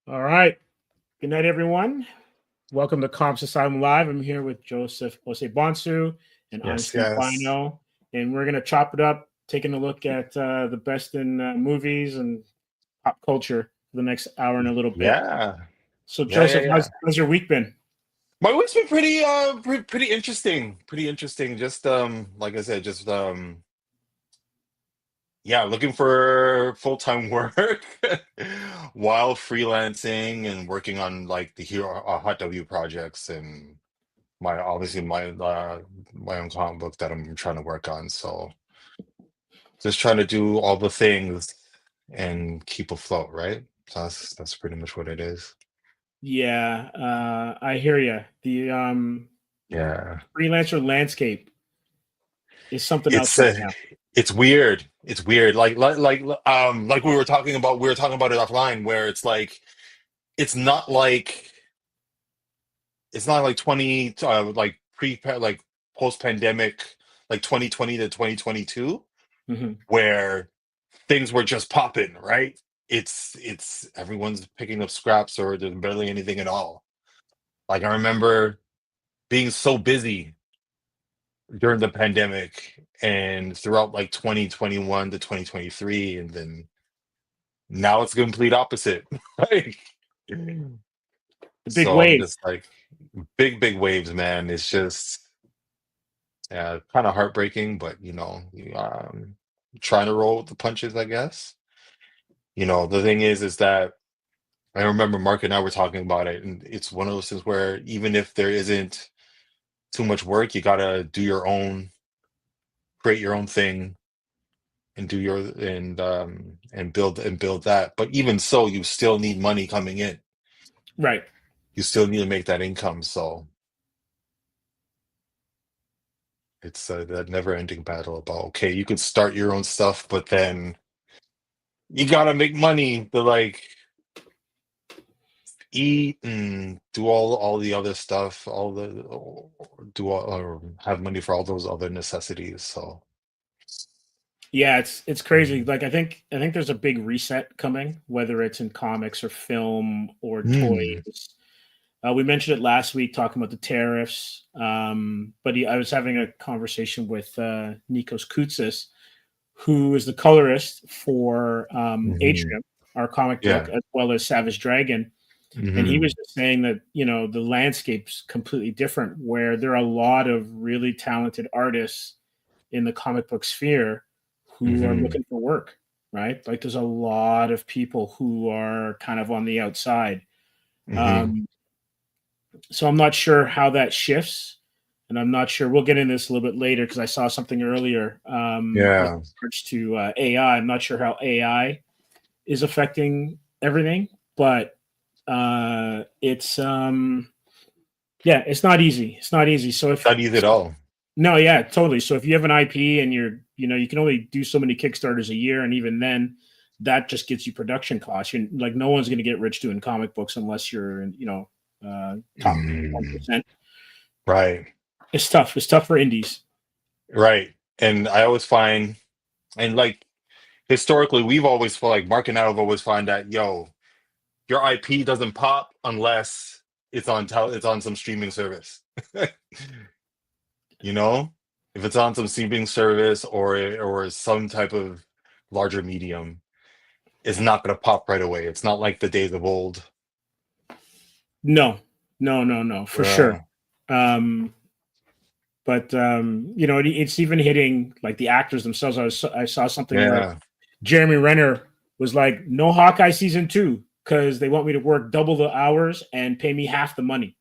All right. Good night, everyone. Welcome to Comix Asylum Live. I'm here with Joseph Osebonsu and Yes, Ernestine yes. Fino, and we're going to chop it up, taking a look at the best in movies and pop culture for the next hour and a little bit. Yeah. So, Yeah, yeah, Joseph, yeah. how's your week been? My week's been pretty interesting. Pretty interesting. Just like I said, just yeah, looking for full-time work while freelancing and working on like the Hero Hot W projects and my obviously my own comic book that I'm trying to work on. So just trying to do all the things and keep afloat, right? So that's pretty much what it is. Yeah, I hear you. The Yeah. freelancer landscape is something else It's right now. it's weird. It's weird. Like we were talking about it offline where it's like it's not like it's not like 20 like pre like post pandemic like 2020 to 2022 Hmm. where things were just popping, right? It's everyone's picking up scraps or there's barely anything at all. Like I remember being so busy during the pandemic and throughout like 2021 to 2023 and then now it's the complete opposite. Like, The big so I'm wave. just like big waves, man. It's just yeah, kind of heartbreaking, but trying to roll with the punches, I guess. The thing is that I remember Mark and I were talking about it, and it's one of those things where even if there isn't too much work, you gotta do your own, create your own thing, and do your and build that. But even so, you still need money coming in. Right. You still need to make that income. So it's that never-ending battle about okay, you could start your own stuff, but then you gotta make money to like eat and do all the other stuff, all the do all or have money for all those other necessities. So Yeah, it's crazy. Like I think there's a big reset coming, whether it's in comics or film or mm, toys. We mentioned it last week talking about the tariffs, but I was having a conversation with Nikos Koutsis, who is the colorist for hmm, Atrium, our comic book, yeah, as well as Savage Dragon. And he was hmm, just saying that, the landscape's completely different, where there are a lot of really talented artists in the comic book sphere who are hmm, looking for work, right? Like there's a lot of people who are kind of on the outside. hmm, Um, so I'm not sure how that shifts. And I'm not sure. We'll get into this a little bit later because I saw something earlier with yeah. regards to AI. I'm not sure how AI is affecting everything, but it's yeah, it's not easy. It's not easy. So if Not easy at all. no, yeah, totally. So if you have an IP and you can only do so many Kickstarters a year, and even then, that just gets you production costs. You're like, no one's going to get rich doing comic books unless you're, top one Mhm. percent. Right, It's tough. It's tough for indies. right. And I always find, and like historically, we've always felt like Mark and I have always find that your IP doesn't pop unless it's on some streaming service. You know, if it's on some streaming service or some type of larger medium, it's not going to pop right away. It's not like the days of old. No, no, no, no, for sure. Yeah, Um, but it's even hitting like the actors themselves. I saw something where yeah. Jeremy Renner was like, "No Hawkeye season two because they want me to work double the hours and pay me half the money."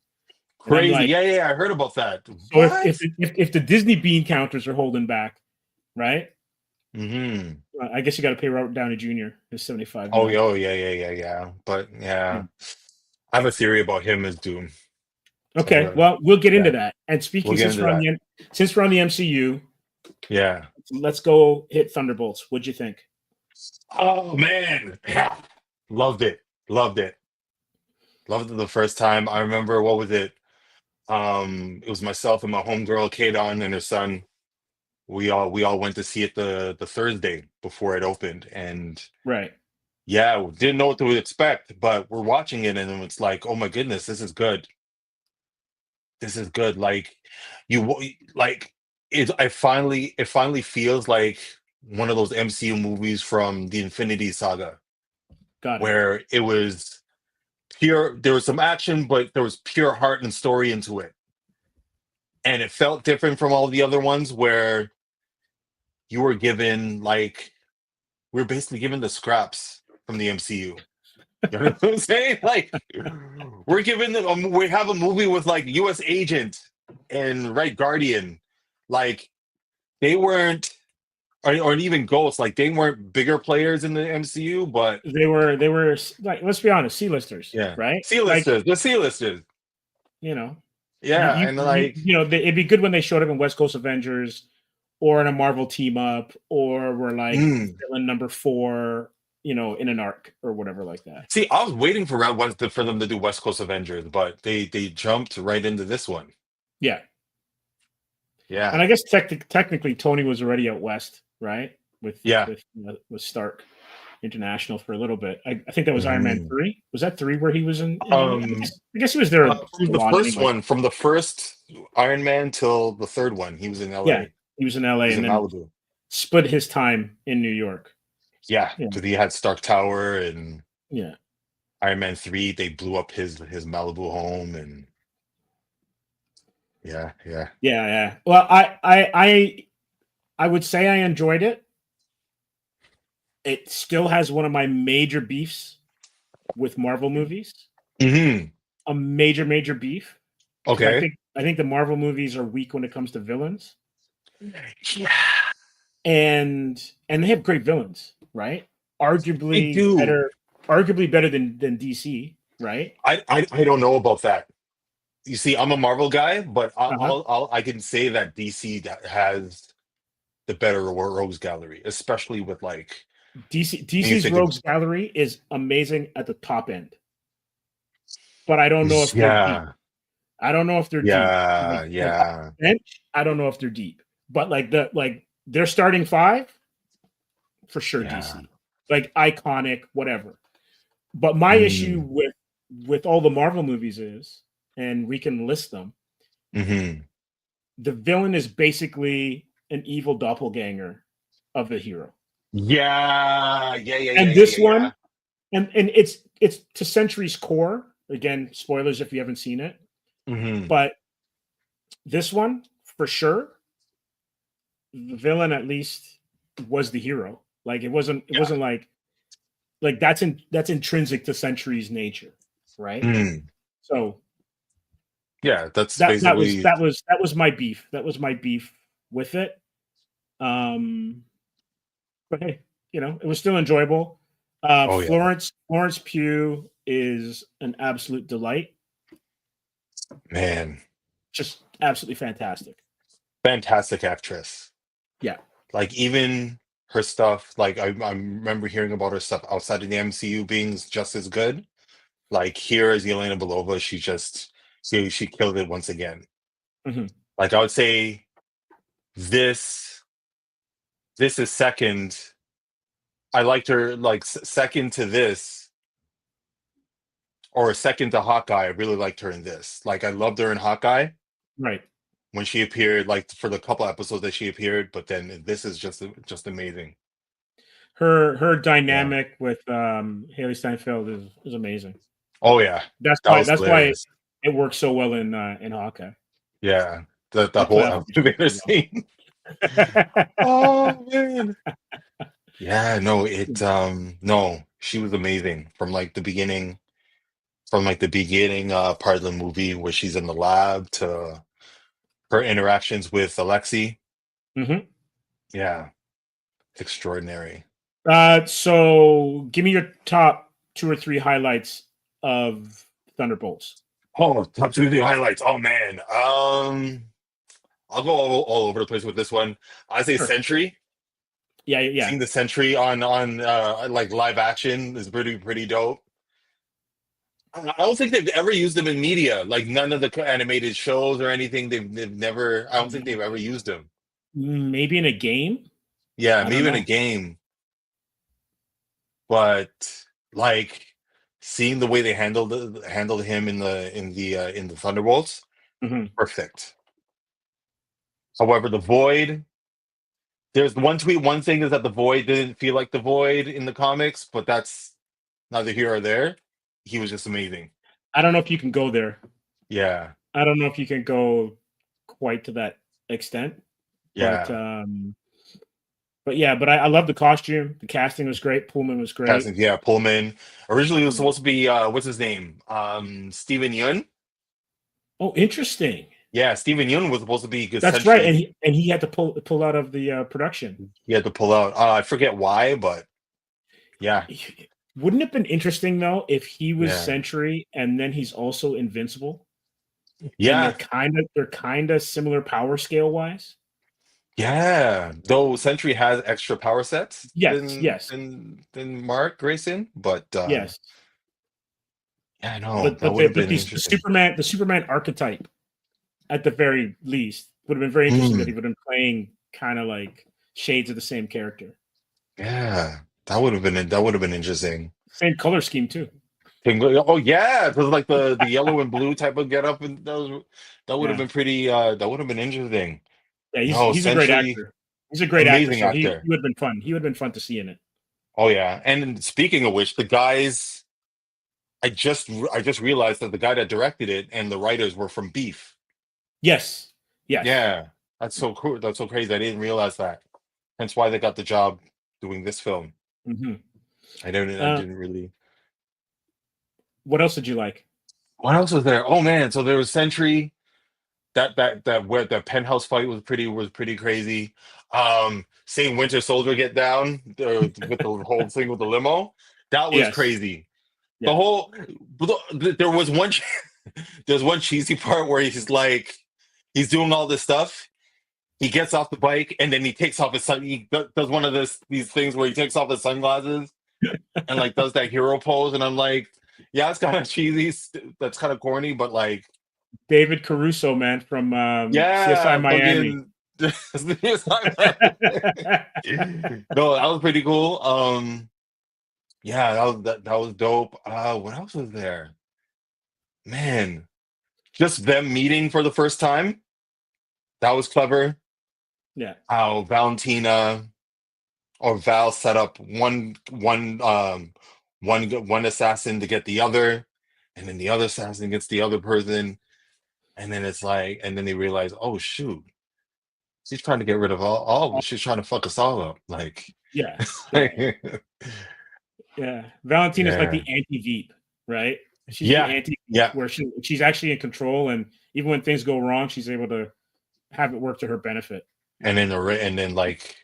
And I'm Crazy. like, Yeah, yeah, yeah. I heard about that. so if What? if the Disney bean counters are holding back, right? Hmm. I guess you got to pay Robert Downey Jr. his 75 Oh, mil. yeah, oh, yeah, yeah, yeah, yeah. But Yeah. yeah, I have a theory about him as Doom. So Okay, well, we'll get into yeah, that. And we'll speaking, get into that. since we're on the MCU, Yeah. let's go hit Thunderbolts. What'd you think? Oh man, yeah. Loved it. Loved it. Loved it the first time. I remember what was it? It was myself and my homegirl Kadon and her son. We all went to see it the Thursday before it opened, and Right. Yeah, we didn't know what to expect, but we're watching it and it's like, oh my goodness, this is good. This is good. Like like it finally feels like one of those MCU movies from the Infinity Saga Got it. where it was pure, there was some action, but there was pure heart and story into it. And it felt different from all the other ones where you were given like we are basically given the scraps from the MCU. You know what I'm saying? Like we're given we have a movie with like U.S. Agent and Red Guardian. Like they weren't, or even Ghost. Like they weren't bigger players in the MCU, but They were like, let's be honest, C-listers, yeah, right? Like, C-listers, the C-listers. you know, Yeah, and like it'd be good when they showed up in West Coast Avengers or in a Marvel team up, or were like mm. villain number 4, in an arc or whatever like that. See, I was waiting for for them to do West Coast Avengers, but they jumped right into this one. Yeah. Yeah, And I guess technically Tony was already out west, right? With yeah. with Stark International for a little bit. I think that was Iron Man Mhm. 3. Was that 3 where he was in LA? Um, I guess he was there a from the lot first anyway. one, from the first Iron Man till the third one, he was in Yeah, LA. he was in LA He was and in then Malibu. split his time in New York. Yeah, Yeah. because he had Stark Tower and Yeah. Iron Man 3. They blew up his Malibu home, and yeah, yeah. Yeah, yeah. Well, I would say I enjoyed it. It still has one of my major beefs with Marvel movies. Hmm. A major beef, because I Okay. think I think the Marvel movies are weak when it comes to villains, Yeah, and they have great villains, right? I Arguably do. better, arguably better than DC, right? I don't know about that. You see, I'm a Marvel guy, but Uh-huh. I can say that DC has the better rogues gallery, especially with like when you DC's think of Rogues Gallery is amazing at the top end, but I don't know if they're deep. yeah, I don't know if they're deep. yeah, Like off yeah. the bench, I don't know if they're deep. But like their starting 5 for sure Yeah. DC. Like iconic, whatever. But my issue Mm. with all the Marvel movies is, and we can list them, Hmm. the villain is basically an evil doppelganger of the hero. Yeah, yeah, yeah, yeah, And yeah, this yeah, yeah. one, and it's to Century's core. Again, spoilers if you haven't seen it. Hmm. But this one, for sure, the villain at least was the hero. Like it wasn't like that's intrinsic to Century's nature, right? Mm. So Yeah, that's that was basically. that was that was my beef. That was my beef with it. Um, but hey, it was still enjoyable. Oh yeah, Florence Pugh is an absolute delight. man, Just absolutely fantastic. fantastic actress. Yeah. Like even her stuff, like I remember hearing about her stuff outside of the MCU being just as good. Like here as Yelena Belova, she killed it once again. Mhm. Like I would say this this is second. I liked her like second to this, or second to Hawkeye. I really liked her in this. Like I loved her in Hawkeye Right. when she appeared, like for the couple episodes that she appeared. But then this is just amazing. Her Yeah. dynamic with Haley Steinfeld is amazing. Oh yeah, That's that why was that's why hilarious. it works so well in Hawkeye. Yeah, the They whole play off each elevator other scene. so Oh man. Yeah, no, well. no, she was amazing from like the beginning part of the movie where she's in the lab to her interactions with Alexi. Mhm. Yeah, extraordinary. So give me your top 2 or 3 highlights of Thunderbolts. Oh, top two video highlights. Oh man. I'll go all over the place with this one. I say Sure. Sentry. Yeah, yeah. Seeing the Sentry on like live action is pretty dope. I don't think they've ever used them in media, like none of the animated shows or anything. They've never. I don't think they've ever used them. Maybe in a game? Yeah, I don't maybe in a know. game. but like seeing the way they handled him in the Thunderbolts, Mhm. perfect. However, the Void. There's one thing is that the Void didn't feel like the Void in the comics, but that's neither here or there. He was just amazing. I don't know if you can go there. Yeah, I don't know if you can go quite to that extent, but yeah. yeah, but I love the costume. The casting was great. Pullman was great. Casting, yeah, Pullman. Originally, it was Yeah. supposed to be what's his name? Steven Yeun. Oh, interesting. Yeah, Steven Yeun was supposed to be good That's right, and Sentry. he had to pull out of the production. He had to pull out. I forget why, but yeah, Wouldn't it have been interesting though if he was yeah, Sentry and then he's also invincible, and yeah, they're kind of similar power scale wise? yeah. Though Sentry has extra power sets Yes, than yes, Mark Grayson, but yes. yeah, no, But that but would the have but been the interesting. Superman archetype at the very least would have been very interesting that he Mm, would have been playing kind of like shades of the same character, yeah, that would have been interesting. same color scheme too. Oh yeah, because like the yellow and blue type of getup, and that would have Yeah, been pretty. That would have been interesting. yeah. No, He's a great Sentry, actor. He's a great actor. amazing So he actor. would have been fun. He would have been fun to see in it. Oh yeah, and speaking of which, the guys, I just realized that the guy that directed it and the writers were from Beef. Yes, yes. Yeah, that's so cool. That's so crazy. I didn't realize that. Hence why they got the job doing this film. Hmm. I didn't. I didn't really. What else did you like? What else was there? Oh man, so there was Sentry. That penthouse fight was pretty crazy. Seeing Winter Soldier get down with the whole thing with the limo, that was Yes, crazy. The yeah. whole there was one there's one cheesy part where he's doing all this stuff. He gets off the bike and then he takes off his sun. He does one of these things where he takes off his sunglasses and like does that hero pose. And I'm like, yeah, it's kind of cheesy. That's kind of corny, but like, David Caruso, man, from CSI yeah, Miami. fucking. No, that was pretty cool. Yeah, that was dope. What else was there? Man, just them meeting for the first time. That was clever. Yeah. How Valentina or Val set up one assassin to get the other, and then the other assassin gets the other person, and then it's like, and then they realize, oh shoot, she's trying to get rid of all. She's trying to fuck us all up. Like, Yeah, yeah, yeah. Valentina's like yeah, the anti-Veep, right? She's the yeah, anti-Veep yeah, where she's actually in control, and even when things go wrong, she's able to have it work to her benefit. and then like,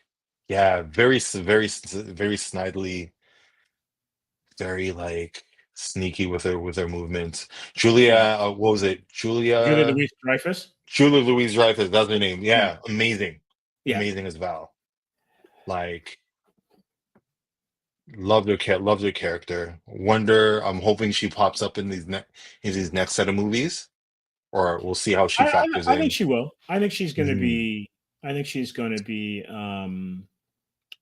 yeah, very snidely, very like sneaky with her movements. Yeah. What was it? Julie Louise Dreyfus. Julia Louise Dreyfus, that's her name. Yeah, Yeah, amazing. yeah. Amazing as Val. Like, loved her character. Wonder, I'm hoping she pops up in these next set of movies, or we'll see how she I, I factors I think in. she will. I think she's going to Mhm. be. I think she's going to be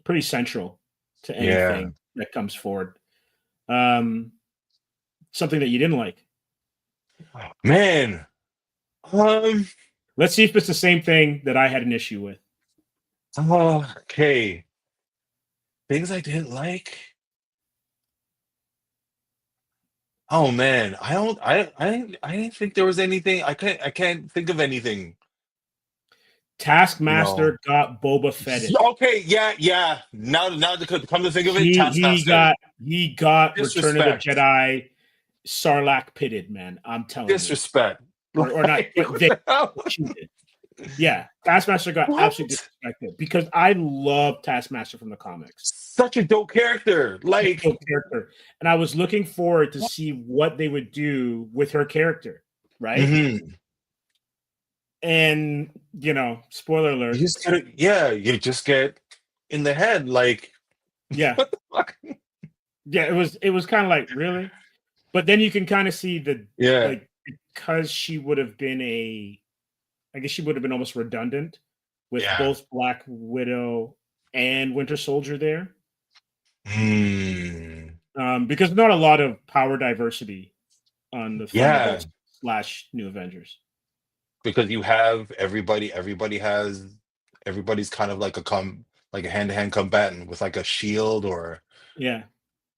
pretty central to Yeah. anything that comes forward. Um, Something that you didn't like. Man. Um, Let's see if it's the same thing that I had an issue with. okay. Things I didn't like. Oh man, I didn't think there was anything. I can't think of anything, you know. Taskmaster got Boba Fetted. Okay, yeah, yeah. Now to come to think of it, He he Taskmaster. got he got Return of the Disrespect. Jedi Sarlacc pitted, man. I'm telling you. Disrespect. Or not, Like, what they the hell? cheated. Yeah, Taskmaster got absolutely What? disrespected because I love Taskmaster from the comics. Such a dope character. Such a Like, dope character. And I was looking forward to see what they would do with her character, right? mhm. And spoiler You alert. just get, yeah, you just get in the head. Like, Yeah. what the fuck? Yeah, it was kind of like, really? But then you can kind of see the Yeah, like because she would have been I guess she would have been almost redundant with yeah, both Black Widow and Winter Soldier there. Hmm. because not a lot of power diversity on the Yeah, Thunderbolts slash New Avengers. because you have everybody's kind of like like a hand-to-hand combatant with like a shield or Yeah,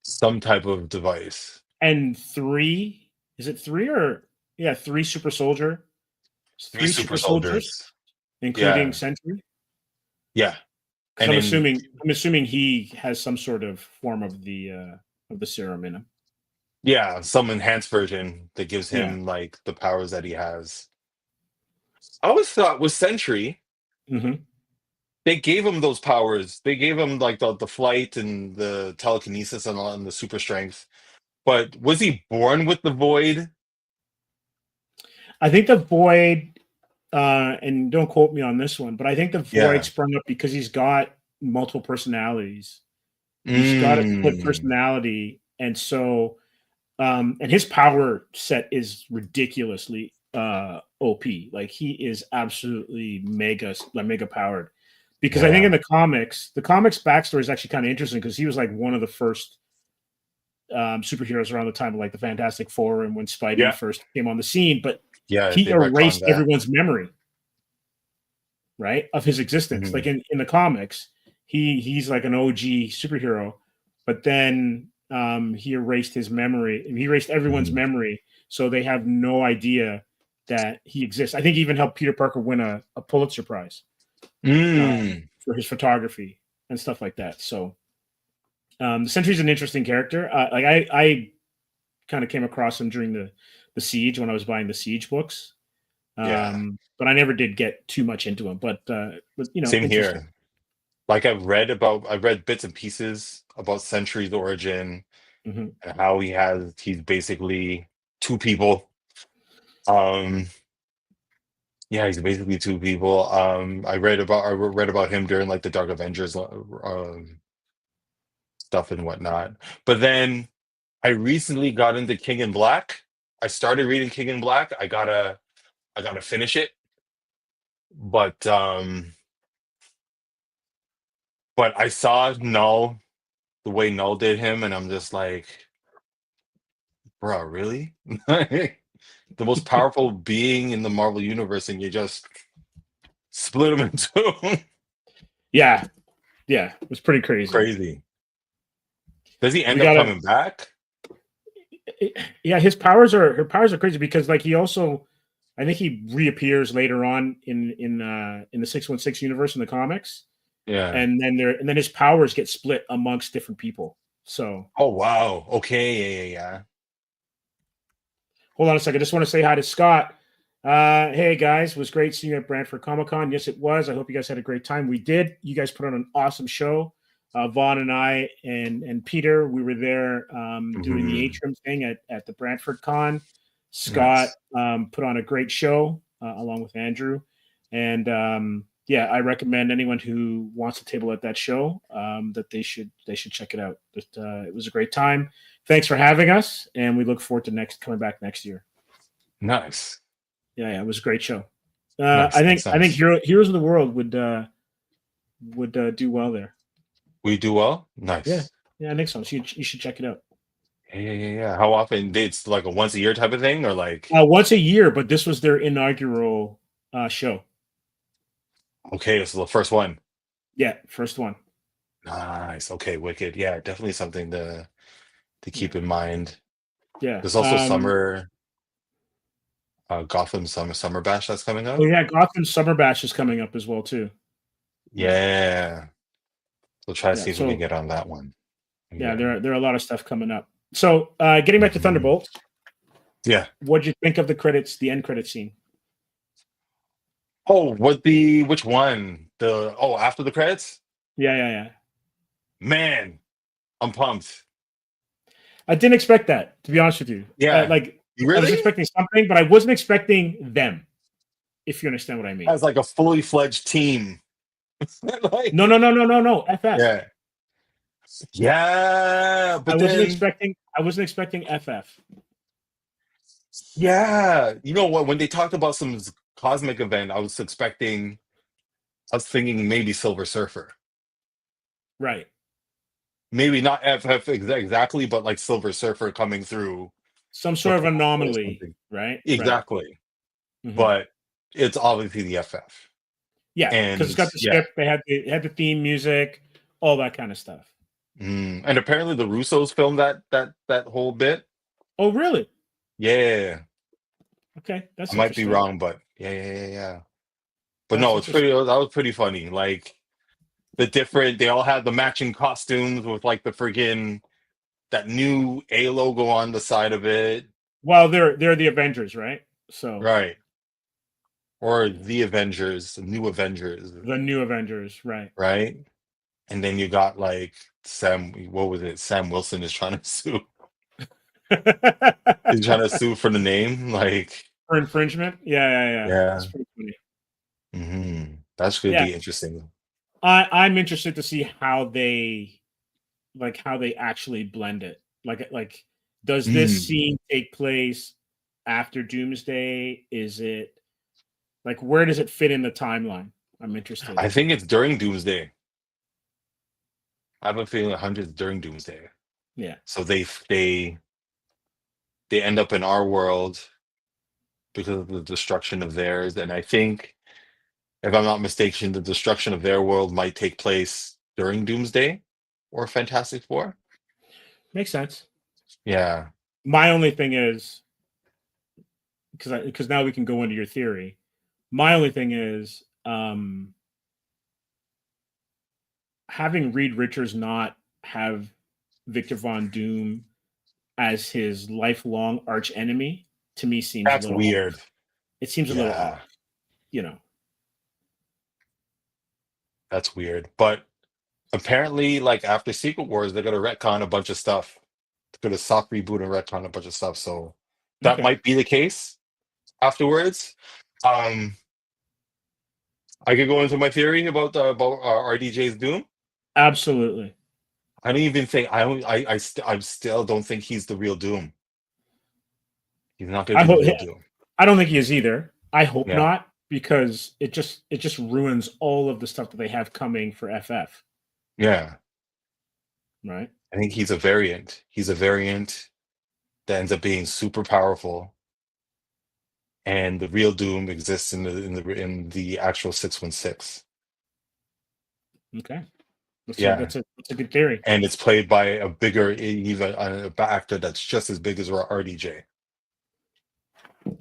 some type of device. and three is it three or yeah three Three three super super soldiers, soldiers. including Yeah, Sentry. yeah. Because And then I'm assuming he has some sort of form of the serum in him. yeah, some enhanced version that gives Yeah. him like the powers that he has. I always thought with Sentry, Hmm. they gave him those powers. They gave him like the flight and the telekinesis and, and the super strength. But was he born with the void? I think the Void, and don't quote me on this one, but I think the Void Yeah. sprung up because he's got multiple personalities. He's got a split Mm. personality, and so and his power set is ridiculously OP. Like he is absolutely mega powered. Because I think in Yeah. the comics backstory is actually kind of interesting because he was like one of the first superheroes around the time of like the Fantastic Four and when Spidey Yeah. first came on the scene, but Yeah. he They retconned erased that. everyone's memory, right, of his existence. Like Mhm. in the comics, he's like an OG superhero, but then he erased his memory. He erased everyone's Mhm. memory, so they have no idea that he exists. I think he even helped Peter Parker win a Pulitzer Prize Mm. for his photography and stuff like that. So the Sentry's an interesting character. Like I kind of came across him during the Siege when I was buying the Siege books, Yeah. but I never did get too much into him. But you know, Same interesting. here. Like I read bits and pieces about Sentry's origin Hmm. and how he's basically two people. Um, yeah, he's basically two people. I read about him during like the Dark Avengers stuff and whatnot. But then I recently got into King in Black. I started reading King in Black. I gotta finish it. But I saw Null the way Null did him, and I'm just like, bro, really? The most powerful being in the Marvel universe, and you just split him in two. Yeah, yeah, it was pretty crazy. Crazy. Does he We end up gotta, coming back? yeah, her powers are crazy because like he also, I think he reappears later on in the 616 universe in the comics, Yeah. and then his powers get split amongst different people. So Oh wow. Okay. Yeah. hold on a second. I just want to say hi to Scott. Hey guys, it was great seeing you at Brantford Comic Con. Yes, it was. I hope you guys had a great time. We did. You guys put on an awesome show. Vaughn and I and Peter, we were there Yeah. doing the Hmm. atrium thing at the Brantford Con. Scott Nice. put on a great show along with Andrew, and yeah, I recommend anyone who wants a table at that show that they should check it out. It was a great time. Thanks for having us, and we look forward to coming back next year. Nice. Yeah, it was a great show. Nice. Nice. I think Nice. Heroes of the World would do well there. We do well. Yeah, Nice. yeah, I think so. You should check it out. Yeah. How often? It's like a once a year type of thing, or like Once a year, but this was their inaugural show. okay, this is the first one. Yeah, first one. Nice. Okay, wicked. Yeah, definitely something to Yeah, keep in mind. yeah. There's also Gotham Summer Bash that's coming Oh up. yeah, Gotham Summer Bash is coming up as well too. Yeah, Yeah. We'll try to yeah. see if we can So get on that one. yeah, Yeah. there are a lot of stuff coming up. So getting back to Mhm. Thunderbolts, Yeah. what did you think of the credits, the end credit scene? Oh, which one? After the credits? Yeah. Man, I'm pumped. I didn't expect that, to be honest with you. Yeah. Like You I was really? expecting something, but I wasn't expecting them. If you understand what I mean. As like a fully fledged team. No, Like, no, no, no, no, no. FF. yeah. Yeah, but then I wasn't expecting FF. yeah, you know what? When they talked about some cosmic event, I was thinking maybe Silver Surfer. Right. maybe not FF exactly, but like Silver Surfer coming through Some the sort of portal or anomaly, something. right? Right. Exactly. Hmm. But it's obviously the FF. Yeah, because it's And got the yeah. ship. They had the theme music, all that kind of stuff. And apparently the Russos filmed that whole bit. Oh, really? Yeah. Okay, I that's might be interesting. wrong, but yeah. But That's no, it's interesting. pretty that was pretty funny. Like they all had the matching costumes with like the friggin' that new A logo on the side of it. Well, they're the Avengers, right? So Right. Or yeah, the Avengers, the new Avengers, the new Avengers, right? right? And then you got like what was it? Sam Wilson is trying to sue. He's trying to sue for the name. Like, For infringement? Yeah. That's yeah. pretty funny. That's gonna Yeah, be interesting. I'm interested to see how they actually blend it. Like does this Mm. scene take place after Doomsday? Is it like where does it fit in the timeline? I'm interested. I think it's during Doomsday. I have a feeling 100's during Doomsday. Yeah. So they end up in our world because of the destruction of theirs. And I think, if I'm not mistaken, the destruction of their world might take place during Doomsday or Fantastic Four. Makes sense. Yeah. My only thing is because now we can go into your theory. My only thing is having Reed Richards not have Victor Von Doom as his lifelong arch enemy to me seems a That's little off. weird. It seems a little Yeah, off, you know. that's weird. But apparently, like after Secret Wars, they're gonna retcon a bunch of stuff. They're gonna soft reboot and retcon a bunch of stuff. So that Okay. might be the case afterwards. Um, I could go into my theory about RDJ's Doom. Absolutely. I don't even think I still don't think he's the real Doom. He's not gonna I be the hope real Doom. I don't think he is either. I hope Yeah, not because it just ruins all of the stuff that they have coming for FF, yeah. right? I think he's a variant. He's a variant that ends up being super powerful, and the real Doom exists in the actual 616. Okay. Yeah, That's a good theory. and it's played by a bigger even actor that's just as big as RDJ.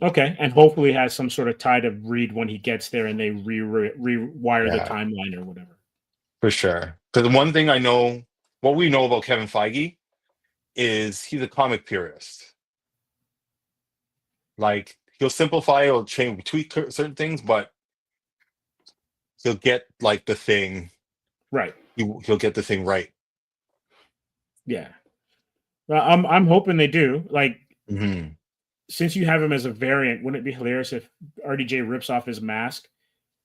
Okay, and hopefully has some sort of tie to Reed when he gets there and they rewire the Yeah, timeline or whatever. for sure. Because one thing I know, what we know about Kevin Feige is he's a comic purist. Like he'll simplify, he'll change, tweak certain things, but he'll get like the thing. Right. He'll get the thing right. Yeah. Well, I'm hoping they do. Like, Hmm. since you have him as a variant, wouldn't it be hilarious if RDJ rips off his mask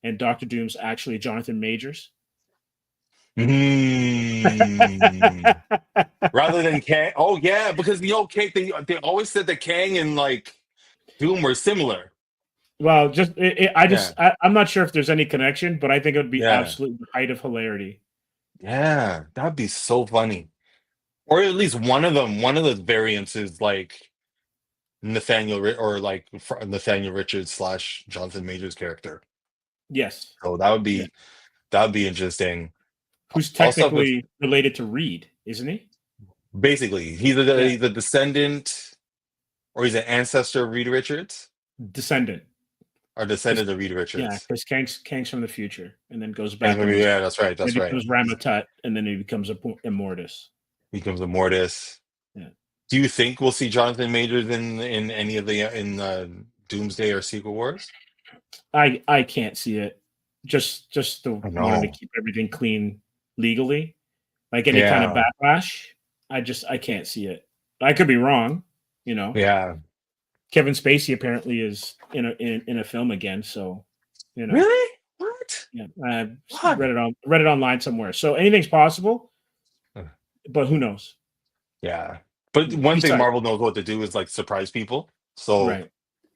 and Doctor Doom's actually Jonathan Majors? Mm. Rather than Kang. Oh yeah, because Kang, they always said that Kang and like Doom were similar. Well, Yeah, I'm not sure if there's any connection, but I think it would be yeah, absolute height of hilarity. yeah. That'd be so funny. Or at least one of the variants is like or like Nathaniel Richards slash Jonathan Majors character. Yes. So Yeah. that would be interesting. Who's Also, if technically related to Reed, isn't he? basically Yeah. he's a descendant or he's an ancestor of Reed Richards Descendant. or 'Cause descendant of Reed Yeah, Richards. because Kang's from the future and then goes And back and yeah, that's right, it that's right. becomes Ramatut and then he becomes a Immortus. He becomes a Mortis. Yeah. Do you think we'll see Jonathan Majors in any of the in Doomsday or Secret Wars? I can't see it. Just the I wanting to know. keep everything clean legally. Like any kind of Yeah, backlash. I can't see it. I could be wrong, you know. yeah. Kevin Spacey apparently is in a film again, so you know. Really? What? Yeah, I What? read it online somewhere. So anything's possible, but who knows? Yeah. But one thing Besides, Marvel knows what to do is like surprise people. So right.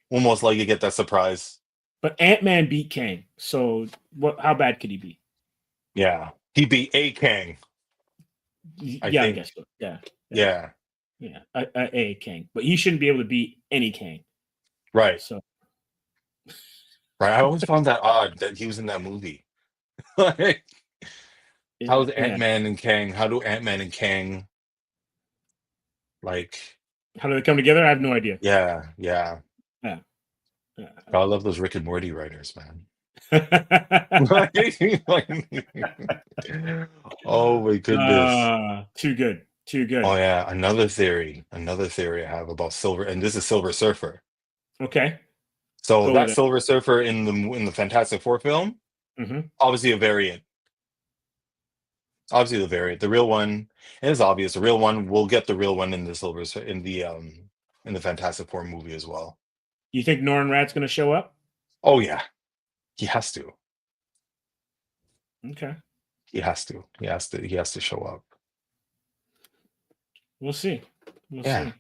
we'll most likely get that surprise. But Ant-Man beat Kang. So what how bad could he be? Yeah. He beat a Kang. I Yeah, I think. guess so. Yeah, Yeah, yeah. A Kang, but he shouldn't be able to be any Kang. right, So right. I always found that odd that he was in that movie. Like, yeah, how's yeah. Ant-Man and Kang? How do Ant-Man and Kang like? How do they come together? I have no idea. Yeah, yeah. Yeah, yeah. I love those Rick and Morty writers, man. uh, Oh my goodness. too good, too Oh good. yeah, another theory I have about Silver, and this is Silver Surfer. Okay, So go that with it. Silver Surfer in the Fantastic Four film, Hmm. obviously a variant. Obviously the variant. The real one, and it's obvious, the real one will get the real one in the in the Fantastic Four movie as well. You think Norrin Rat's going to show up? Oh yeah, he has to. Okay, He has to. He has to. He has to show up. we'll see. We'll Yeah. see.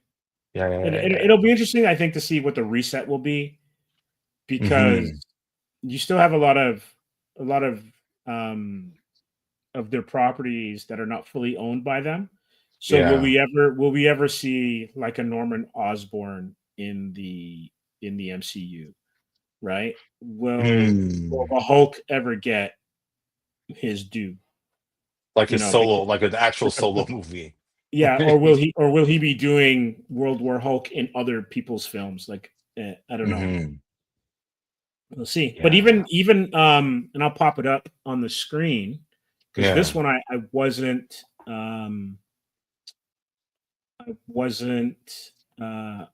Yeah. Yeah. It, Yeah. it, Yeah. it'll be interesting, I think, to see what the reset will be because Hmm. you still have a lot of their properties that are not fully owned by them. So Yeah. will we ever see like a Norman Osborn in the MCU, right? Will Mm. the Hulk ever get his due? Like You his know, solo, like an actual because solo movie. yeah, or will he be doing World War Hulk in other people's films? Like I don't know. Hmm. We'll see. But Yeah. and I'll pop it up on the screen because this Yeah. one I wasn't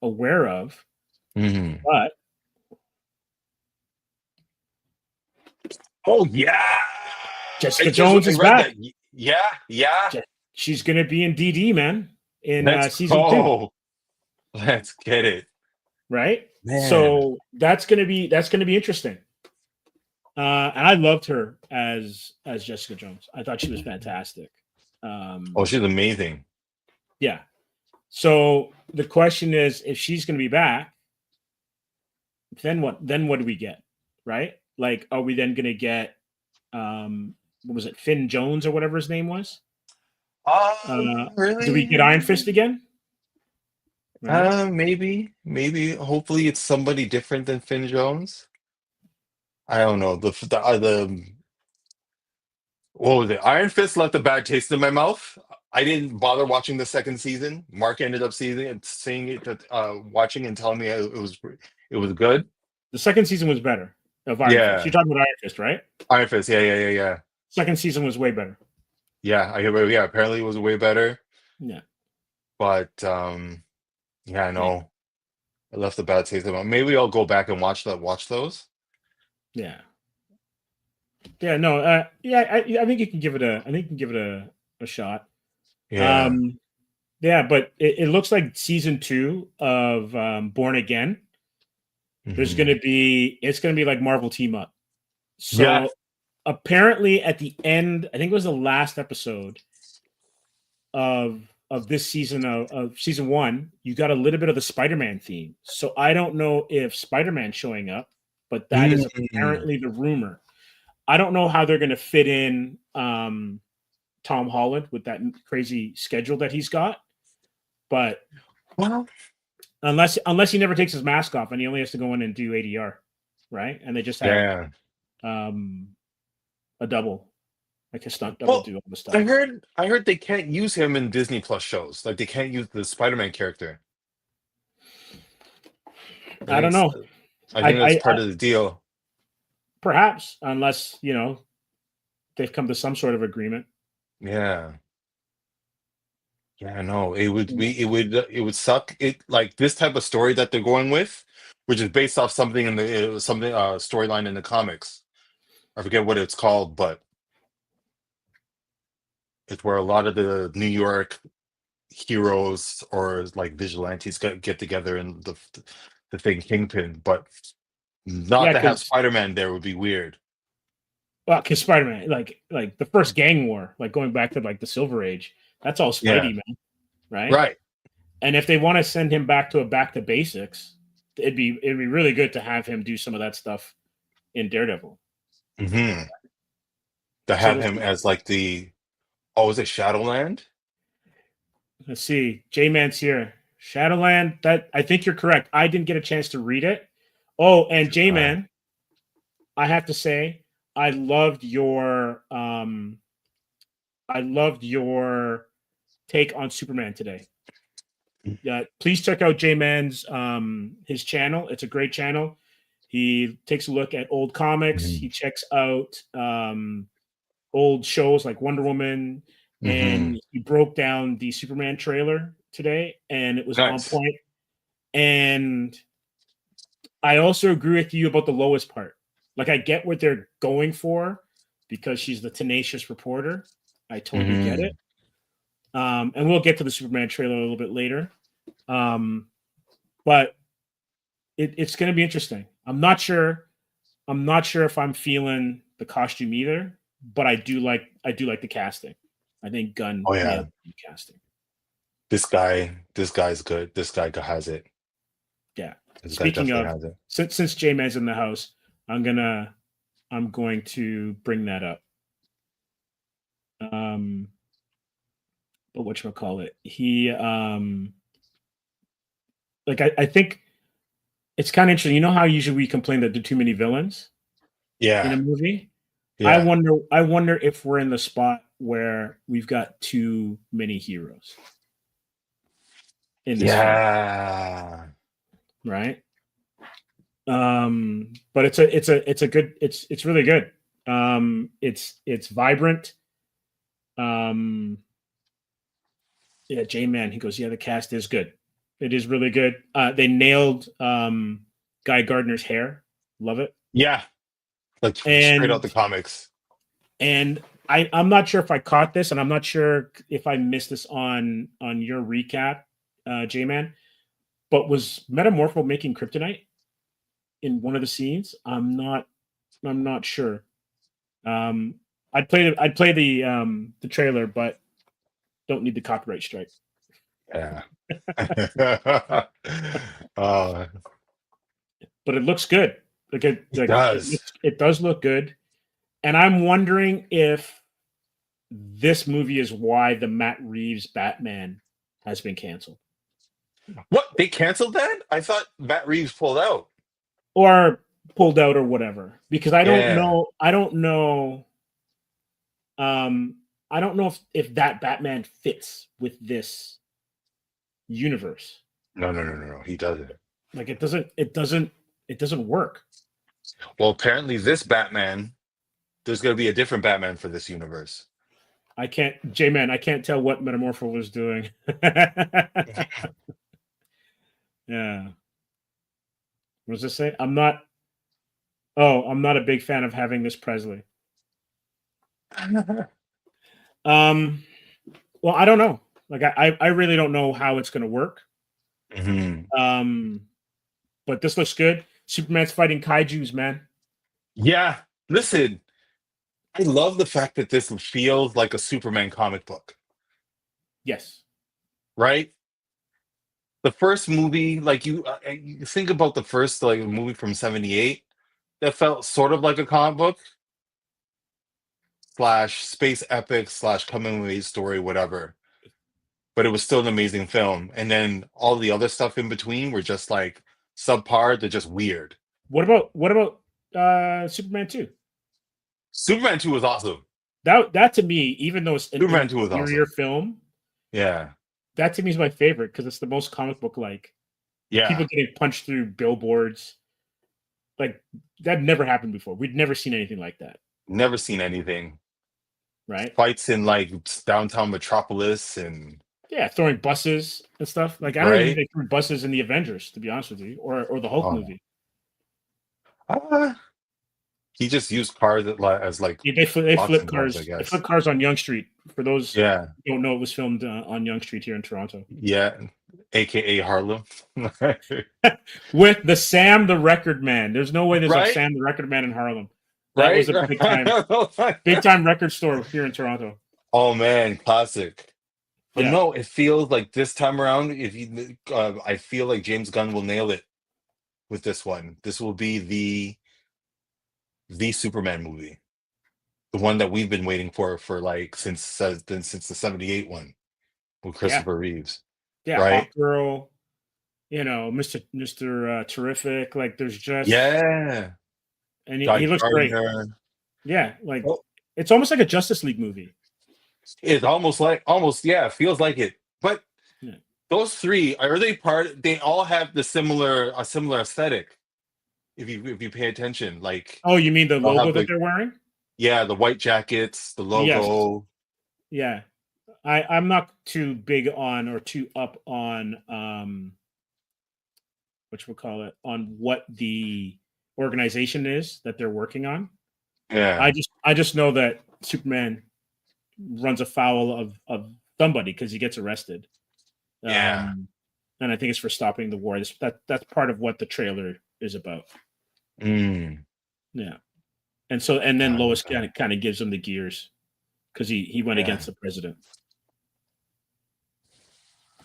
aware of, Hmm. but Oh yeah. Jessica Jones I is read back. that. Yeah. Yeah. She's gonna be in DD, man, in Let's season 2, go. Let's get it, right? man. So that's gonna be interesting. And I loved her as Jessica Jones. I thought she was fantastic. Oh, Um, she's amazing. yeah. So the question is, if she's gonna be back, then what? Then what do we get? Right? Like, are we then gonna get what was it, Finn Jones or whatever his name was? Do we get Iron Really? Fist again? Right? Maybe. Hopefully, it's somebody different than Finn Jones. I don't know. The what was it? Iron Fist left a bad taste in my mouth. I didn't bother watching the second season. Mark ended up seeing it, watching and telling me it was good. The second season was better of Iron Fist. You're Yeah, talking about Iron Fist, right? Iron Fist. Yeah. Second season was way better. Yeah, I hear. Yeah, apparently it was way better. Yeah. But yeah, I Yeah. know. I left a bad taste in my. Maybe I'll go back and watch those. Yeah. Yeah. No. Yeah. I think you can give it a. I think you can give it a shot. Yeah. Um. Yeah, but it looks like season 2 of Born Again. Hmm. It's gonna be like Marvel Team Up. Yeah. So apparently, at the end, I think it was the last episode of this season of season 1, you got a little bit of the Spider-Man theme. So I don't know if Spider-Man showing up, but that is Mm. apparently the rumor. I don't know how they're going to fit in Tom Holland with that crazy schedule that he's got, but Well, unless he never takes his mask off and he only has to go in and do ADR, right? And they just have yeah. um, a double, like a stunt double, Well, do all the I stuff. heard I heard they can't use him in Disney Plus shows. Like they can't use the Spider-Man character. I I think don't it's, know. I I, think that's I part of the deal. perhaps unless they've come to some sort of agreement. Yeah. Yeah, no, it would suck. It like this type of story that they're going with, which is based off something in the it was something storyline in the comics. I forget what it's called, but it's where a lot of the New York heroes or like vigilantes get together in the thing Kingpin, but not Yeah, to have because Spider-Man there would be weird. Spider-Man, like the first gang war, like going back to like the Silver Age, that's all Yeah, Spidey, man, right? right. And if they want to send him back to basics, it'd be really good to have him do some of that stuff in Daredevil. Hmm. To So have we'll him see. as like the oh, is it Shadowland? Let's see. J-Man's here. Shadowland. That I think you're correct. I didn't get a chance to read it. Oh, and J-Man, I have to say, I loved your take on Superman today. Yeah, please check out J-Man's his channel. It's a great channel. He takes a look at old comics. Mhm. He checks out old shows like Wonder Woman, Mhm. and he broke down the Superman trailer today, and it was on Nice. point. And I also agree with you about the Lois part. Like, I get what they're going for because she's the tenacious reporter. I totally get it. Mhm. And we'll get to the Superman trailer a little bit later. But it's going to be interesting. I'm not sure if I'm feeling the costume either, but I do like the casting. I think Gunn Oh yeah, nailed the casting. this guy's good. This guy has it. Yeah. This guy Speaking definitely of, has it. since J-Man's in the house, I'm going to bring that up. But whatchamacallit, he like I think it's kind of interesting. You know how usually we complain that there are too many villains in a Yeah, movie? yeah, I wonder if we're in the spot where we've got too many heroes in this film, yeah. right? But it's a good, it's really good. It's vibrant. Um, yeah, J-Man, he goes, yeah, the cast is good. It is really good. They nailed Guy Gardner's hair. Love it. Yeah, like straight out And the comics. I'm not sure if I caught this, and I'm not sure if I missed this on your recap, J-Man. But was Metamorpho making kryptonite in one of the scenes? I'm not sure. I'd play the trailer, but don't need the copyright strike. Yeah. uh, But it looks good. it does. It does look good, and I'm wondering if this movie is why the Matt Reeves Batman has been canceled, What, they canceled that? I thought Matt Reeves pulled out. or pulled out, or whatever. Because I don't Yeah. know. Um, I don't know if that Batman fits with this universe. No. He doesn't. Like, it doesn't work. Well, apparently this Batman, there's going to be a different Batman for this universe. I can't, J-Man, I can't tell what Metamorpho was doing. Yeah. What does this say? I'm not a big fan of having this Presley. Well, I don't know. Like, I really don't know how it's gonna work. Mhm. But this looks good. Superman's fighting kaijus, man. Yeah. Listen, I love the fact that this feels like a Superman comic book, Yes. right? The first movie, like you think about the first like movie from '78, that felt sort of like a comic book slash space epic slash coming of age story, whatever. But it was still an amazing film. And then all the other stuff in between were just like subpar. They're just weird. What about Superman 2? Superman 2 was awesome. That to me, even though it's an Superman 2 was inferior awesome. film, Yeah. that to me is my favorite because it's the most comic book like. Yeah. People getting punched through billboards. Like, that never happened before. We'd never seen anything like that, Never seen anything. right? Fights in like downtown Metropolis and Yeah, throwing buses and stuff. Like, I don't even think right. they threw buses in the Avengers, to be honest with you, or the Hulk Oh, movie. uh, he just used cars as like They flip boxing gloves, I cars. They flip guess. cars on Yonge Street. For those Yeah. who don't know, it was filmed on Yonge Street here in Toronto Yeah. AKA Harlem. with the Sam the Record Man. There's no way there's a Right? Sam the Record Man in Harlem. That Right? was a big time record store here in Toronto. Oh man, classic. But Yeah. no, it feels like this time around, if you, I feel like James Gunn will nail it with this one. This will be the Superman movie, the one that we've been waiting for like since the '78 one. with Yeah, Christopher Reeves, yeah, right? Hawk Girl, Mister Terrific. Like, there's just, Yeah, and he Josh looks great. Gardner. Yeah, like Oh, it's almost like a Justice League movie. it's almost yeah, it feels like it. But Yeah. those three are they part? They all have a similar aesthetic. If you pay attention, like Oh, you mean the they all logo have that like they're wearing? yeah, the white jackets, the Yes. logo. Yeah. I'm not too big on or too up on what we'll call it, on what the organization is that they're working on. Yeah, I just know that Superman runs afoul of somebody because he gets arrested. yeah. And I think it's for stopping the war. That's part of what the trailer is about. Mm. Yeah. And then Lois Okay. kind of gives him the gears because he went Yeah, against the president.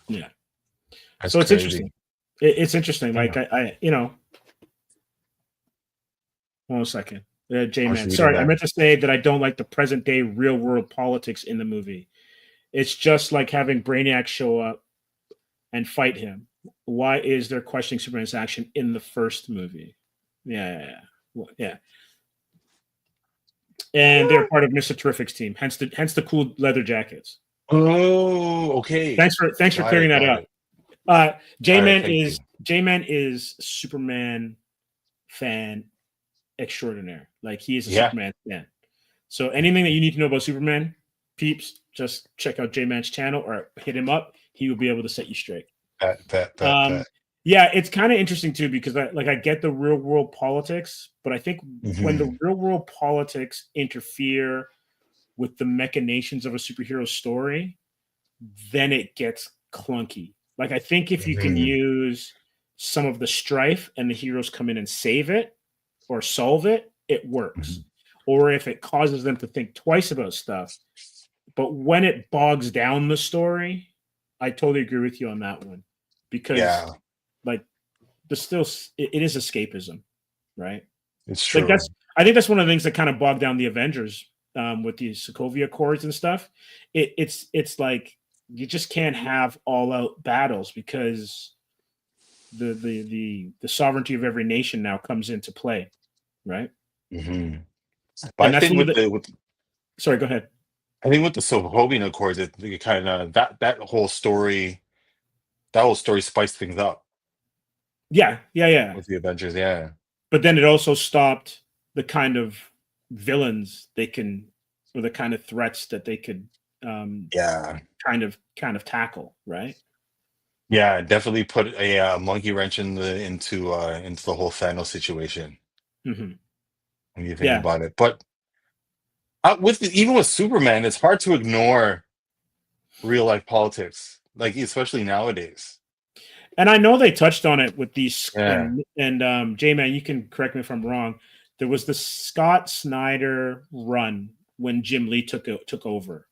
Yeah. that's So it's crazy. interesting. It's interesting. Yeah, Like hold on a second. J I was Man. reading Sorry, I that. meant to say that I don't like the present day real world politics in the movie. It's just like having Brainiac show up and fight him. Why is there questioning Superman's action in the first movie? Yeah. Well, yeah. And they're part of Mr. Terrific's team, hence the cool leather jackets. Oh, okay. Thanks for Got clearing it. that Got up. it. All right. Thank you. J Man is Superman fan extraordinaire. Like, he is a Yeah. Superman fan. So anything that you need to know about Superman, peeps, just check out J Man's channel or hit him up. He will be able to set you straight. Bet. Yeah, it's kind of interesting too because I get the real world politics, but I think when the Hmm. real world politics interfere with the machinations of a superhero story, then it gets clunky. Like, I think if you can Hmm. use some of the strife and the heroes come in and save it or solve it, it works. Hmm. Or if it causes them to think twice about stuff. But when it bogs down the story, I totally agree with you on that one. Because, Yeah, like, it is escapism, right? it's Like, true. I think that's one of the things that kind of bogged down the Avengers with the Sokovia Accords and stuff. It's like you just can't have all out battles because the sovereignty of every nation now comes into play, right? Hmm. But And that's one of the. with Sorry, go ahead. I think with the Sokovia Accords, it kind of that whole story spiced things up Yeah. with the Avengers. Yeah, But then it also stopped the kind of villains they can, or the kind of threats that they could um, yeah, kind of tackle, right? yeah. Definitely put a monkey wrench into the whole Thanos situation Hmm. when you think Yeah, about it. But even with Superman, it's hard to ignore real life politics, like especially nowadays. and I know they touched on it with these, Yeah. and J-Man, you can correct me if I'm wrong. There was the Scott Snyder run when Jim Lee took over,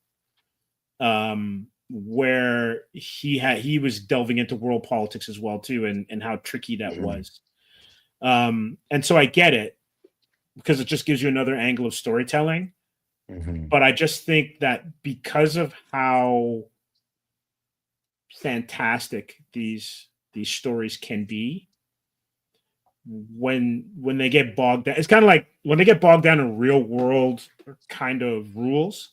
where he was delving into world politics as well too, and how tricky that Mhm. was. And so I get it because it just gives you another angle of storytelling. Mhm. But I just think that because of how fantastic these stories can be, when they get bogged down, it's kind of like when they get bogged down in real world kind of rules,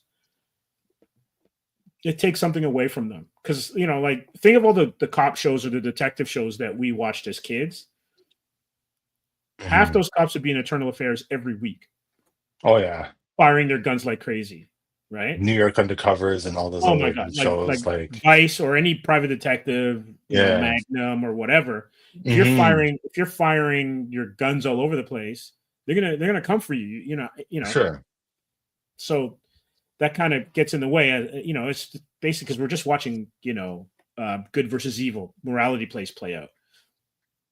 it takes something away from them. Because, like, think of all the cop shows or the detective shows that we watched as kids. Half Mhm. those cops would be in Eternal Affairs every week, Oh yeah, firing their guns like crazy, right? New York Undercovers and all those Oh my other god, like shows. Like Vice or any private detective, yeah, Magnum or whatever. hmm If you're firing your guns all over the place, they're gonna come for you. sure. So that kind of gets in the way. It's basically because we're just watching, good versus evil morality play out.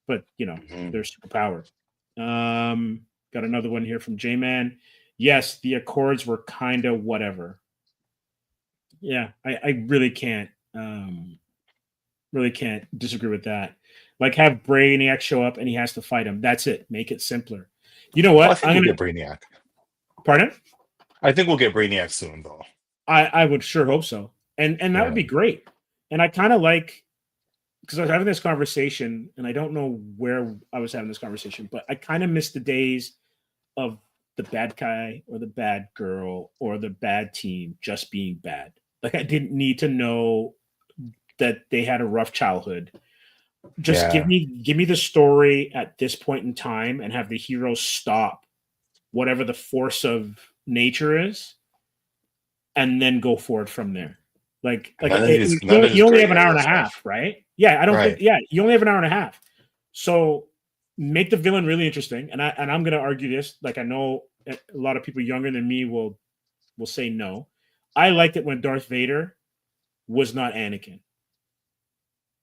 But Hmm. they're superpowered. Got another one here from J Man. Yes, the Accords were kind of whatever. Yeah, I really can't disagree with that. Like, have Brainiac show up and he has to fight him. That's it. Make it simpler. You know Well, I what? think we'll get Brainiac. Pardon? I think we'll get Brainiac soon, though. I would sure hope so. And that would Yeah. be great. And I kind of like, because I was having this conversation, and I don't know where I was having this conversation, but I kind of miss the days of the bad guy or the bad girl or the bad team just being bad. Like I didn't need to know that they had a rough childhood. Just Yeah. give me the story at this point in time and have the hero stop whatever the force of nature is, and then go forward from there. None of his You only have gray an hour and area a stuff. half, right? Yeah, I don't think. Right. Yeah, you only have an hour and a half, so make the villain really interesting. And I'm going to argue this. Like I know a lot of people younger than me will say no. I liked it when Darth Vader was not Anakin.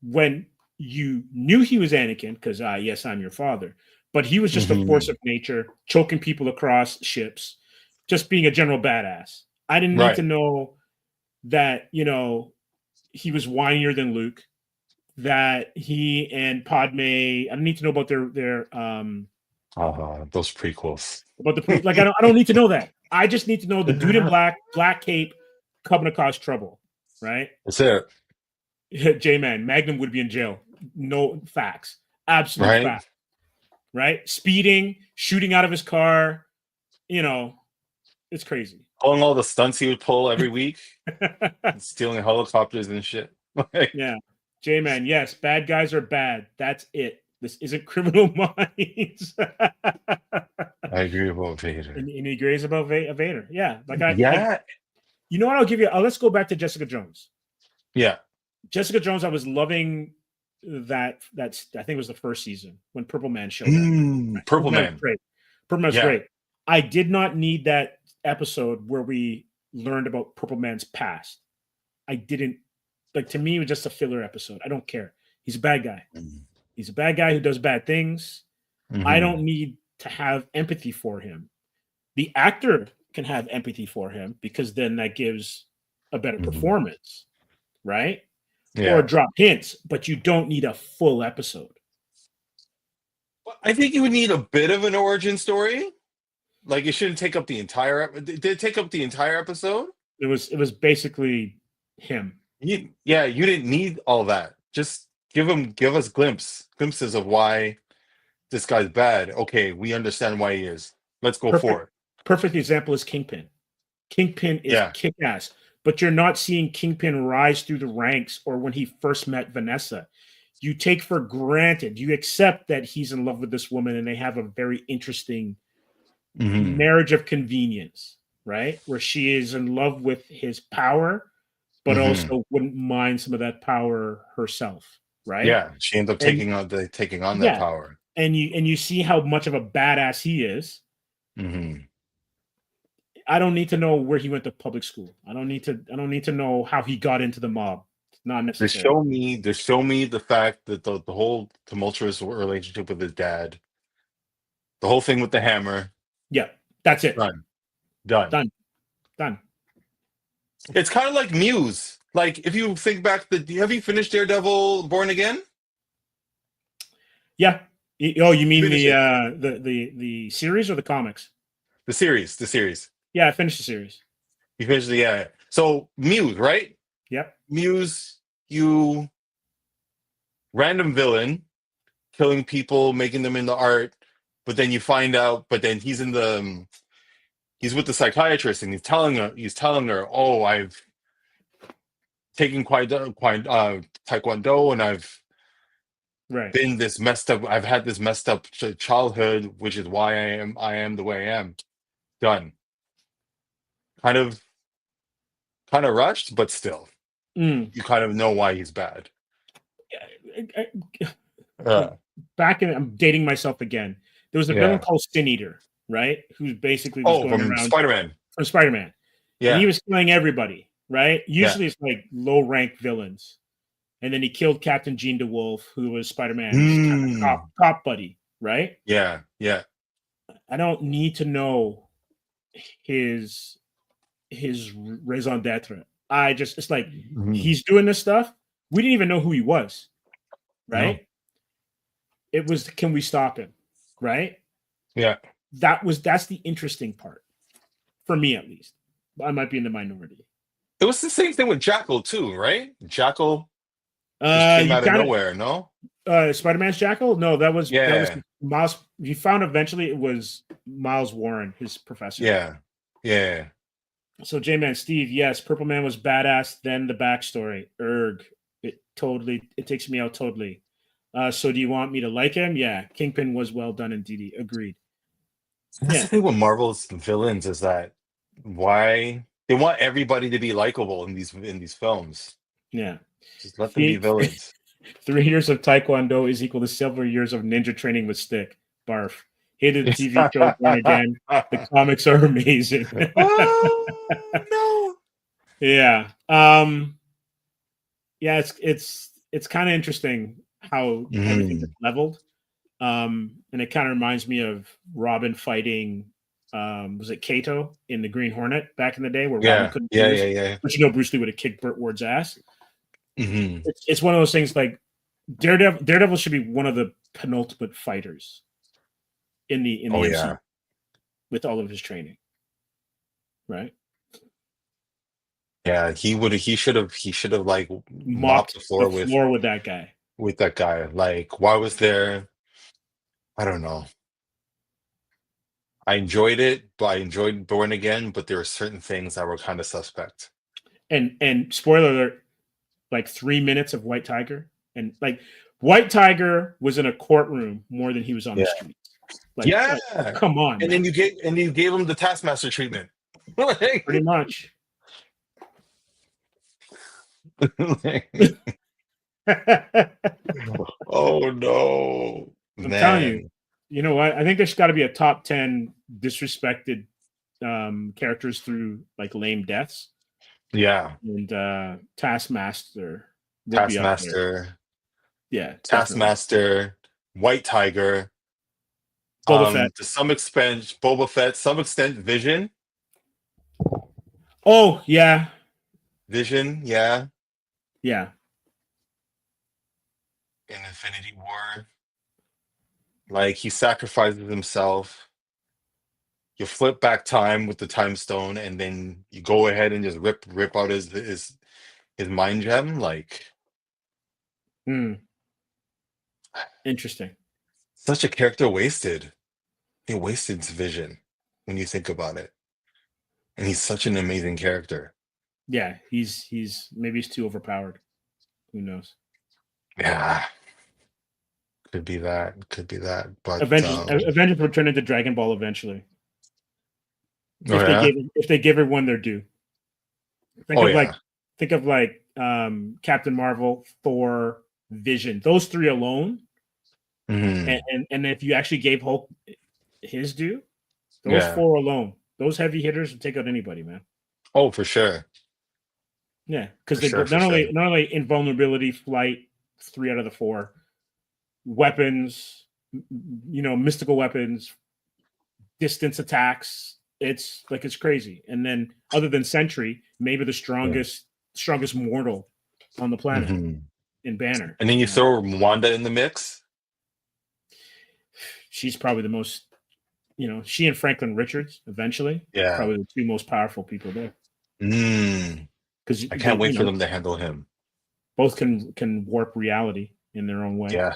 When you knew he was Anakin, because yes, I'm your father, but he was just a force of nature, choking people across ships, just being a general badass. I didn't need to Right. know that, he was whinier than Luke, that he and Padme, I don't need to know about their Those prequels. about the like I don't need to know that. I just need to know the dude in black cape coming to cause trouble, right? That's it. J-Man, Magnum would be in jail. No facts. Absolute Right. fact. Right? Speeding, shooting out of his car, it's crazy. Pulling all the stunts he would pull every week, stealing helicopters and shit. Yeah. J-Man, yes, bad guys are bad. That's it. This isn't Criminal Minds. I agree about Vader. And he agrees about Vader. Yeah. Yeah. You know what? I'll give you. Let's go back to Jessica Jones. Yeah. Jessica Jones, I was loving that. That's I think it was the first season when Purple Man showed up. Purple Man. Great. Purple Man's great. I did not need that episode where we learned about Purple Man's past. I didn't like. To me, it was just a filler episode. I don't care. He's a bad guy. He's a bad guy who does bad things. I don't need to have empathy for him. The actor can have empathy for him because then that gives a better performance, right? Yeah. Or drop hints, but you don't need a full episode. I think you would need a bit of an origin story. Like it shouldn't take up the entire. Did it take up the entire episode? It was basically him. You didn't need all that. Just give us glimpses of why this guy's bad. Okay, we understand why he is. Let's go forward. Perfect example is Kingpin. Kingpin is kick-ass, but you're not seeing Kingpin rise through the ranks or when he first met Vanessa. You take for granted, you accept that he's in love with this woman and they have a very interesting marriage of convenience, right? Where she is in love with his power, but also wouldn't mind some of that power herself, right? Yeah, she ends up taking on that power. And you see how much of a badass he is. I don't need to know where he went to public school. I don't need to know how he got into the mob. It's not necessary. To show me the fact that the whole tumultuous relationship with his dad, the whole thing with the hammer. Yeah, that's it. Done. It's kind of like Muse. Like if you think back, have you finished Daredevil Born Again? Yeah. Oh, you mean the series or the comics? The series. Yeah, I finished the series. You finished So Muse, right? Yep. Muse, you random villain, killing people, making them into art, but then you find out, he's with the psychiatrist and he's telling her, oh, I've taken Taekwondo and I've been this messed up. I've had this messed up childhood, which is why I am the way I am. Done. Kind of rushed, but still, you kind of know why he's bad. I'm dating myself again. There was a villain called Sin Eater, right? Who's basically going around Spider-Man. From Spider-Man. Yeah, and he was killing everybody, right? Usually it's like low-rank villains. And then he killed Captain Jean DeWolf, who was Spider-Man's kind of cop buddy, right? Yeah. I don't need to know his raison d'etre. It's like he's doing this stuff. We didn't even know who he was, right? No. It was, can we stop him, right? Yeah. That's the interesting part, for me at least. I might be in the minority. It was the same thing with Jackal too, right? Jackal Just came You out of kind nowhere, no? of Spider-Man's Jackal. No, that was Yeah, Miles. You found eventually it was Miles Warren, his professor. yeah, yeah. So J-Man Steve, yes, Purple Man was badass. Then the backstory, it takes me out totally. So do you want me to like him? Yeah, Kingpin was well done indeed. Agreed. That's the Yeah, thing with Marvel's villains is that why they want everybody to be likable in these films. yeah. Just let them be The, villains. 3 years of Taekwondo is equal to several years of ninja training with stick. Barf. Hated the TV show Born Again. The comics are amazing. Oh no. Yeah. Yeah, it's kind of interesting how everything gets Mhm. leveled. And it kind of reminds me of Robin fighting was it Kato in the Green Hornet back in the day where Robin Yeah, couldn't yeah, yeah, lose. yeah. But Bruce Lee would have kicked Burt Ward's ass. Hmm. It's one of those things like Daredevil should be one of the penultimate fighters in the Oh MCU yeah, with all of his training, right? yeah. He should have like mopped Mopped the the floor floor with that guy. with that guy. Like, why was there? I don't know. I enjoyed it, but I enjoyed Born Again, but there were certain things that were kind of suspect. And spoiler alert, like 3 minutes of White Tiger, and like White Tiger was in a courtroom more than he was on the Yeah. streets. Like, Yeah. come on, And then man. you gave him the Taskmaster treatment. Pretty much. Like, I'm oh no, telling you, man. you know what? I think there's got to be a top 10 disrespected characters through like lame deaths, Yeah. and Taskmaster would be up there. Taskmaster, Yeah, definitely. Taskmaster, White Tiger, Boba Fett. to some extent, Boba Fett, some extent, Vision. Oh yeah, Vision, yeah. yeah. In Infinity War. Like he sacrifices himself. You flip back time with the time stone, and then you go ahead and just rip out his mind gem. Like Hmm. Interesting. such a character wasted. He wasted his vision when you think about it. And he's such an amazing character. Yeah, he's maybe he's too overpowered. Who knows? Yeah, could be that. Could be that. But Avengers will turn into Dragon Ball eventually oh yeah. if they give everyone their due. Think Oh of like yeah. Captain Marvel, Thor, Vision. Those three alone, and, Hmm. and if you actually gave Hulk his due, those Yeah. four alone, those heavy hitters would take out anybody, man. Oh, for sure. Yeah, because For they sure. both For sure. not only invulnerability, flight, 3 out of the 4, weapons, mystical weapons, distance attacks. It's crazy. And then other than Sentry, maybe the Yeah. strongest mortal on the planet Hmm. in Banner. And then you throw Wanda in the mix. She's probably the most, she and Franklin Richards eventually, Yeah. probably the two most powerful people there Mm. because I they, can't wait for them to handle him. both can warp reality in their own way. Yeah.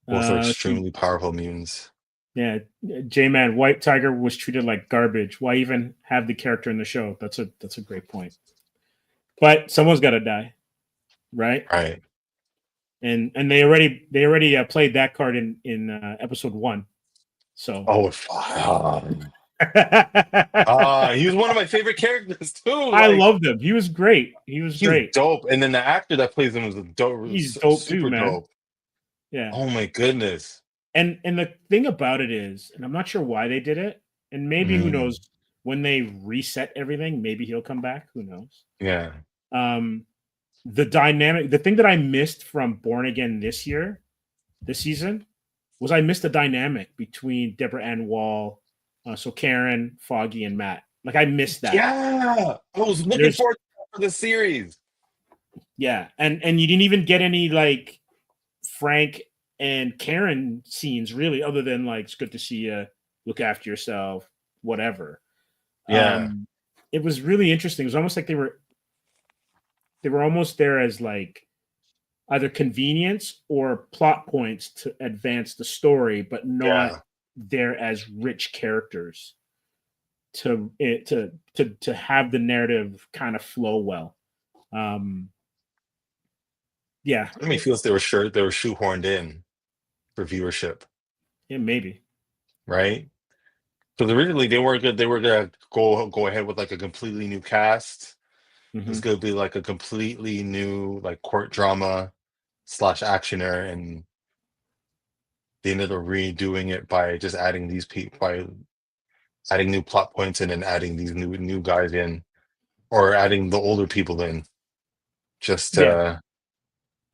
Both are Let's see. extremely powerful mutants. Yeah, J-Man, White Tiger was treated like garbage. Why even have the character in the show? That's a great point. But someone's got to die, right? Right. And they already played that card in episode 1. So Oh, he was one of my favorite characters too. I Like loved him. He was great. He was he's great. dope. And then the actor that plays him was He's dope too, super man. dope. Yeah. Oh my goodness. And the thing about it is, and I'm not sure why they did it, and maybe who Mm, knows, when they reset everything, maybe he'll come back. Who knows? yeah. The thing that I missed from Born Again this season, was I missed the dynamic between Deborah Ann Wall, so Karen, Foggy, and Matt. Like I missed that. Yeah. I was looking forward to that for the series. Yeah, and you didn't even get any like Frank and Karen scenes really, other than like it's good to see you, look after yourself, whatever. Yeah. It was really interesting. It was almost like they were there as like either convenience or plot points to advance the story, but not Yeah. there as rich characters to have the narrative kind of flow well. Um, yeah, I mean, feels they were shoehorned in for viewership, yeah, maybe. right? Because originally they were good. They were gonna go ahead with like a completely new cast. It was Hmm. gonna be like a completely new like court drama slash actioner, and they ended up redoing it by just adding these people by adding new plot points and then adding these new guys in, or adding the older people in, just Yeah,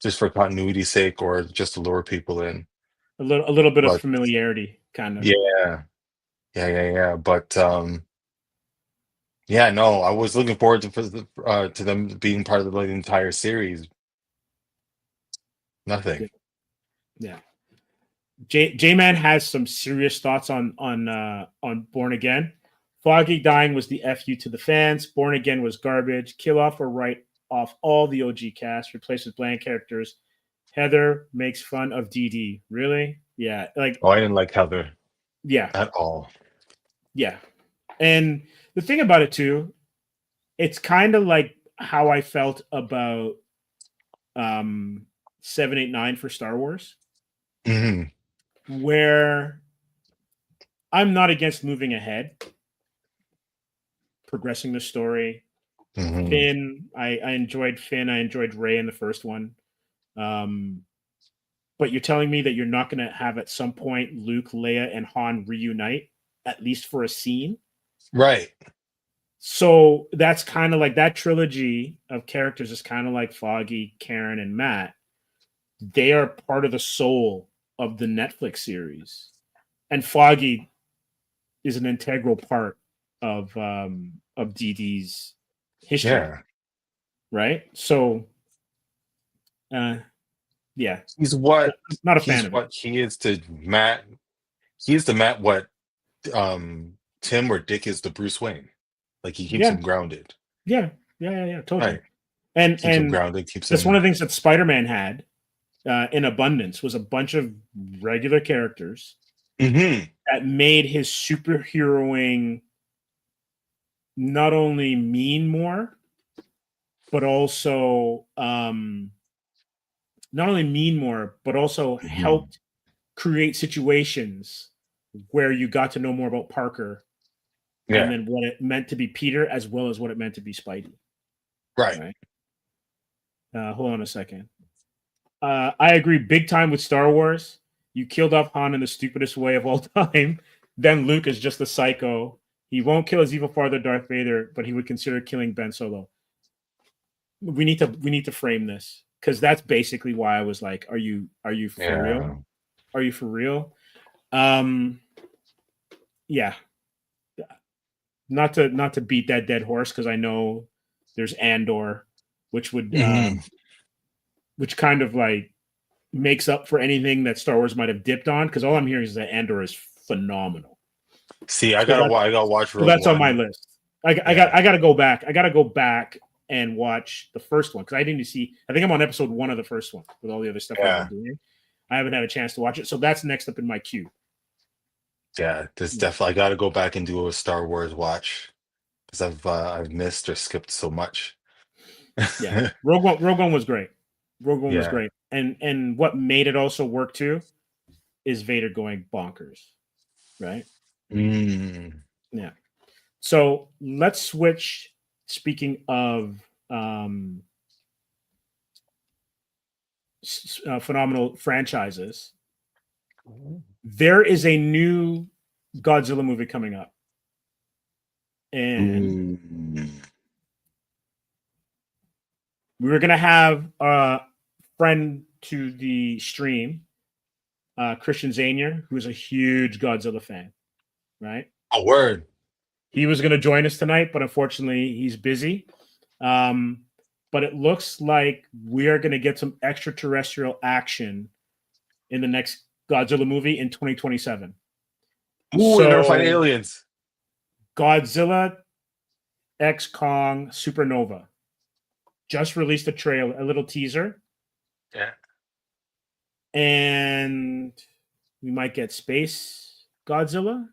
just for continuity's sake, or just to lure people in. a little bit of But familiarity, kind of. yeah, yeah. But yeah, no, I was looking forward to them being part of the like, entire series. Nothing. Yeah. J Man has some serious thoughts on Born Again. Foggy dying was the fu to the fans. Born Again was garbage. Kill off or write off all the OG cast. Replace with bland characters. Heather makes fun of DD. Really? Yeah. Like, Oh, I didn't like Heather yeah, at all. yeah. And the thing about it too, it's kind of like how I felt about 789 for Star Wars, Hmm. where I'm not against moving ahead, progressing the story. Hmm. Finn, I enjoyed Finn. I enjoyed Ray in the first one. Um, but you're telling me that you're not going to have at some point Luke, Leia, and Han reunite, at least for a scene. Right. So that's kind of like that trilogy of characters is kind of like Foggy, Karen, and Matt. They are part of the soul of the Netflix series, and Foggy is an integral part of DD's history, Yeah. right? So, uh, yeah, He's what not a fan of it. he is to Matt. He is to Matt what Tim or Dick is to Bruce Wayne. Like he keeps Yeah, him grounded. yeah, totally. Right. Keeps him And grounded, keeps that's one him. of the things that Spider-Man had in abundance was a bunch of regular characters Hmm. that made his superheroing not only mean more, but also not only mean more, but also Hmm. helped create situations where you got to know more about Parker and Yeah. then what it meant to be Peter as well as what it meant to be Spidey. Right. Right. Hold on a second. I agree big time with Star Wars. You killed off Han in the stupidest way of all time. Then Luke is just a psycho. He won't kill his evil father, Darth Vader, but he would consider killing Ben Solo. We need to frame this because that's basically why I was like, are you for real? Yeah. Are you for real? Um, yeah. Not to beat that dead horse because I know there's Andor, which would Hmm. which kind of like makes up for anything that Star Wars might have dipped on. Because all I'm hearing is that Andor is phenomenal. See, So that's I gotta watch so Rogue that's on my One. list. I Yeah. got to go back. I got to go back and watch the first one because I didn't see. I think I'm on episode one of the first one with all the other stuff I've been Yeah. doing. I haven't had a chance to watch it, so that's next up in my queue. Yeah. This Yeah, definitely I gotta go back and do a Star Wars watch because I've missed or skipped so much. yeah. Rogue One was great. Rogue One was Yeah. great, and what made it also work too is Vader going bonkers, right? Mm. Yeah. So let's switch. Speaking of um, phenomenal franchises, there is a new Godzilla movie coming up, and Mm. we were gonna have a friend to the stream, Christian Zanier, who's a huge Godzilla fan, right? A word. He was gonna join us tonight, but unfortunately, he's busy. Um, but it looks like we are gonna get some extraterrestrial action in the next Godzilla movie in 2027. Ooh, they're gonna fight So aliens. Godzilla X Kong Supernova. just released a trailer, a little teaser, Yeah. and we might get Space Godzilla. Is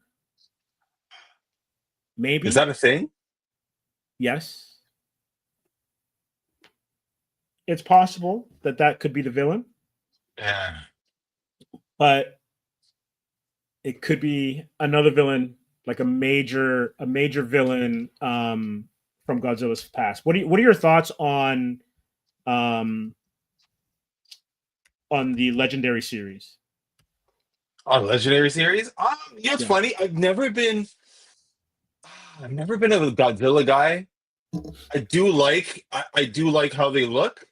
Maybe. that a thing? Yes. It's possible that that could be the villain, Yeah. but it could be another villain, like a major villain from Godzilla's past. What are your thoughts um, on the Legendary series? On Legendary series? Yeah, it's Yeah. funny. I've never been a Godzilla guy. I do like how they look,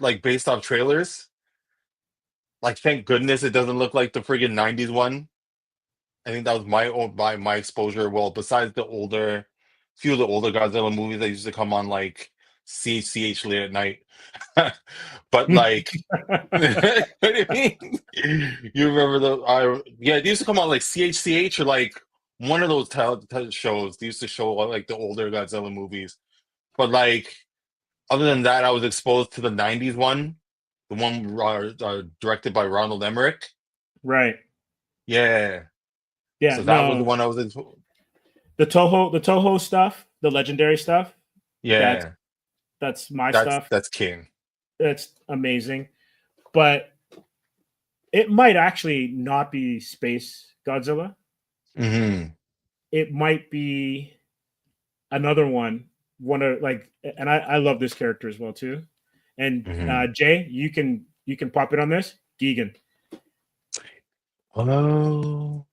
like based off trailers. Like, thank goodness it doesn't look like the friggin' '90s one. I think that was my exposure. Well, besides the few of the older Godzilla movies that used to come on like CHCH late at night. But like, what do you mean? You remember yeah, they used to come on like CHCH or like one of those shows. They used to show like the older Godzilla movies. But like, other than that, I was exposed to the '90s one, the one directed by Ronald Emmerich. Right. Yeah, Yeah. so that was the No. one I was. The Toho stuff, the Legendary stuff. That's Yeah, that's my that's stuff. that's king. That's amazing, but it might actually not be Space Godzilla. Hmm. It might be another one. One of like, and I love this character as well too. And Hmm. Jay, you can pop it on this. Gigan. Oh.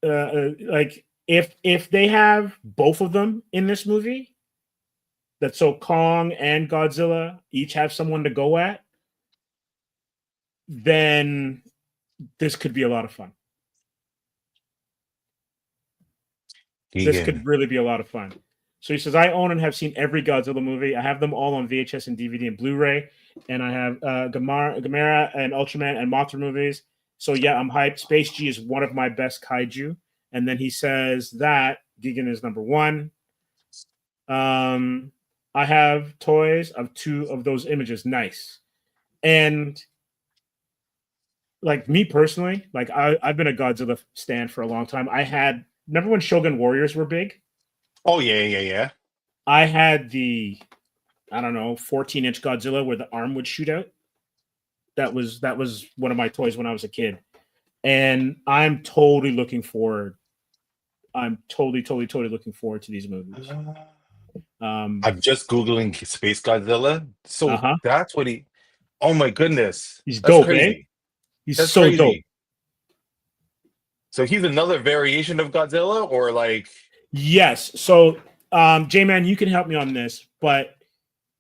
Like if they have both of them in this movie, that so Kong and Godzilla each have someone to go at, then this could be a lot of fun. This Vegan. could really be a lot of fun. So he says, I own and have seen every Godzilla movie. I have them all on VHS and DVD and Blu-ray. And I have Gamera and Ultraman and Mothra movies. So yeah, I'm hyped. Space G is one of my best kaiju. And then he says that Gigan is number one. I have toys of 2 of those images. Nice. And like me personally, like I've been a Godzilla stan for a long time. Remember when Shogun Warriors were big? Oh yeah, yeah, yeah. I had the, I don't know, 14-inch Godzilla where the arm would shoot out. That was one of my toys when I was a kid. And I'm totally looking forward. I'm totally looking forward to these movies. I'm just Googling Space Godzilla. So Uh-huh. that's what he. Oh my goodness, He's that's dope, eh? crazy. He's That's so dope. crazy. So he's another variation of Godzilla, or like, Yes. So J-Man, you can help me on this, but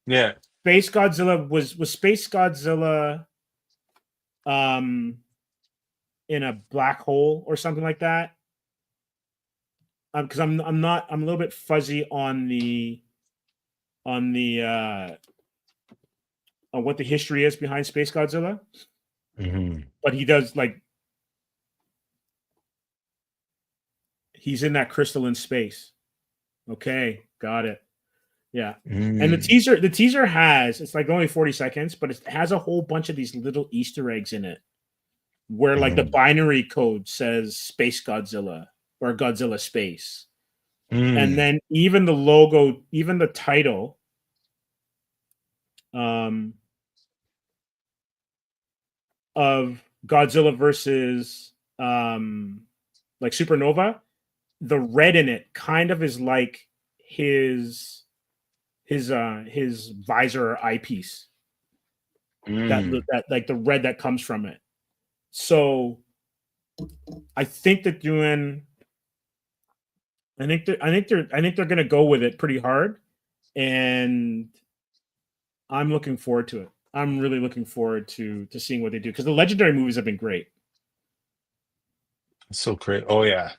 yeah. Space Godzilla was Space Godzilla in a black hole or something like that? Because I'm a little bit fuzzy on the on what the history is behind Space Godzilla, Hmm. but he does like he's in that crystalline space. Okay, got it. Yeah. And Mm. the teaser has, it's like only 40 seconds, but it has a whole bunch of these little Easter eggs in it where like the Mm. binary code says Space Godzilla or Godzilla Space. And Mm. then even the logo, even the title, um, of Godzilla versus like Supernova, the red in it kind of is like his visor or eyepiece. Mm. That like the red that comes from it. So I think that doing I think they're gonna go with it pretty hard. And I'm looking forward to it. I'm really looking forward to seeing what they do because the legendary movies have been great. So great. Oh yeah.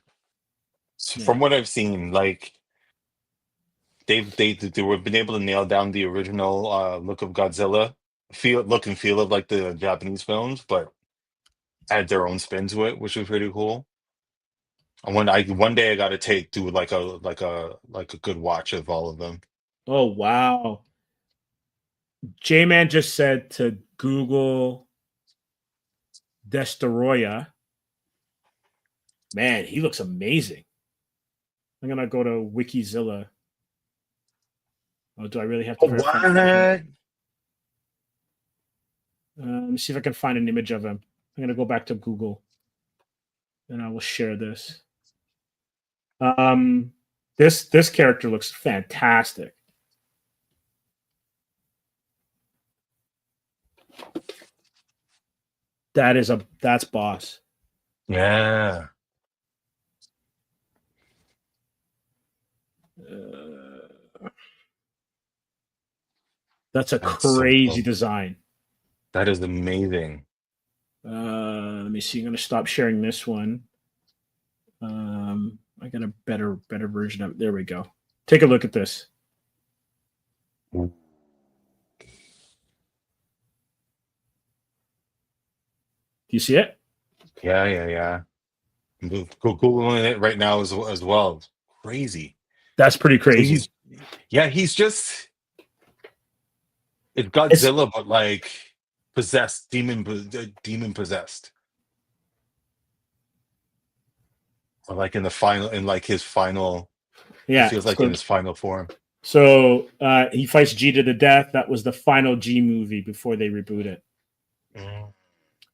So Yeah. from what I've seen, like they were been able to nail down the original look of Godzilla, look and feel of like the Japanese films, but add their own spin to it, which was pretty cool. And one day I got to do like a good watch of all of them. Oh wow. J-Man just said to Google Destoroyah. Man, he looks amazing. I'm gonna go to Wikizilla. Oh, do I really have to verify? What? Let me see if I can find an image of him. I'm gonna go back to Google, and I will share this. This character looks fantastic. That's boss. Yeah. That's a That's so crazy cool. design. That is amazing. Let me see. I'm gonna stop sharing this one. I got a better version of it. There we go. Take a look at this. Do you see it? Yeah. Googling it right now as well. Crazy. That's pretty So crazy. he's just it's Godzilla, but like possessed, demon possessed. Or like in his final, Yeah, it feels like in his final form. So he fights G to the death. That was the final G movie before they reboot it.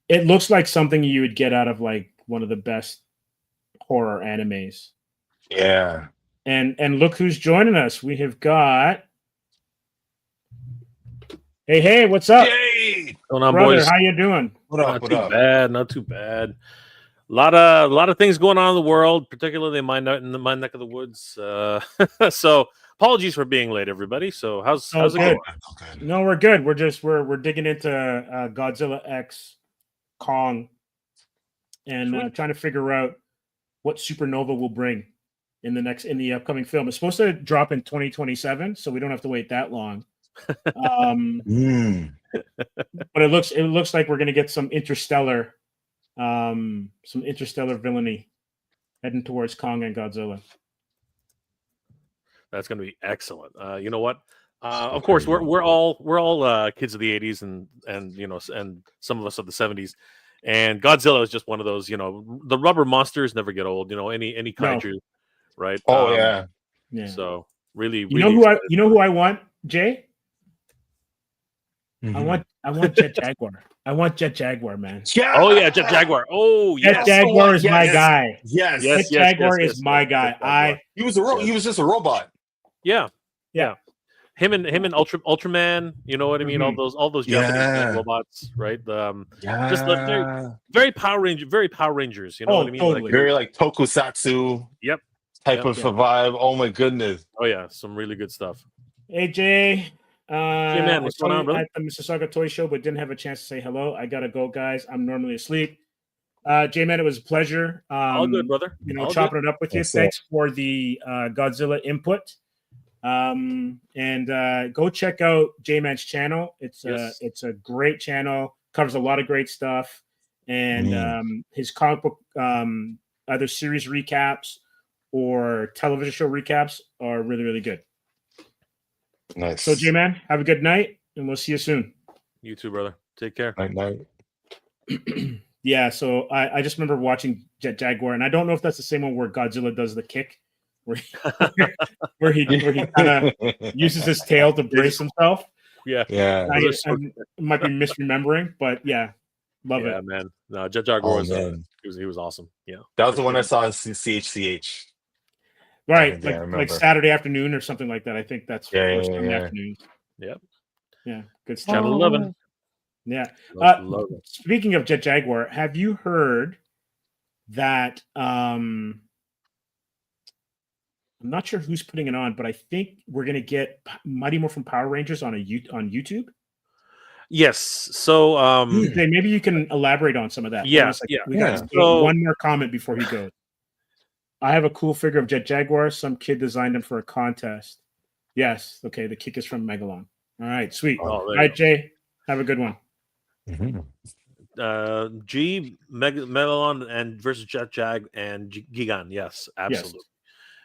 It looks like something you would get out of like one of the best horror animes. Yeah. And look who's joining us. We have got Hey, what's up? Yay! What's going on, Brother, boys? how you doing? What up? Not too bad. A lot of things going on in the world, particularly in my neck of the woods. So apologies for being late, everybody. So how's it going? Okay. No, we're good. We're digging into Godzilla X Kong and trying to figure out what Supernova will bring in the upcoming film. It's supposed to drop in 2027, so we don't have to wait that long. But it looks like we're going to get some interstellar villainy heading towards Kong and Godzilla. That's going to be excellent. You know what? Of course, we're all kids of the 80s and you know, and some of us of the 70s. And Godzilla is just one of those. You know, the rubber monsters never get old. You know, any kaiju, No. right? Oh yeah. So really, you know who I want, Jay? Mm-hmm. I want Jet Jaguar. I want Jet Jaguar, man. Yeah. Oh yeah, Jet Jaguar. Oh yeah. Jet Jaguar is my guy. Yes. Jet Jaguar is my guy. He was just a robot. Yeah. Him and Ultraman. You know what I mean? Mm-hmm. All those Japanese robots, right? Just very Power Rangers. You know what I mean? Totally. Like, very like Tokusatsu. Yep. Type of vibe. Oh my goodness. Oh yeah, some really good stuff. Hey Jay. Man, what's going on, brother? At the Mississauga Toy Show, but didn't have a chance to say hello. I gotta go, guys. I'm normally asleep. Jay, man, it was a pleasure. All good, brother. You know, chopping it up with you. Thanks for the Godzilla input. And go check out J-Man's channel. It's a great channel. Covers a lot of great stuff. And his comic book, either series recaps or television show recaps, are really, really good. Nice. So, J-Man, have a good night, and we'll see you soon. You too, brother. Take care. Night. Yeah, so I just remember watching Jet Jaguar, and I don't know if that's the same one where Godzilla does the kick, where he kind of uses his tail to brace himself. Yeah. I might be misremembering, but yeah, love it. Yeah, man. No, Jet Jaguar he was awesome. Yeah, that was the one I saw in CHCH. Right, like Saturday afternoon or something like that. I think that's first time afternoons. Yep. Yeah, good stuff. Channel 11. Yeah. Speaking of Jet Jaguar, have you heard that? I'm not sure who's putting it on, but I think we're gonna get Mighty Morphin Power Rangers on YouTube. Yes. So maybe you can elaborate on some of that. Yeah. We got one more comment before he goes. I have a cool figure of Jet Jaguar. Some kid designed him for a contest. Yes. Okay. The kick is from Megalon. All right. Sweet. All right, Jay. Have a good one. Mm-hmm. Megalon and versus Jet Jag and Gigan. Yes, absolutely.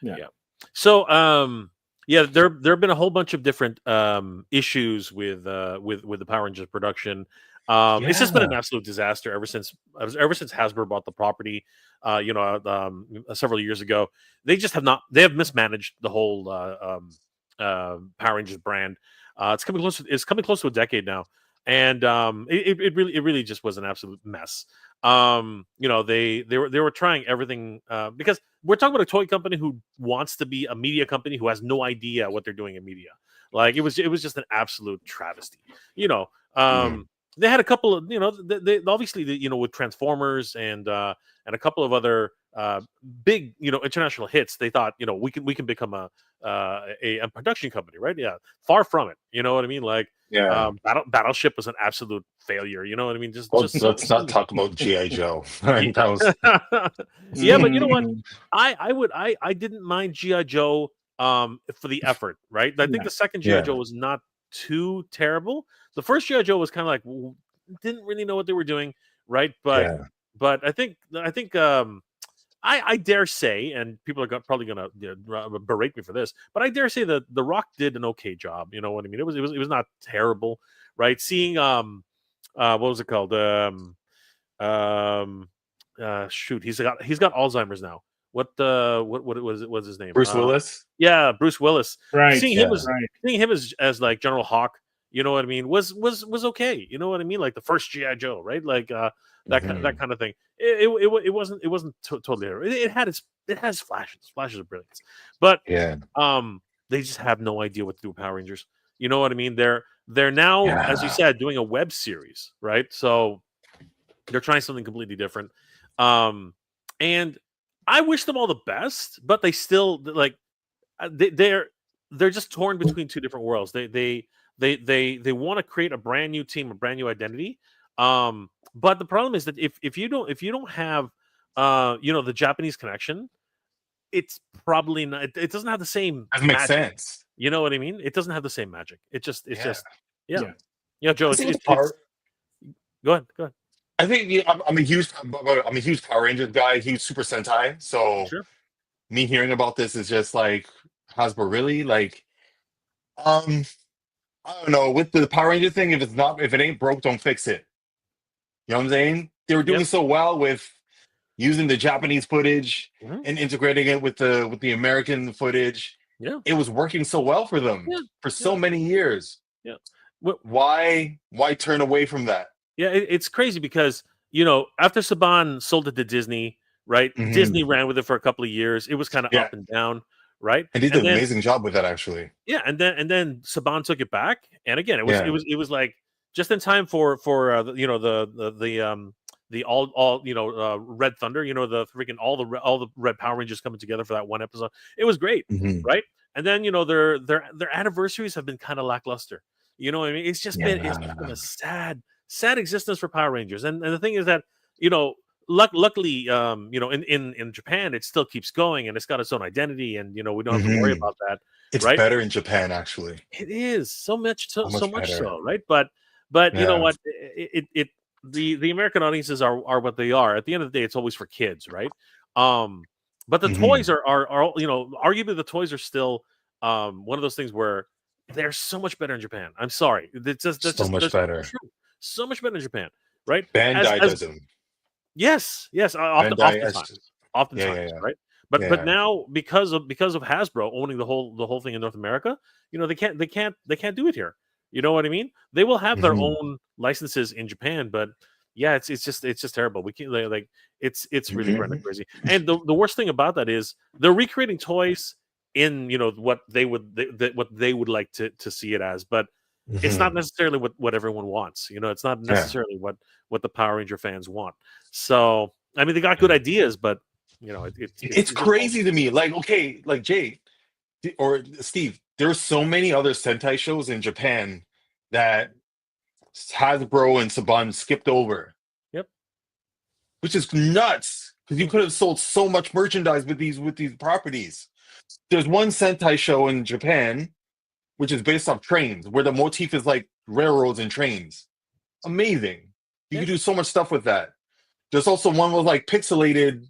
Yes. Yeah. So Yeah, there have been a whole bunch of different issues with the Power Rangers production. It's just been an absolute disaster ever since Hasbro bought the property. Several years ago, they have mismanaged the whole Power Rangers brand. It's coming close to a decade now, and it really just was an absolute mess. They were trying everything because we're talking about a toy company who wants to be a media company who has no idea what they're doing in media. Like it was just an absolute travesty. They had a couple of they obviously with Transformers and a couple of other big international hits. They thought we can become a production company, right? Yeah, far from it. You know what I mean? Like Battleship was an absolute failure. You know what I mean? Let's not talk about GI Joe. That was yeah, but you know what? I didn't mind GI Joe for the effort, right? I think the second GI Joe was not too terrible. The first GI Joe was kind of like didn't really know what they were doing, right? But I think I dare say, and people are probably going to berate me for this, but I dare say that The Rock did an okay job. You know what I mean? It was not terrible, right? Seeing what was it called? Shoot, he's got Alzheimer's now. What was his name? Bruce Willis. Yeah, Bruce Willis. Right. Seeing him as like General Hawk, you know what I mean, was okay. You know what I mean? Like the first GI Joe, right? Like that kind of thing. It wasn't totally. It has flashes of brilliance, but they just have no idea what to do with Power Rangers. You know what I mean? They're now, as you said, doing a web series, right? So they're trying something completely different. And I wish them all the best, but they still they're just torn between two different worlds. They want to create a brand new team, a brand new identity. But the problem is that if you don't have the Japanese connection, it's probably not. It doesn't have the same. Doesn't make sense. You know what I mean? It doesn't have the same magic. It's just Joe. Go ahead. I think I'm a huge Power Rangers guy, huge Super Sentai. So me hearing about this is just like Hasbro really like. I don't know, with the Power Ranger thing. If it ain't broke, don't fix it. You know what I'm saying? They were doing so well with using the Japanese footage and integrating it with the American footage. Yeah, it was working so well for them for so many years. Yeah, why turn away from that? Yeah, it's crazy because after Saban sold it to Disney, right? Mm-hmm. Disney ran with it for a couple of years. It was kind of up and down, right? And they did an amazing job with that, actually. Yeah, and then Saban took it back, and again, it was like just in time for the all Red Thunder, the freaking all the Red Power Rangers coming together for that one episode. It was great, right? And then their anniversaries have been kind of lackluster. You know what I mean? It's just been a sad existence for Power Rangers. And the thing is that luckily in Japan it still keeps going and it's got its own identity, and we don't have to worry about that. It's right? better in Japan, actually. It is so much so, right? But you know what? The American audiences are what they are. At the end of the day, it's always for kids, right? But the toys are arguably the toys are still one of those things where they're so much better in Japan. I'm sorry, it's just much better. So much better in Japan, right? Bandai does them. Yes, oftentimes, right? But now because of Hasbro owning the whole thing in North America, they can't do it here. You know what I mean? They will have their own licenses in Japan, but it's just terrible. We can't it's really running crazy. And the worst thing about that is they're recreating toys in what they would like to see it as, but it's not necessarily what everyone wants. It's not necessarily what the Power Ranger fans want. So I mean, they got good ideas, but it's crazy to me. Like, okay, like Jay or Steve, there's so many other Sentai shows in Japan that Hasbro and Saban skipped over. Yep. Which is nuts, because you could have sold so much merchandise with these properties. There's one Sentai show in Japan which is based off trains, where the motif is like railroads and trains. Amazing. You can do so much stuff with that. There's also one with like pixelated,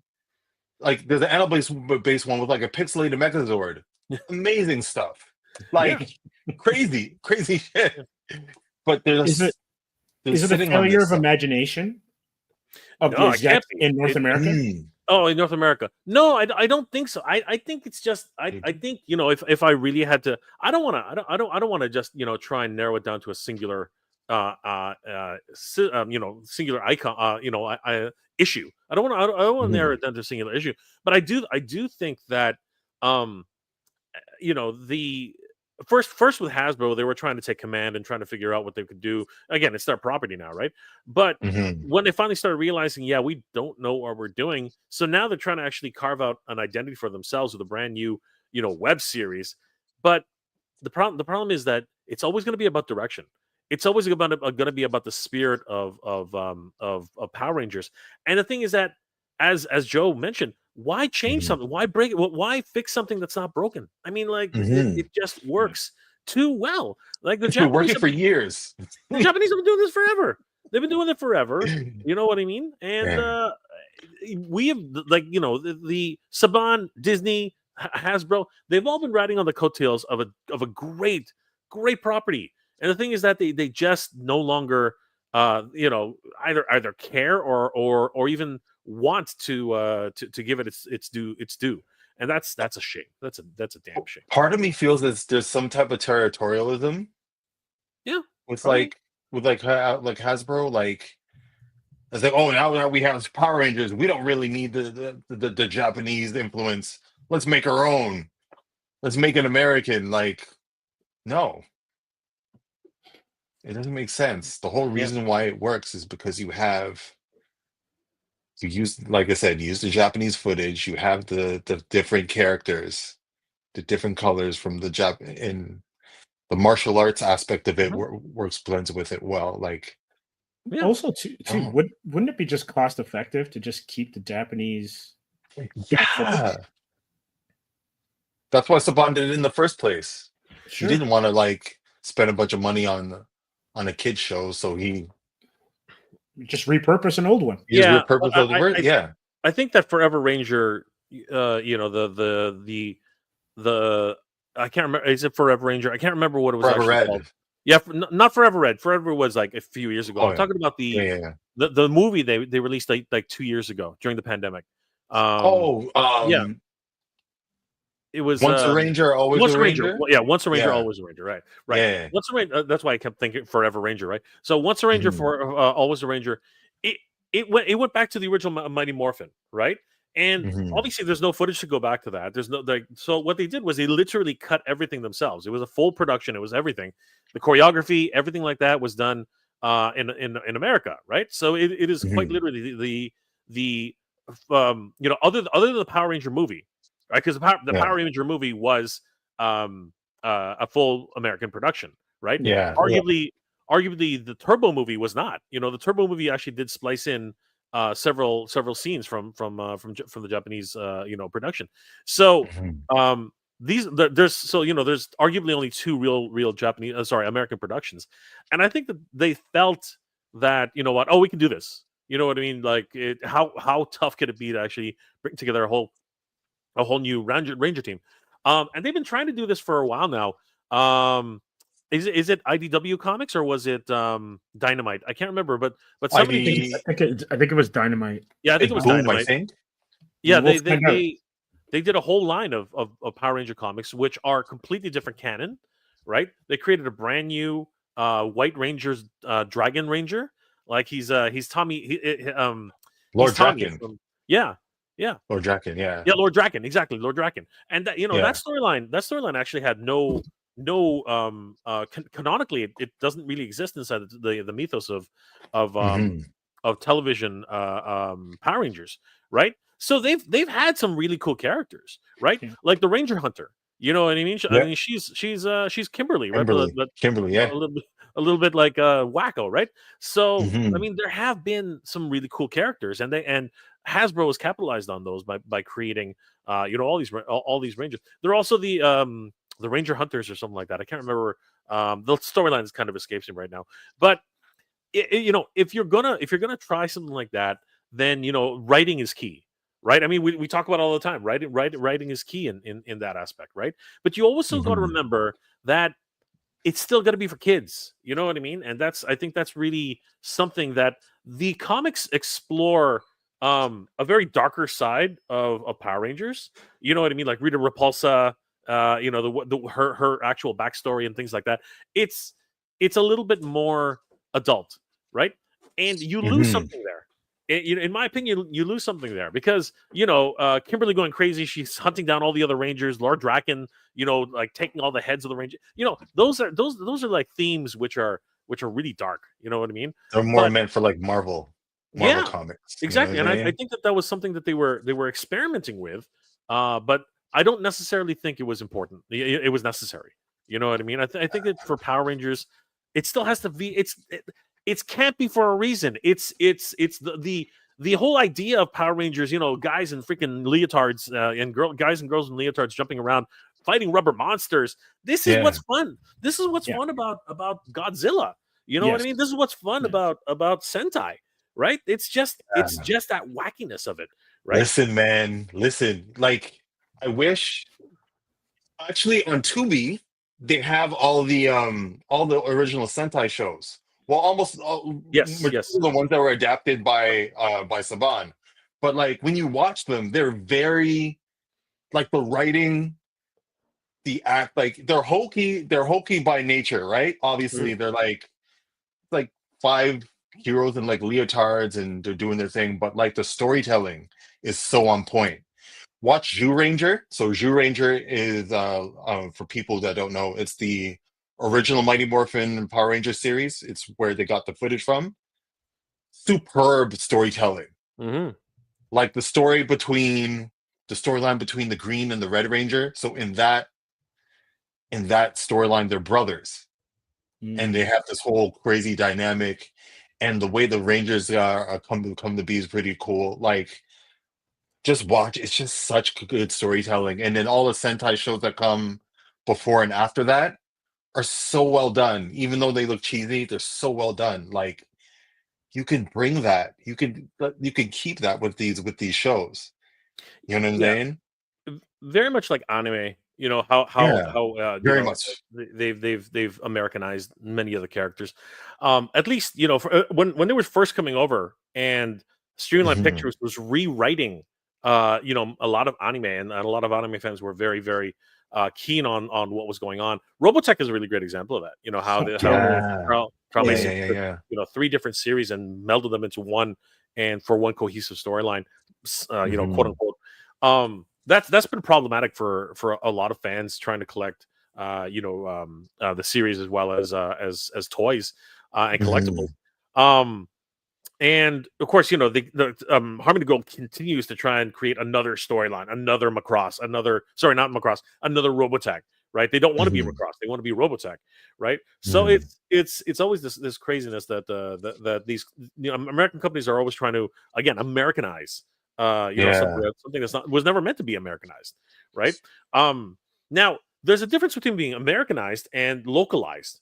like there's an anime-based one with like a pixelated Megazord. Amazing stuff. Like crazy shit. But Is it they're is it a sitting on failure this of stuff. imagination of the No, it can't execs be. in North America? Oh, in North America. No, I don't think so. I think it's just I think, you know, if I really had to, I don't want to I don't want to just, you know, try and narrow it down to a singular you know, singular icon you know, issue. I don't want to narrow it down to a singular issue. But I do think that um you know, the first with Hasbro, they were trying to take command and trying to figure out what they could do. Again, it's their property now, right? But when they finally started realizing, yeah, we don't know what we're doing, so now they're trying to actually carve out an identity for themselves with a brand new, you know, web series. But the problem is that it's always going to be about direction. It's always going to be about the spirit of Power Rangers. And the thing is that, as Joe mentioned, why change something? Why break it? Why fix something that's not broken? I mean, like it just works too well. Like It's been working for years. the Japanese have been doing this forever. They've been doing it forever. You know what I mean? And Yeah. we have, like, you know, the Saban, Disney, Hasbro, they've all been riding on the coattails of a great property. And the thing is that they just no longer you know, either care or even want to give it its due. And that's a shame. That's a damn shame. Part of me feels that there's some type of territorialism Yeah. with probably. like Hasbro, like it's like, oh, now we have Power Rangers, we don't really need the Japanese influence. Let's make our own. Let's make it American. Like, no, it doesn't make sense. The whole reason why it works is because you use, like I said, you use the Japanese footage. You have the different characters, the different colors from the in the martial arts aspect of it works, blends with it well. Like, Also, too, wouldn't it be just cost effective to just keep the Japanese? yeah, that's why Saban did it in the first place. He didn't want to like spend a bunch of money on a kid show, so he just repurpose an old one. just repurposed the word. Yeah, I think that Forever Ranger, you know, the I can't remember. Is it Forever Ranger? I can't remember what it was Forever actually Red. called. Yeah, not Forever Red. Forever was like a few years ago. I'm talking about the movie they released like 2 years ago during the pandemic. Yeah, it was Once a Ranger, always a Ranger. Well, yeah, Once a Ranger, always a Ranger. Right. Yeah. Once a Ranger. That's why I kept thinking Forever Ranger. Right. So Once a Ranger for always a Ranger. It went back to the original Mighty Morphin. Right. And obviously, there's no footage to go back to that. There's no so what they did was they literally cut everything themselves. It was a full production. It was everything, the choreography, everything like that was done in America, right? So it is quite literally the you know, other than the Power Ranger movie, right? Because the Power Ranger movie was a full American production, right? Yeah. Arguably, the Turbo movie was not. You know, the Turbo movie actually did splice in several scenes from the Japanese you know, production. So there's you know, there's arguably only two real Japanese American productions, and I think that they felt that, you know what, we can do this. You know what I mean? Like, how tough could it be to actually bring together a whole new Ranger team? And they've been trying to do this for a while now. Is it IDW Comics or was it Dynamite? I can't remember, but somebody. I think it was Dynamite. Yeah, I think it was Dynamite. I think. Yeah, they did a whole line of Power Ranger comics, which are completely different canon, right? They created a brand new White Ranger's Dragon Ranger. Like he's Tommy. Lord he's Tommy Draken. Yeah. Lord Draken. Yeah. Yeah, Lord Draken. Exactly, Lord Draken. And that, you know, that storyline actually had no canonically it doesn't really exist inside the mythos of television Power Rangers, right? So they've had some really cool characters, right? Like the Ranger Hunter. You know what I mean? I mean, she's Kimberly, right? Kimberly, yeah. A little bit like Wacko, right? So I mean, there have been some really cool characters, and Hasbro has capitalized on those by creating you know, all these Rangers. They're also the Ranger Hunters or something like that. I can't remember. The storyline is kind of escapes me right now. But you know, if you're gonna try something like that, then, you know, writing is key. right? I mean, we talk about it all the time. Writing is key in that aspect, right? But you also got to Mhm. remember that it's still got to be for kids. You know what I mean? And I think that's really something that the comics explore, a very darker side of Power Rangers. You know what I mean? Like Rita Repulsa, her actual backstory and things like that. It's a little bit more adult, right? And you lose Mhm. something there. In my opinion, you lose something there because Kimberly going crazy. She's hunting down all the other Rangers. Lord Draken, like taking all the heads of the Rangers. Those are like themes which are really dark. You know what I mean? They're more But meant for like Marvel yeah, comics. You know what exactly. I And I mean? think that was something that they were experimenting with, but I don't necessarily think it was important. It was necessary. You know what I mean? I think that for Power Rangers, it still has to be. It's can't be for a reason. It's the whole idea of Power Rangers. Guys in freaking leotards and guys and girls in leotards jumping around fighting rubber monsters. This is Yeah. what's fun. This is what's Yeah. fun about Godzilla. You know what I Yes. mean? This is what's fun Yeah. about Sentai, right? It's just Yeah. that wackiness of it, right? Listen, man. Listen. Like, I wish actually on Tubi they have all the original Sentai shows. Well, almost all, Yes, majority yes. of the ones that were adapted by Saban. But like when you watch them, they're very like the writing, the act, like they're hokey by nature, right? Obviously, Mhm. they're like five heroes in like leotards and they're doing their thing, but like the storytelling is so on point. Watch Zoo Ranger. So Zoo Ranger is for people that don't know, it's the original Mighty Morphin Power Ranger series. It's where they got the footage from. Superb storytelling. Mhm. Like the storyline between the Green and the Red Ranger. So in that storyline, they're brothers, and they Mm. have this whole crazy dynamic. And the way the Rangers are come to be is pretty cool. Like just watch, it's just such good storytelling. And then all the Sentai shows that come before and after that are so well done. Even though they look cheesy, they're so well done. Like you can bring that, you can keep that with these shows. You know what I'm Yeah, saying? very much like anime. Yeah, How very much. they've Americanized many of the characters. At least when they were first coming over and Streamline Mhm. Pictures was rewriting, a lot of anime, and a lot of anime fans were very very keen on what was going on. Robotech is a really great example of that. Yeah, Carl yeah, Mason yeah, yeah, took yeah. three different series and melded them into one, and for one cohesive storyline, quote Mhm. unquote. That's been problematic for a lot of fans trying to collect the series as well as toys and collectibles. Mhm. Um, and of course, Harmony Gold continues to try and create another storyline, another Macross, not Macross, another Robotech. Right? They don't want to be Mhm. Macross; they want to be Robotech. Right? So Mhm. it's always this craziness that these American companies are always trying to again Americanize. Yeah. Something that's not was never meant to be Americanized. Right? Um, Now there's a difference between being Americanized and localized.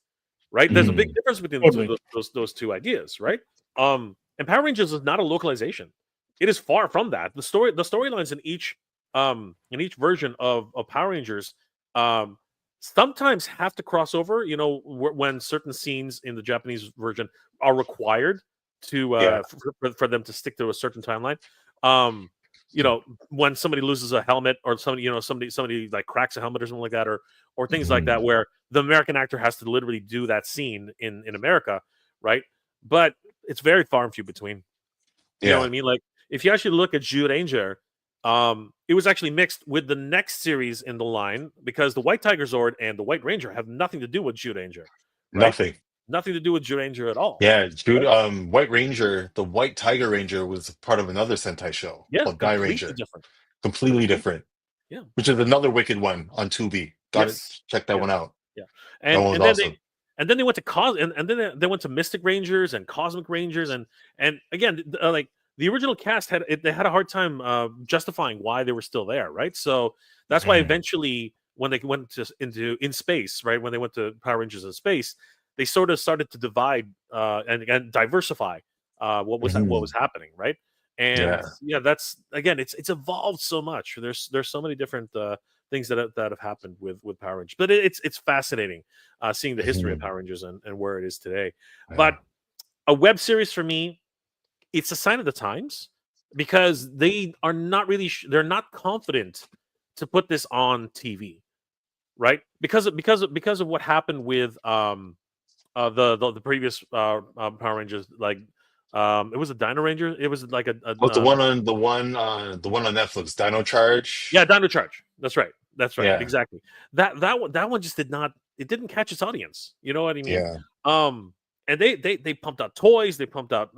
Right? There's a big Mm. difference between Totally. those two ideas. Right? And Power Rangers is not a localization. It is far from that. The storylines in each version of Power Rangers um sometimes have to cross over, when certain scenes in the Japanese version are required to Yeah. for them to stick to a certain timeline. Um you know, when somebody loses a helmet or somebody like cracks a helmet or something like that or things like that Mhm. where the American actor has to literally do that scene in America, right? But it's very far and few between. You know what I Yeah. mean? Like if you actually look at Jude Ranger, it was actually mixed with the next series in the line because the White Tiger Zord and the White Ranger have nothing to do with Jude Ranger, right? Nothing. Nothing to do with Jude Ranger at all, Yeah, dude. right? White Ranger, the White Tiger Ranger was part of another Sentai show Yeah, called Guy completely Ranger. different. Completely Complete. different. Yeah. Which is another wicked one on Tubi. Got it. Yes. Check that Yeah. one out. Yeah. That And one was and then awesome. they went to and then they went to Mystic Rangers and Cosmic Rangers and again like the original cast they had a hard time justifying why they were still there, right? So that's why Mhm. eventually when they went into in space, right, when they went to Power Rangers in space, they sort of started to divide and diversify what was Mhm. happening, right? And that's again, it's evolved so much. There's so many different things that have happened with Power Rangers, but it's fascinating seeing the history of Power Rangers and where it is today. But a web series for me, it's a sign of the times because they are not really they're not confident to put this on TV, right? Because of what happened with the previous Power Rangers, like it was a Dino Ranger. It was like the one on Netflix, Dino Charge. Yeah, Dino Charge. That's right. Yeah. Exactly. That one just didn't catch its audience. You know what I mean? Yeah. And they pumped out toys, they pumped out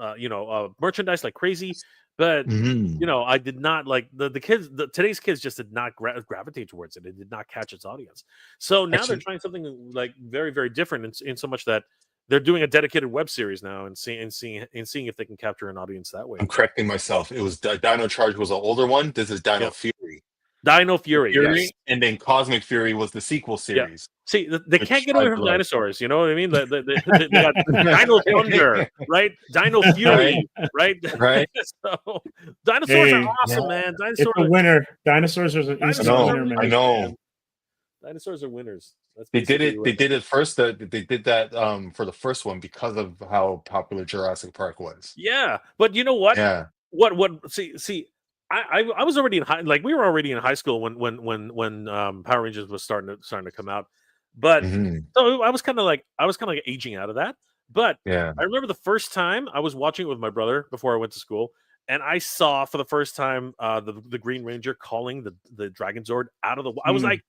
merchandise like crazy, but I did not like the kids. Today's kids just did not gravitate towards it. It did not catch its audience. So now they're trying something like very, very different in so much that they're doing a dedicated web series now and seeing if they can capture an audience that way. I'm correcting myself. It was Dino Charge was an older one. This is Dino Fury. Dino Fury, yes. And then Cosmic Fury was the sequel series. See, they can't get away from dinosaurs. You know what I mean? They got Dino Thunder, right? Dino Fury, right? Right. So dinosaurs are awesome, man. Dinosaurs it's a winner. Dinosaurs are an instant winner, man. I know. Man. Dinosaurs are winners. They did it first. They did that for the first one because of how popular Jurassic Park was. Yeah, but you know what? Yeah. What? See. I was already we were already in high school when Power Rangers was starting to come out, but so I was kind of like aging out of that. But I remember the first time I was watching it with my brother before I went to school, and I saw for the first time the Green Ranger calling the Dragon Zord out of the. I was like,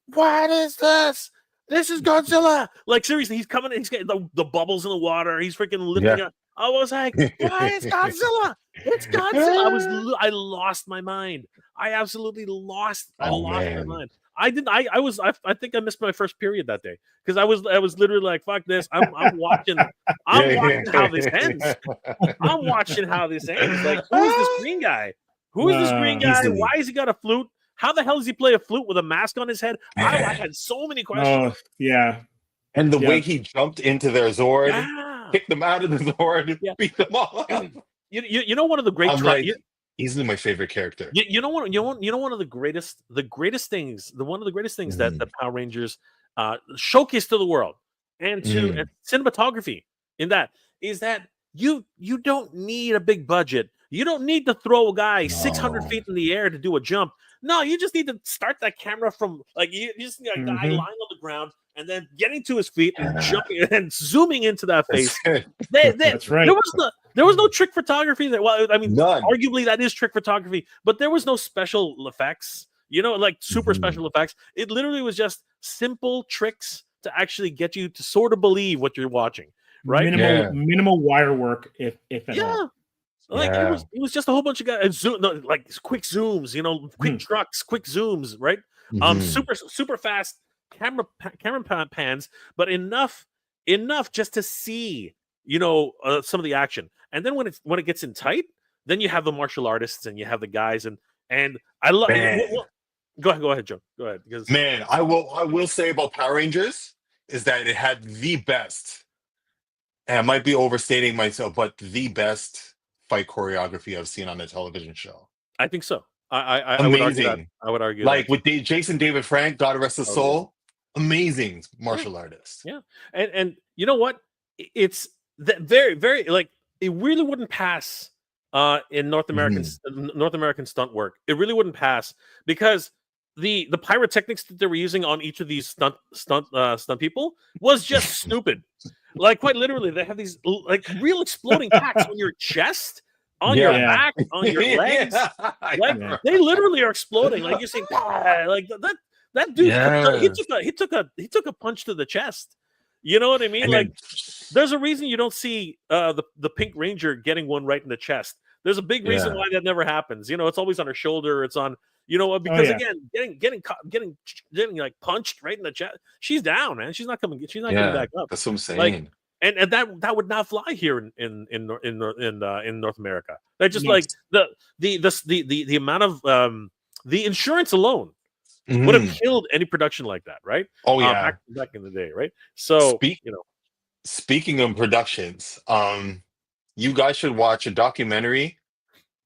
"What is this? This is Godzilla!" Like seriously, he's coming. He's getting the bubbles in the water. He's freaking lifting up. I was like, "Why is Godzilla? It's Godzilla!" I lost my mind. I absolutely lost. I lost my mind. I think I missed my first period that day because I was literally like, "Fuck this!" I'm watching. I'm watching how this ends. I'm watching how this ends. Like, who is this green guy? Who is this green guy? Easily. Why has he got a flute? How the hell does he play a flute with a mask on his head? I had so many questions. Oh, yeah. And the way he jumped into their Zord, kicked them out of the Zord, beat them all up. You know one of the great easily my favorite character. You know one of the greatest things that Power Rangers showcase to the world and to cinematography in that is that you don't need a big budget. You don't need to throw a guy 600 feet in the air to do a jump. No, you just need to start that camera from you just need a guy lying on the ground and then getting to his feet and jumping and zooming into that face. That's right. There was no trick photography there. Well, I mean, none. Arguably that is trick photography, but there was no special effects, like super special effects. It literally was just simple tricks to actually get you to sort of believe what you're watching, right? Minimal wire work, if at all. It was just a whole bunch of guys, like quick zooms, quick trucks, quick zooms, right? Super fast camera pans, but enough just to see, some of the action. And then when it gets in tight, then you have the martial artists and you have the guys and I love. Go ahead, Joe. Go ahead. Because I will say about Power Rangers is that it had the best, and I might be overstating myself, but the best fight choreography I've seen on a television show. I think so. I amazing. would argue that. I would argue like that. with Jason David Frank, God rest his soul. Amazing martial artist. Yeah, and you know what? It's very, very it really wouldn't pass in North American stunt work. It really wouldn't pass because the pyrotechnics that they were using on each of these stunt people was just stupid. Like quite literally, they have these like real exploding packs on your chest, on your back, on your legs. They literally are exploding. Like you're saying, like that dude. He took a punch to the chest. You know what I mean? Like there's a reason you don't see the Pink Ranger getting one right in the chest. There's a big reason why that never happens. It's always on her shoulder. It's on. Because again, getting like punched right in the chest. She's down, man. She's not coming back up. That's what I'm saying. Like, and that would not fly here in North America. That just like the amount of the insurance alone would have killed any production like that, right? Oh yeah, back in the day, right? So speaking of productions, you guys should watch a documentary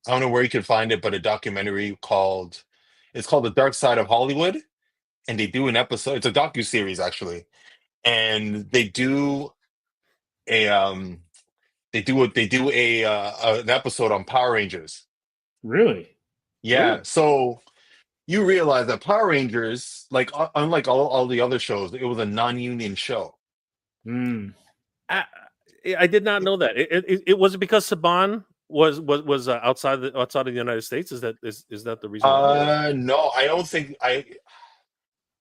I don't know where you can find it, but a documentary called it's called The Dark Side of Hollywood, and they do an episode. It's a docu-series actually, and a they do an episode on Power Rangers. Really? Yeah, so you realize that Power Rangers, like unlike all the other shows, it was a non-union show. Mm. I did not know that. It was it because Saban was outside of the United States. Is that the reason? No, I don't think I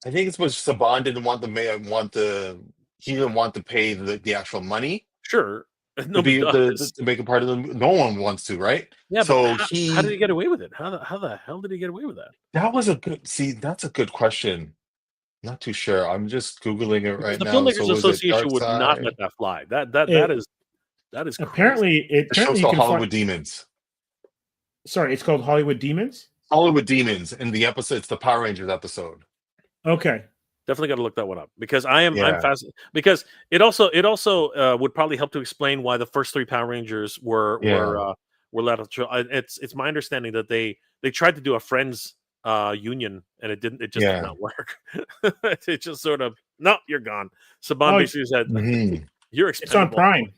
think it's because Saban didn't want he didn't want to pay the actual money Sure, to nobody be does. to make a part of the. No one wants to, right? Yeah, So but how did he get away with it? How the hell did he get away with that? that was a good. See, that's a good question. Not too sure. I'm just googling it Because right the now. Filmmakers So was it Association Dark would not Side? let that fly. That is crazy. Apparently, The show's you called can Hollywood find. Demons. Sorry, it's called Hollywood Demons. Hollywood Demons, and the episode. It's the Power Rangers episode. Okay. Definitely got to look that one up because I'm Yeah. fascinated because it also would probably help to explain why the first 3 Power Rangers were let out. It's my understanding that they tried to do a Friends union and it just did not work. It just sort of no, you're gone. Saban basically said Mhm. you're It's expendable. on Prime.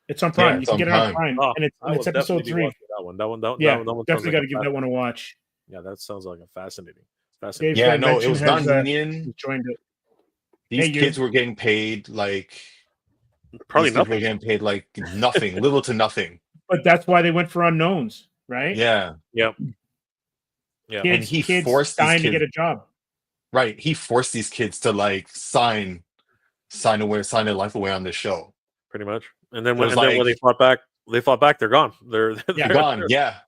It's on Prime. Yeah, You it's can on get it on Prime. Prime, Oh, and I will it's episode definitely be 3. watching that one. That one Yeah, sounds definitely like got to give that one a watch. Yeah, that sounds like a fascinating. Dave Yeah, said no, it mention was has non-union. joined it. These Hey, you. kids were getting paid like Probably these kids were nothing. getting paid like nothing, little to nothing. But that's why they went for unknowns, right? Yeah, Yep. Yeah. and he Kids forced these dying to kids. get a job. Right, he forced these kids to like sign their life away on this show. Pretty much. And then It when was when they fought back, they're gone. They're You're gone. Yeah,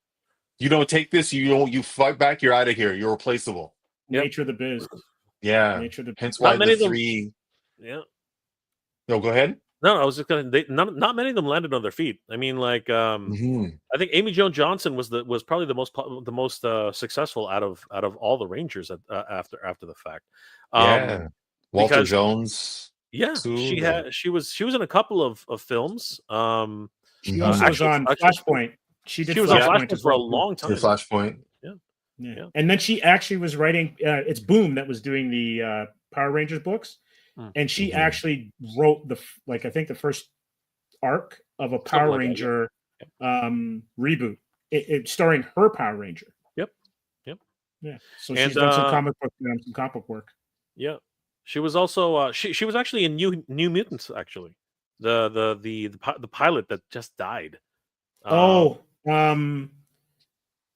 you don't take this. You fight back. You're out of here. You're replaceable. Yep. Nature of the biz. Yeah. Nature of the Hence Not why many the of them- 3. Yeah. No, go ahead. No, I was just gonna. Not many of them landed on their feet. I mean, like, Mhm. I think Amy Jo Johnson was probably the most successful out of all the Rangers after the fact. Yeah, Walter because- Jones. Yeah, Too, she was in a couple of films. She Mhm. also was on actually- Flashpoint. She She was on Flashpoint Flashpoint as for a well. long To time. Flashpoint. Yeah. Yeah. And then she actually was writing. It's Boom that was doing the Power Rangers books, and she Mhm. actually wrote I think the first arc of a Power like that, Ranger reboot. It starring her Power Ranger. Yep. Yeah. So And, she's done some comic book work. Yeah, she was also she was actually in New Mutants. Actually, the pilot that just died.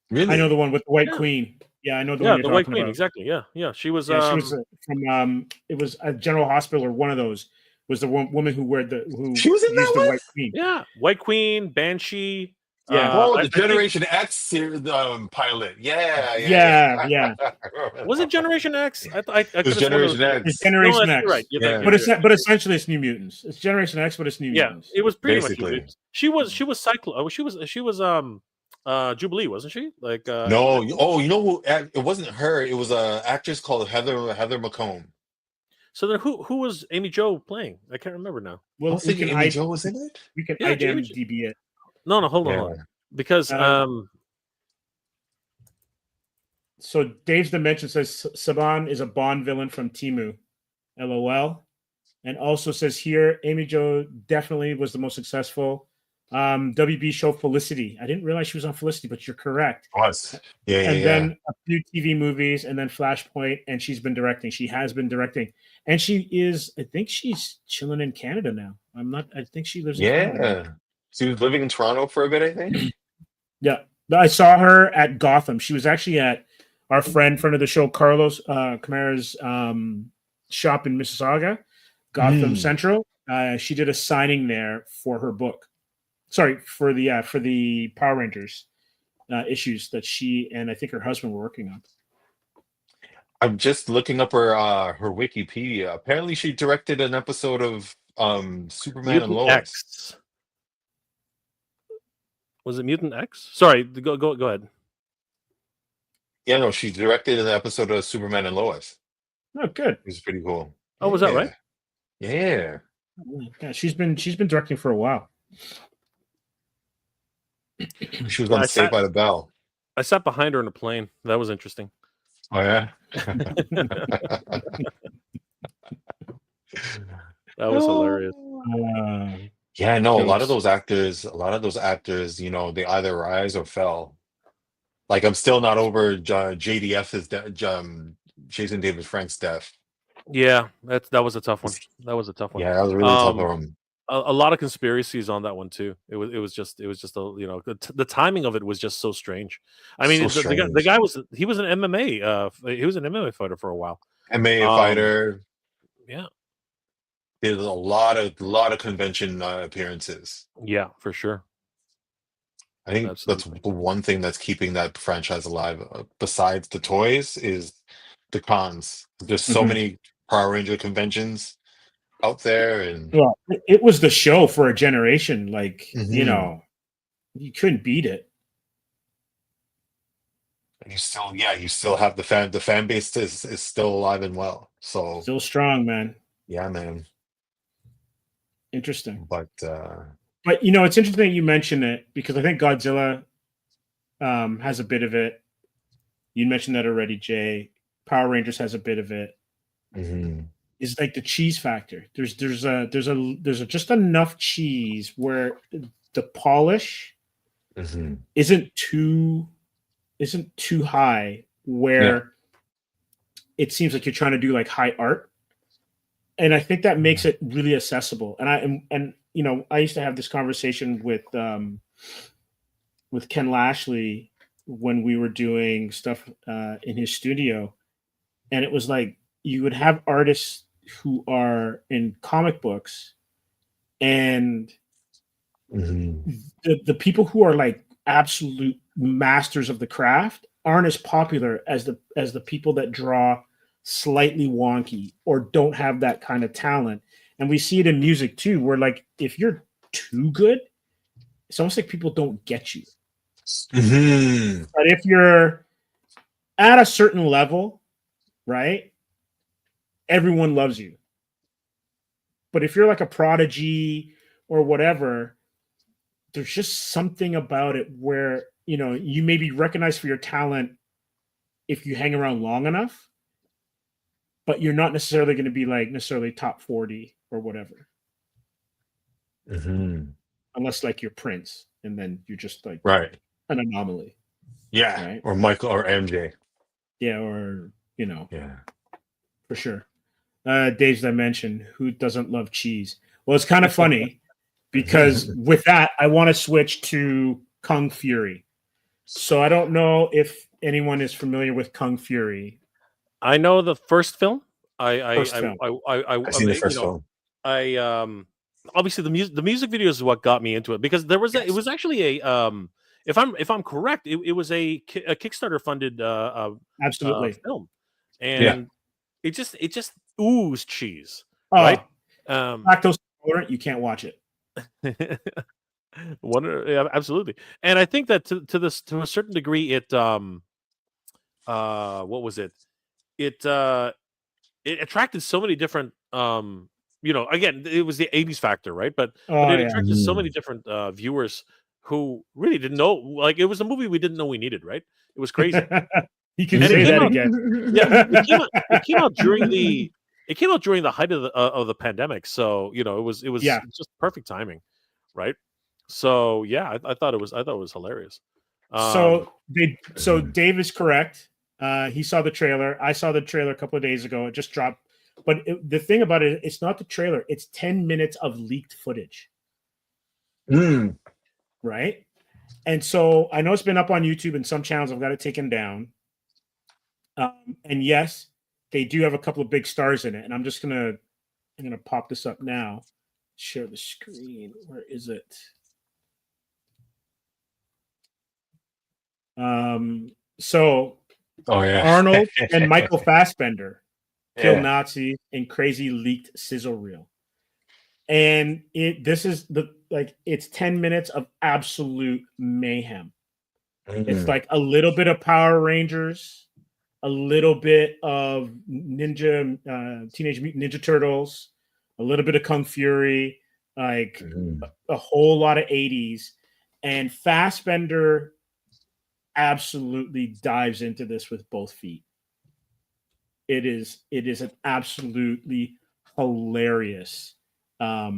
Really? I know the one with the White Yeah. Queen. Yeah, I know the Yeah, one the you're White talking Queen. about. Exactly. Yeah. She was. Yeah, she was from it was a General Hospital or one of those was the woman who She was in that used the one? White Queen. Yeah, White Queen, Banshee. Yeah. Oh, I the think- Generation X pilot. Yeah. Yeah. Was it Generation X? I It was could've sworn it was- Generation X. It's Generation No, X. you're right. Yeah. But essentially it's New Mutants. It's Generation X, but it's New Yeah, Mutants. it was pretty Basically. much. She was Cyclo. She was Jubilee, wasn't she? Like No. You know who? It wasn't her. It was an actress called Heather McComb. So then who was Amy Jo playing? I can't remember now. I Well, was we thinking can Amy Jo was in it. we can Yeah, Jamie- IMDb it. No, hold Yeah. on. Because So Dave's Dimension says Saban is a Bond villain from Timu. LOL. And also says here, Amy Jo definitely was the most successful WB show Felicity. I didn't realize she was on Felicity, but you're correct. Was. Yeah. And then a few TV movies, and then Flashpoint, and she's been directing. She has been directing, and I think she's chilling in Canada now. I think she lives in Canada. Yeah. She was living in Toronto for a bit, I think. Yeah, I saw her at Gotham. She was actually at our friend of the show, Carlos Camara's shop in Mississauga, Gotham Central. She did a signing there for her book. Sorry, for the Power Rangers issues that she and I think her husband were working on. I'm just looking up her Wikipedia. Apparently, she directed an episode of Superman and Mutant Lois. X. Was it Mutant X? Sorry, go ahead. Yeah, no, she directed an episode of Superman and Lois. Oh, good. It was pretty cool. Oh, was that Yeah. right? Yeah. Yeah, she's been directing for a while. Yeah. Yeah, 'cause She's been directing for a while. Yeah. she was actually in New Mutants. Yeah. She was Yeah, on Saved by the Bell. I sat behind her in a plane. That was interesting. Oh yeah. That was hilarious. Yeah, no, Jokes. a lot of those actors, they either rise or fell. Like I'm still not over JDF's Jason David Frank's death. Yeah, that was a tough one. That was a tough one. Yeah, that was really tough for him. A lot of conspiracies on that one too. It was just a the timing of it was just so strange. I mean, So the strange. guy was an MMA he was an MMA fighter for a while. MMA fighter. Yeah, Did a lot of convention appearances. yeah, for sure. I think that's Absolutely. the one thing that's keeping that franchise alive. Besides the toys, is the cons. There's so Mhm. many Power Ranger conventions out there, and Well, it was the show for a generation. Like, Mhm. you couldn't beat it. you still have the fan base is still alive and well. So Still strong, man. yeah, man. Interesting. But But it's interesting that you mention it because I think Godzilla has a bit of it. You mentioned that already, Jay. Power Rangers has a bit of it. mhm. Is like the cheese factor. There's just enough cheese where the polish Mhm. isn't too high where Yeah. it seems like you're trying to do like high art. And I think that makes it really accessible. And I used to have this conversation with Ken Lashley when we were doing stuff in his studio, and it was like you would have artists who are in comic books, and Mhm. the people who are like absolute masters of the craft aren't as popular as the people that draw slightly wonky or don't have that kind of talent. And we see it in music too, where like if you're too good, it's almost like people don't get you. Mhm. But if you're at a certain level, right, everyone loves you. But if you're like a prodigy or whatever, there's just something about it where you may be recognized for your talent if you hang around long enough, but you're not necessarily going to be like necessarily top 40 or whatever, Mhm. unless like you're Prince, and then you're just like Right. an anomaly, Yeah. right? Or Michael or MJ. Yeah, or Yeah. for sure. Dave's dimension. Who doesn't love cheese? Well, it's kind of funny because with that, I want to switch to Kung Fury. So I don't know if anyone is familiar with Kung Fury. I know the first film. First film. I've seen the first film. Obviously the music videos is what got me into it because there was it was actually a if I'm correct, it was a Kickstarter funded Absolutely. film, Yeah. and it just oozed cheese, Oh, right? lactose intolerant, you can't watch it. Yeah, absolutely. And I think that to a certain degree it what was it? It attracted so many different again, it was the 80s factor, right? But Oh it yeah. attracted so many different viewers who really didn't know, like it was a movie we didn't know we needed, right? It was crazy. You can And say that out, again. yeah, it came out during the height of the pandemic. So, it was Yeah. just perfect timing, right? So yeah, I thought it was hilarious. So Dave is correct. He saw the trailer. I saw the trailer a couple of days ago. It just dropped. But the thing about it, it's not the trailer. It's 10 minutes of leaked footage. Mm. Right? And so I know it's been up on YouTube and some channels have got it taken down. And yes, they do have a couple of big stars in it. And I'm gonna pop this up now. Share the screen. Where is it? So Oh yeah. Arnold and Michael Fassbender kill Yeah. Nazis in crazy leaked sizzle reel. And this is it's 10 minutes of absolute mayhem. It's like a little bit of Power Rangers, a little bit of Teenage Mutant Ninja Turtles, a little bit of Kung Fury, like a whole lot of 80s. And Fassbender absolutely dives into this with both feet. It is an absolutely hilarious a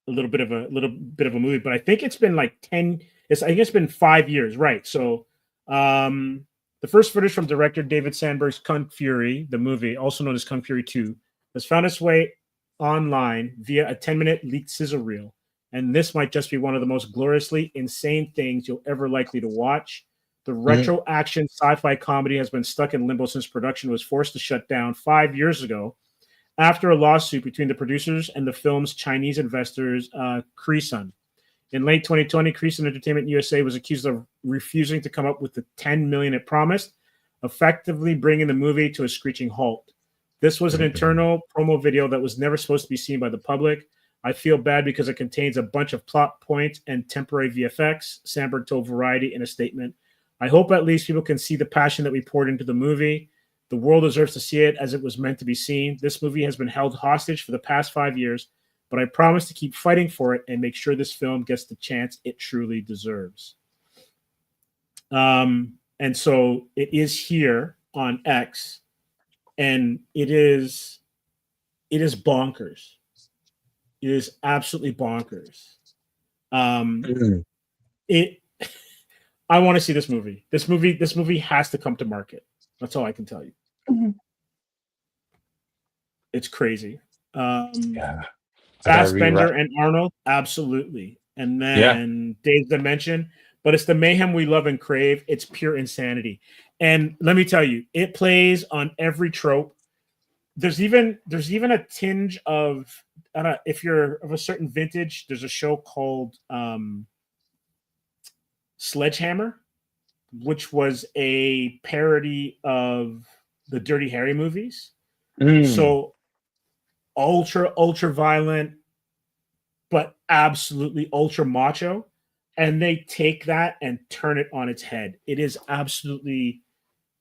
little bit of a movie, but I think it's been like 10. I think it's been 5 years, right? So the first footage from director David Sandberg's Kung Fury, the movie, also known as Kung Fury 2, has found its way online via a 10-minute leaked sizzle reel. And this might just be one of the most gloriously insane things you'll ever likely to watch. The retro action sci-fi comedy has been stuck in limbo since production was forced to shut down 5 years ago after a lawsuit between the producers and the film's Chinese investors, Creasun. In late 2020, Creasun Entertainment USA was accused of refusing to come up with the $10 million it promised, effectively bringing the movie to a screeching halt. This was an internal promo video that was never supposed to be seen by the public. I feel bad because it contains a bunch of plot points and temporary VFX, Sandberg told Variety in a statement. I hope at least people can see the passion that we poured into the movie. The world deserves to see it as it was meant to be seen. This movie has been held hostage for the past 5 years, but I promise to keep fighting for it and make sure this film gets the chance it truly deserves. And so it is here on X, and it is bonkers. It is absolutely bonkers. I want to see this movie. This movie has to come to market. That's all I can tell you. Mhm. It's crazy. Yeah. Fassbender and Arnold, absolutely. And then Dave's Dimension, but it's the mayhem we love and crave. It's pure insanity. And let me tell you, it plays on every trope. There's even a tinge of, I don't know, if you're of a certain vintage, there's a show called Sledgehammer, which was a parody of the Dirty Harry movies. So ultra violent, but absolutely ultra macho. And they take that and turn it on its head. It is absolutely,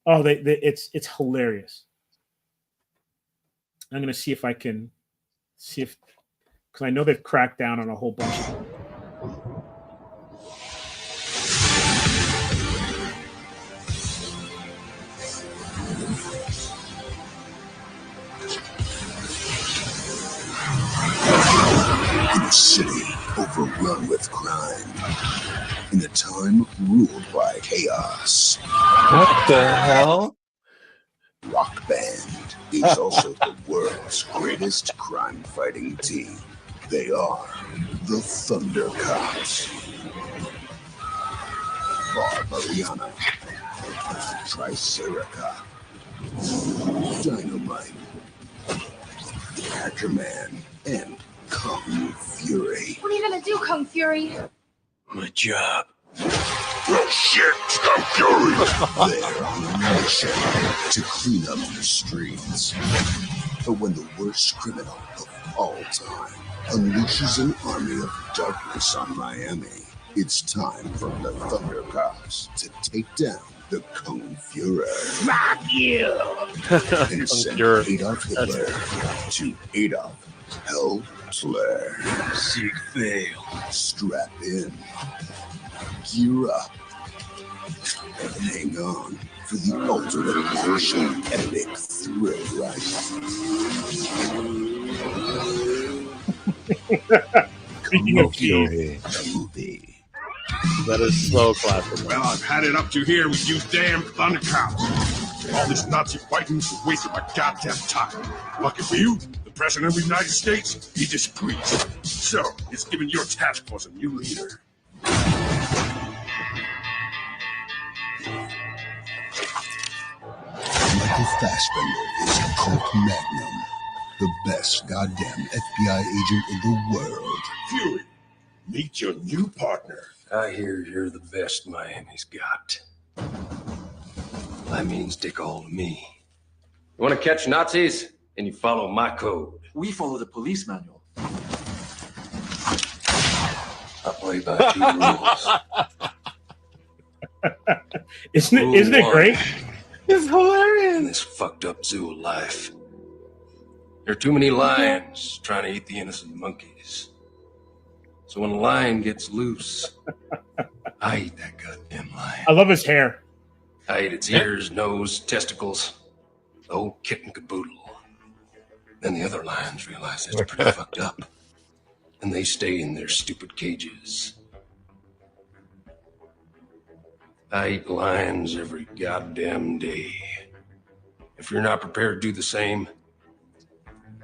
it's hilarious. I'm going to see if I can because I know they've cracked down on a whole bunch of them. In a city overrun with crime, in a time ruled by chaos, What the hell? Rock Band is also the world's greatest crime-fighting team. They are the Thunderbolts. Barbariana, Tricerica, Dynamite, Hatcherman, and Kung Fury. What are you gonna do, Kung Fury? My job. Oh shit, Kung Fury! They're on a mission to clean up the streets. But when the worst criminal of all time unleashes an army of darkness on Miami, it's time for the Thunderbolts to take down the Kung Fury. Fuck you! And send Adolf Hitler to Adolf Hitler. Seek fail. Strap in. Gear up. And hang on for the ultimate action epic thrill ride. Kung Fury, the movie. That is so classic. Well, I've had it up to here with you damn Thunderbolts. All this Nazi fighting is a waste of my goddamn time. Lucky for you, the President of the United States, he disagrees. So, it's giving your task force a new leader. Michael Fassbender is Colt Magnum, the best goddamn FBI agent in the world. Fury, meet your new partner. I hear you're the best Miami's got. That means dick all to me. You want to catch Nazis? And you follow my code. We follow the police manual. I play by two rules. Isn't it great? It's hilarious. In this fucked up zoo of life, there are too many lions trying to eat the innocent monkeys. So when a lion gets loose, I eat that goddamn lion. I love his hair. I eat its ears, nose, testicles, the whole kit and caboodle. Then the other lions realize it's pretty fucked up, and they stay in their stupid cages. I eat lions every goddamn day. If you're not prepared to do the same,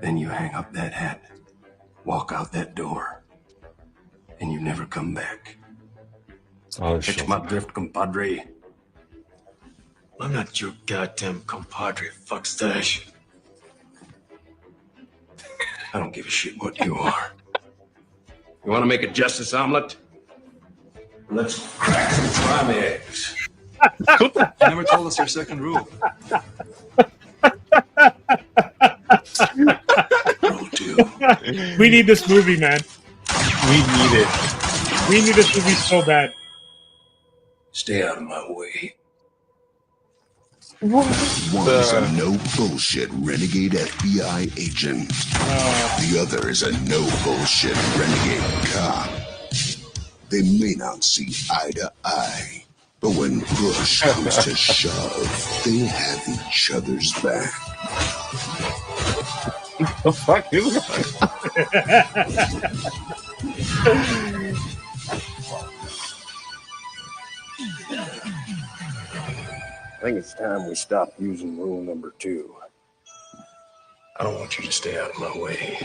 then you hang up that hat, walk out that door, and you never come back. Oh, Catch my drift, compadre? I'm not your goddamn compadre, fuckstache. I don't give a shit what you are. You want to make a justice omelet? Let's crack some prime eggs. You never told us your second rule. Rule 2. We need this movie, man. We need it. We need this movie so bad. Stay out of my way. One is a no bullshit renegade FBI agent. The other is a no bullshit renegade cop. They may not see eye to eye, but when push comes to shove, they have each other's back. The fuck is I think it's time we stop using rule number 2. I don't want you to stay out of my way.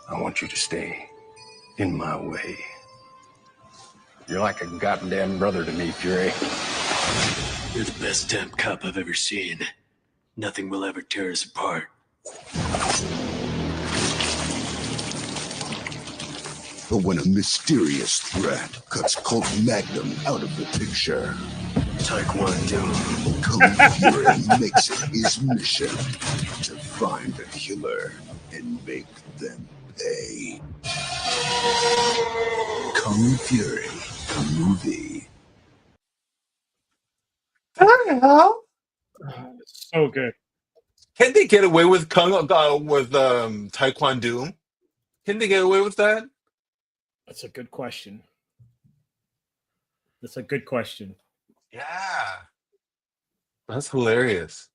I want you to stay in my way. You're like a goddamn brother to me, Fury. You're the best damn cop I've ever seen. Nothing will ever tear us apart. But when a mysterious threat cuts Colt Magnum out of the picture, Taekwondo. Kung Fury makes it his mission to find the killer and make them pay. Kung Fury, the movie. So good. Can they get away with Taekwondo? Can they get away with that? That's a good question. That's a good question. Yeah. That's hilarious.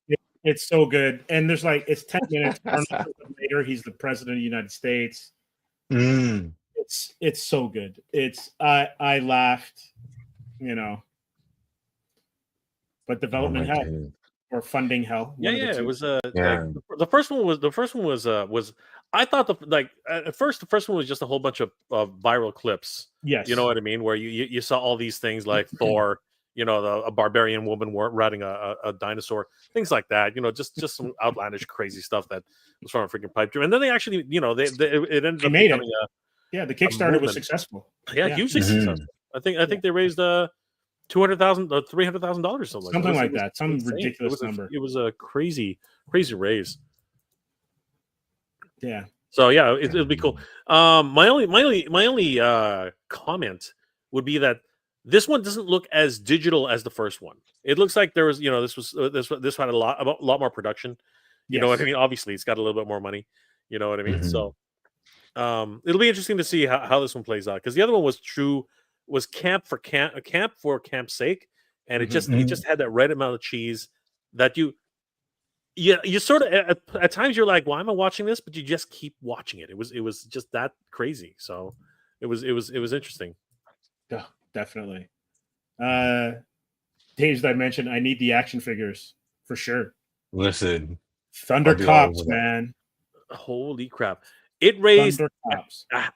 It's so good. And there's like, it's 10 minutes. Later, he's the president of the United States. Mm. It's so good. I laughed, you know. But development hell or funding hell. Yeah, it was Yeah. like, the first one was I thought at first the first one was just a whole bunch of viral clips. Yes. You know what I mean? Where you saw all these things like Thor, you know, a barbarian woman riding a dinosaur, things like that. You know, just some outlandish, crazy stuff that was from a freaking pipe dream. And then they actually, you know, it ended up becoming the Kickstarter was successable. Yeah, hugely successful. I think they raised $200,000 or $300,000, something like that. Some ridiculous number. It was a crazy raise. Yeah. So yeah, it'll be cool. My only comment would be that this one doesn't look as digital as the first one. It looks like there was, you know, this had a lot more production. You know what I mean? Obviously, it's got a little bit more money. You know what I mean? Mm-hmm. So, it'll be interesting to see how this one plays out, because the other one was camp for camp's sake, and it just had that right amount of cheese that you sort of at times you're like, why am I watching this? But you just keep watching it. It was just that crazy. So it was interesting. Yeah, definitely. Dave's I mentioned, I need the action figures for sure. Listen, Thunder Cops, man. Holy crap! It raised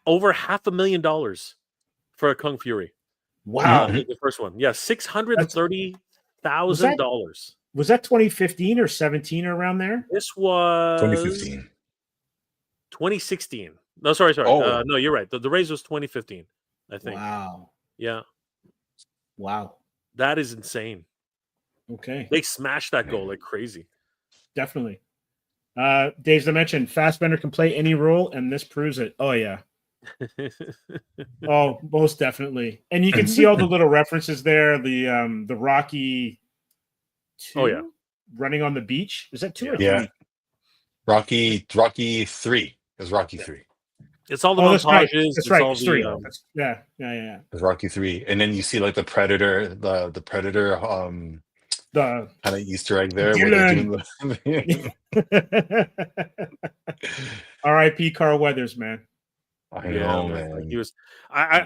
over $500,000 for a Kung Fury. Wow, the first one, yeah, $630,000. Was that 2015 or 17 or around there? This was 2015. 2016. No, sorry. Oh. No, you're right. The raise was 2015, I think. Wow. Yeah. Wow. That is insane. Okay. They smashed that goal like crazy. Definitely. Dave's mentioned Fassbender can play any role, and this proves it. Oh, yeah. Oh, most definitely. And you can see all the little references there. The Rocky 2. Oh, yeah. Running on the beach. Is that 2 or 3? Yeah. Rocky 3. It was Rocky 3. It's all the Oh, that's right. montages. That's It's right. all It's 3. the Yeah. It's Rocky 3, and then you see like the Predator, the Predator, The kind of Easter egg there where they're doing Dylan. the. R.I.P. Carl Weathers, man. I yeah, know, man. Like he man. was.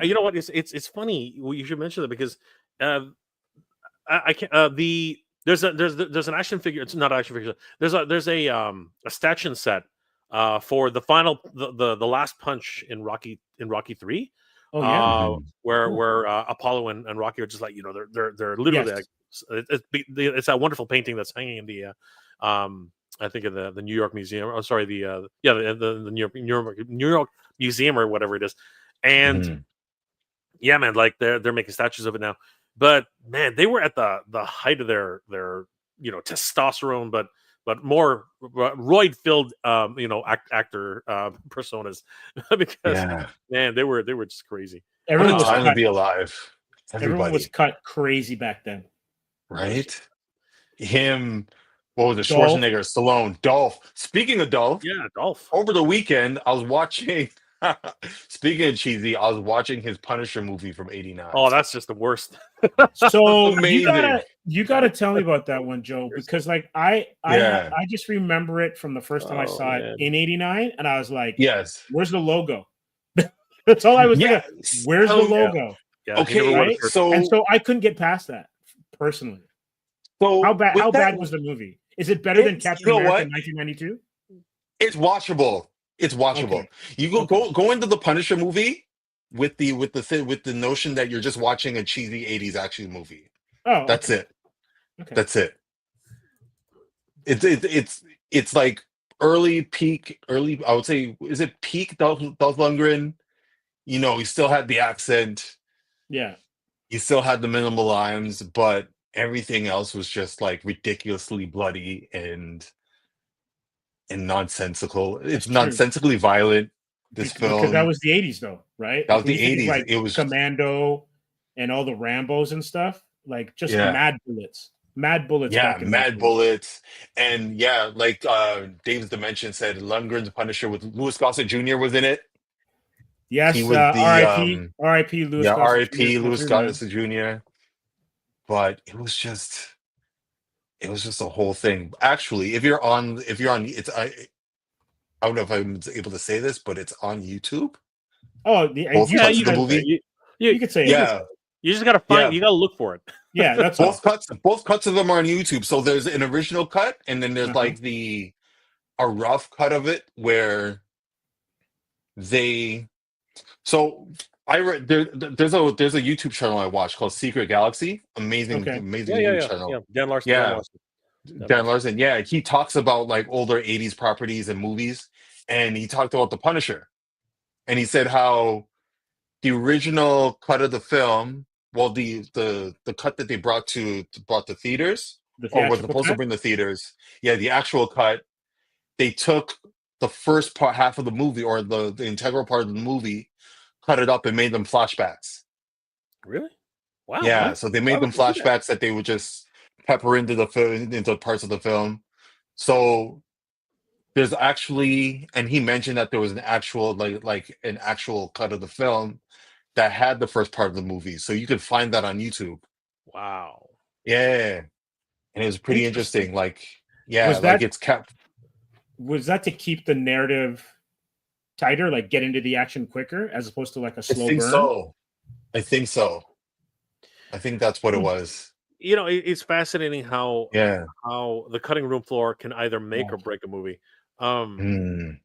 You know what? It's funny. Well, you should mention that because I can't. There's an action figure. It's not action figure. There's a statue set for the final the last punch in Rocky 3. Oh yeah. Mhm. Where Apollo and Rocky are just like they're literally Yes. like it's that wonderful painting that's hanging in the I think in the New York Museum. Oh, sorry, the New York Museum or whatever it is, and Mhm. yeah, man, like they're making statues of it now. But man, they were at the height of their testosterone, but more roid filled actor personas because Yeah. man, they were just crazy. What Everyone a was time to cut. be alive. Everyone was Everybody, cut crazy back then. right? Him, what was it? Dolph. Schwarzenegger, Stallone, Dolph. Speaking of Dolph, Yeah, Dolph. over the weekend, I was watching. Speaking of cheesy, I was watching his Punisher movie from '89. Oh, that's just the worst. So Amazing. you gotta tell me about that one, Joe, because like I Yeah. just remember it from the first time I Oh, saw it man. in '89, and I was like, Yes. "Where's the logo?" That's all I was thinking. Yes. Where's the Hell yeah. logo? Yeah, he Okay, never wore the right? shirt. And so I couldn't get past that personally. So How bad? with How that, bad was the movie? Is it better than it's, Captain you know America what? in 1992? It's watchable. It's watchable. Okay. You go Okay. go into the Punisher movie with the notion that you're just watching a cheesy '80s action movie. Oh, That's okay. it. Okay. That's it. It's like early peak, early. I would say, is it peak Dolph Lundgren? You know, he still had the accent. Yeah. He still had the minimal lines, but everything else was just like ridiculously bloody and nonsensical. It's That's true. nonsensically violent. This Because that film, was the 80s, though, right? that Like was when the you think of '80s. like It was Commando and all the Rambos and stuff, like just yeah, mad bullets yeah, back in those mad days. bullets, and yeah, like Dave's Dimension said, Lundgren's Punisher with Louis Gossett Jr. was in it. He Yes, was the R.I.P. Louis yeah, Gossett Jr. R.I.P. Come Louis through, man. Gossett Jr. But it was just a whole thing. Actually, if you're on, I don't know if I'm able to say this, but it's on YouTube. Oh, Both you Yeah, can cuts you of the say can it. say movie. it. You can say it. Yeah, You just gotta yeah. you gotta look for it. Yeah, that's all. Both cuts of them are on YouTube. So there's an original cut, and then there's Uh-huh. like a rough cut of it where they. So I read there's a YouTube channel I watch called Secret Galaxy. Amazing, Okay. amazing Yeah. YouTube channel. Yeah. Dan Larson. Yeah, Dan Larson. Yeah, he talks about like older '80s properties and movies, and he talked about The Punisher, and he said how the original cut of the film, well, the cut that they brought to theaters, The or was theatrical supposed to cut. bring the theaters, yeah, the actual cut, they took the first part half of the movie, or the integral part of the movie, cut it up and made them flashbacks. Really? Wow. Yeah, What? so they Why made would them you do that? flashbacks that they would just pepper into the film, into parts of the film. So there's actually, and he mentioned that there was an actual like an actual cut of the film that had the first part of the movie, so you could find that on YouTube. Wow. Yeah, and it was pretty Interesting. interesting. Like, yeah, Was like that it's kept. was that to keep the narrative tighter, like get into the action quicker, as opposed to like a I slow think burn? so. I think so. I think that's what it Hmm. was. You know, it's fascinating how Yeah. the cutting room floor can either make Yeah. or break a movie. Um, Mm.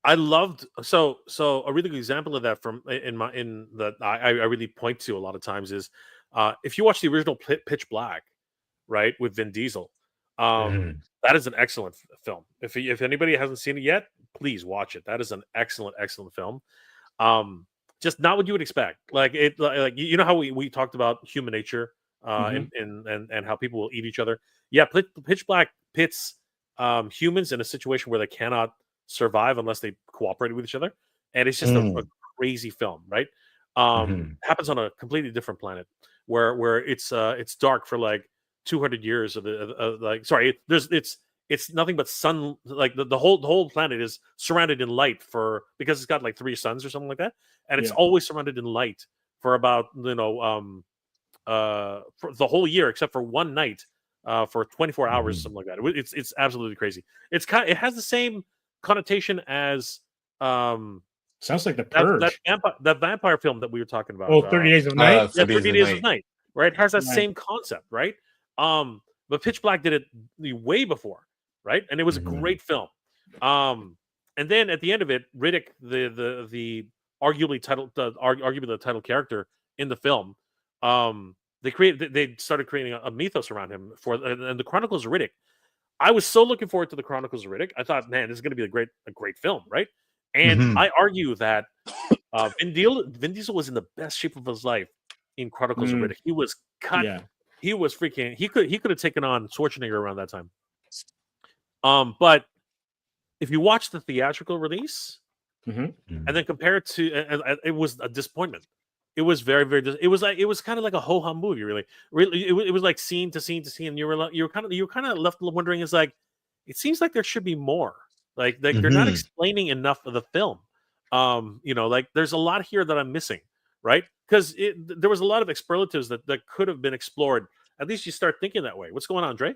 I loved so a really good example of that from in that I really point to a lot of times is if you watch the original Pitch Black, right, with Vin Diesel, Mm. that is an excellent film. If anybody hasn't seen it yet, please watch it. That is an excellent film. Just not what you would expect. Like it, like you know how we talked about human nature, Mhm. and how people will eat each other. Yeah, Pitch Black pits humans in a situation where they cannot survive unless they cooperate with each other, and it's just a Mm. crazy film, right? Mhm. Happens on a completely different planet where it's dark for like 200 years of like sorry, it's it's nothing but sun. Like the whole planet is surrounded in light because it's got like 3 suns or something like that, and it's always surrounded in light for about for the whole year except for one night for 24 hours, something like that. It's absolutely crazy. It has the same connotation as sounds like The Purge. That vampire film that we were talking about. 30 Days of Night. 30 Days of Night. Right, it has that same concept, right? But Pitch Black did it way before, right? And it was a great film. And then at the end of it, Riddick, the arguably the title character in the film, they started creating a mythos around him and the Chronicles of Riddick. I was so looking forward to the Chronicles of Riddick. I thought, man, this is going to be a great film, right? And I argue that Vin Diesel was in the best shape of his life in Chronicles of Riddick. He was cut. Yeah. He was freaking. He could have taken on Schwarzenegger around that time. But if you watch the theatrical release and then compare it to, it was a disappointment. It was very, very. It was kind of like a ho hum movie, really. It was like scene to scene to scene, and you were kind of left wondering. It's like it seems like there should be more. Like they're not explaining enough of the film. Like there's a lot here that I'm missing, right? Because there was a lot of expletives that could have been explored. At least you start thinking that way. What's going on, Dre?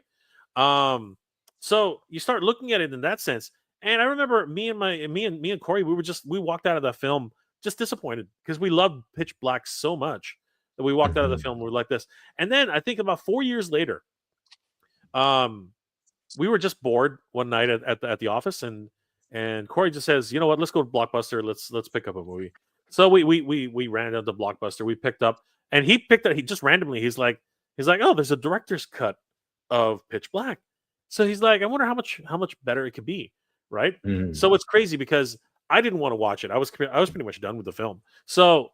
So you start looking at it in that sense. And I remember me and Corey, we walked out of that film just disappointed because we loved Pitch Black so much that we walked out of the film. We were like this. And then I think about 4 years later, we were just bored one night at the office, and Corey just says, "You know what? Let's go to Blockbuster. Let's pick up a movie." So we ran down to Blockbuster. We picked up, and he picked up. He just randomly. He's like, "Oh, there's a director's cut of Pitch Black." So he's like, "I wonder how much better it could be." Right. So it's crazy because I didn't want to watch it. I was pretty much done with the film. So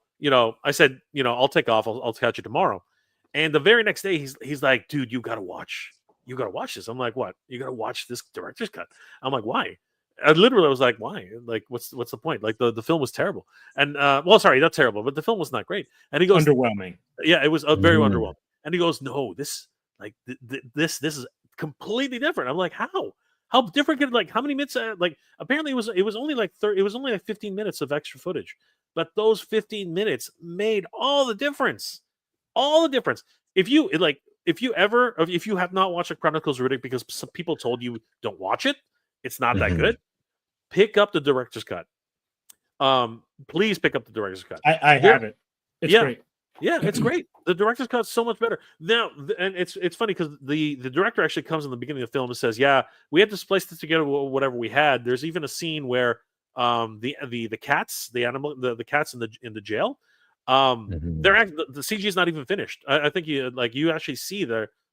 I said, I'll take off. I'll catch you tomorrow. And the very next day, he's like, "Dude, you gotta watch this." I'm like, "What? You gotta watch this director's cut?" I'm like, "Why?" I was like, "Why? Like, what's the point?" Like the film was terrible. And sorry, not terrible, but the film was not great. And he goes, underwhelming. Yeah, it was very underwhelming. And he goes, "No, this this is completely different." I'm like, "How? How different could how many minutes? Apparently it was only like 15 minutes of extra footage, but those 15 minutes made all the difference. All the difference. If you have not watched the Chronicles of Riddick because some people told you don't watch it, it's not that good. Pick up the director's cut. Please pick up the director's cut. I have it. It's great. Yeah, it's great. The director's cut's so much better. Now, and it's funny because the director actually comes in the beginning of the film and says, "Yeah, we had to splice this together with whatever we had." There's even a scene where the cats, the cats in the jail, the CG is not even finished. I think you actually see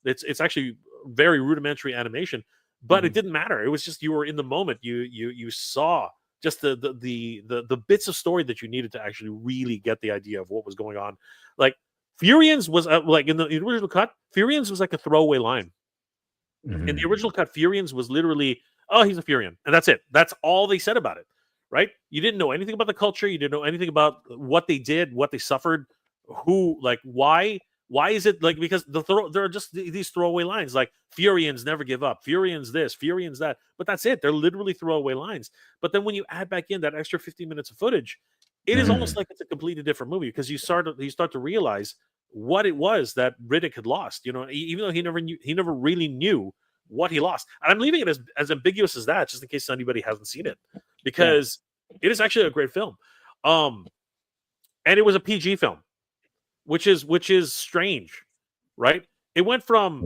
it's actually very rudimentary animation, but it didn't matter. It was just you were in the moment. You saw just the bits of story that you needed to actually really get the idea of what was going on. Like Furians was like in the original cut, Furians was like a throwaway line. In the original cut, Furians was literally, "Oh, he's a Furian," and that's it. That's all they said about it. Right? You didn't know anything about the culture. You didn't know anything about what they did, what they suffered, why is it because there are just these throwaway lines like Furians never give up, Furians this, Furians that, but that's it. They're literally throwaway lines. But then when you add back in that extra 15 minutes of footage, it is almost like it's a completely different movie because you start to realize what it was that Riddick had lost. Even though he never really knew what he lost. And I'm leaving it as ambiguous as that, just in case anybody hasn't seen it, because it is actually a great film. And it was a PG film, which is strange, right? It went from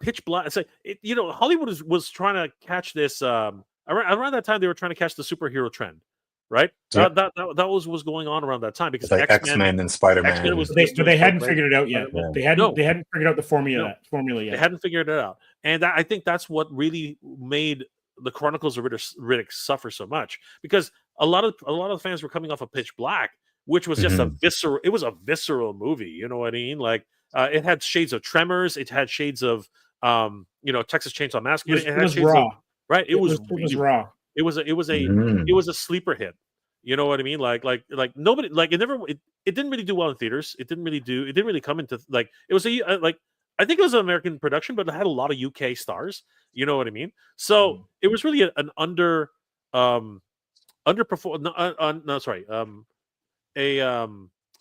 Pitch Black. It's like Hollywood was trying to catch this around that time. They were trying to catch the superhero trend, right? Yeah. That was going on around that time because like X-Men and Spider-Man. They hadn't figured it out yet. Yeah. They hadn't figured out the formula yet. They hadn't figured it out, and I think that's what really made the Chronicles of Riddick suffer so much, because a lot of the fans were coming off of Pitch Black, which was just a visceral movie. You know what I mean? Like it had shades of Tremors, it had shades of Texas Chainsaw Massacre. It was raw, right? It was raw. It was a sleeper hit. You know what I mean? Like nobody it didn't really do well in theaters. It didn't really come into it was I think it was an American production, but it had a lot of UK stars. You know what I mean? So it was really an underperform. No, sorry. A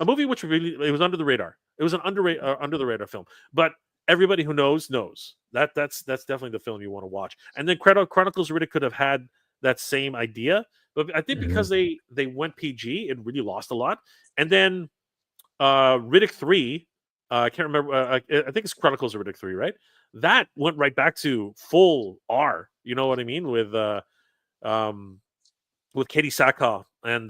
movie which really it was under the radar. It was an under the radar film, but everybody who knows that's definitely the film you want to watch. And then Chronicles of Riddick could have had that same idea, but I think because they went PG, it really lost a lot. And then Riddick 3, I can't remember. I think it's Chronicles of Riddick 3, right? That went right back to full R. You know what I mean with Katie Sackhoff and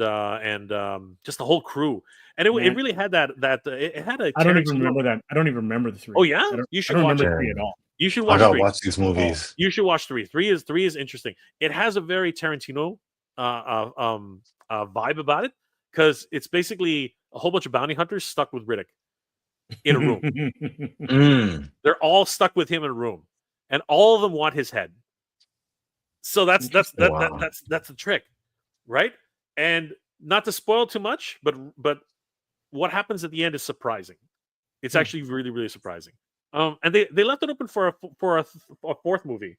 just the whole crew, and it really had that it had a. I don't even remember that. I don't even remember the 3. Oh yeah, you should watch remember 3 at all. You should I watch gotta 3. watch these movies. You should watch 3. 3 is interesting. It has a very Tarantino vibe about it because it's basically a whole bunch of bounty hunters stuck with Riddick in a room. They're all stuck with him in a room, and all of them want his head. So that's the trick, right? And not to spoil too much, but what happens at the end is surprising. It's actually really, really surprising. And they left it open for a fourth movie,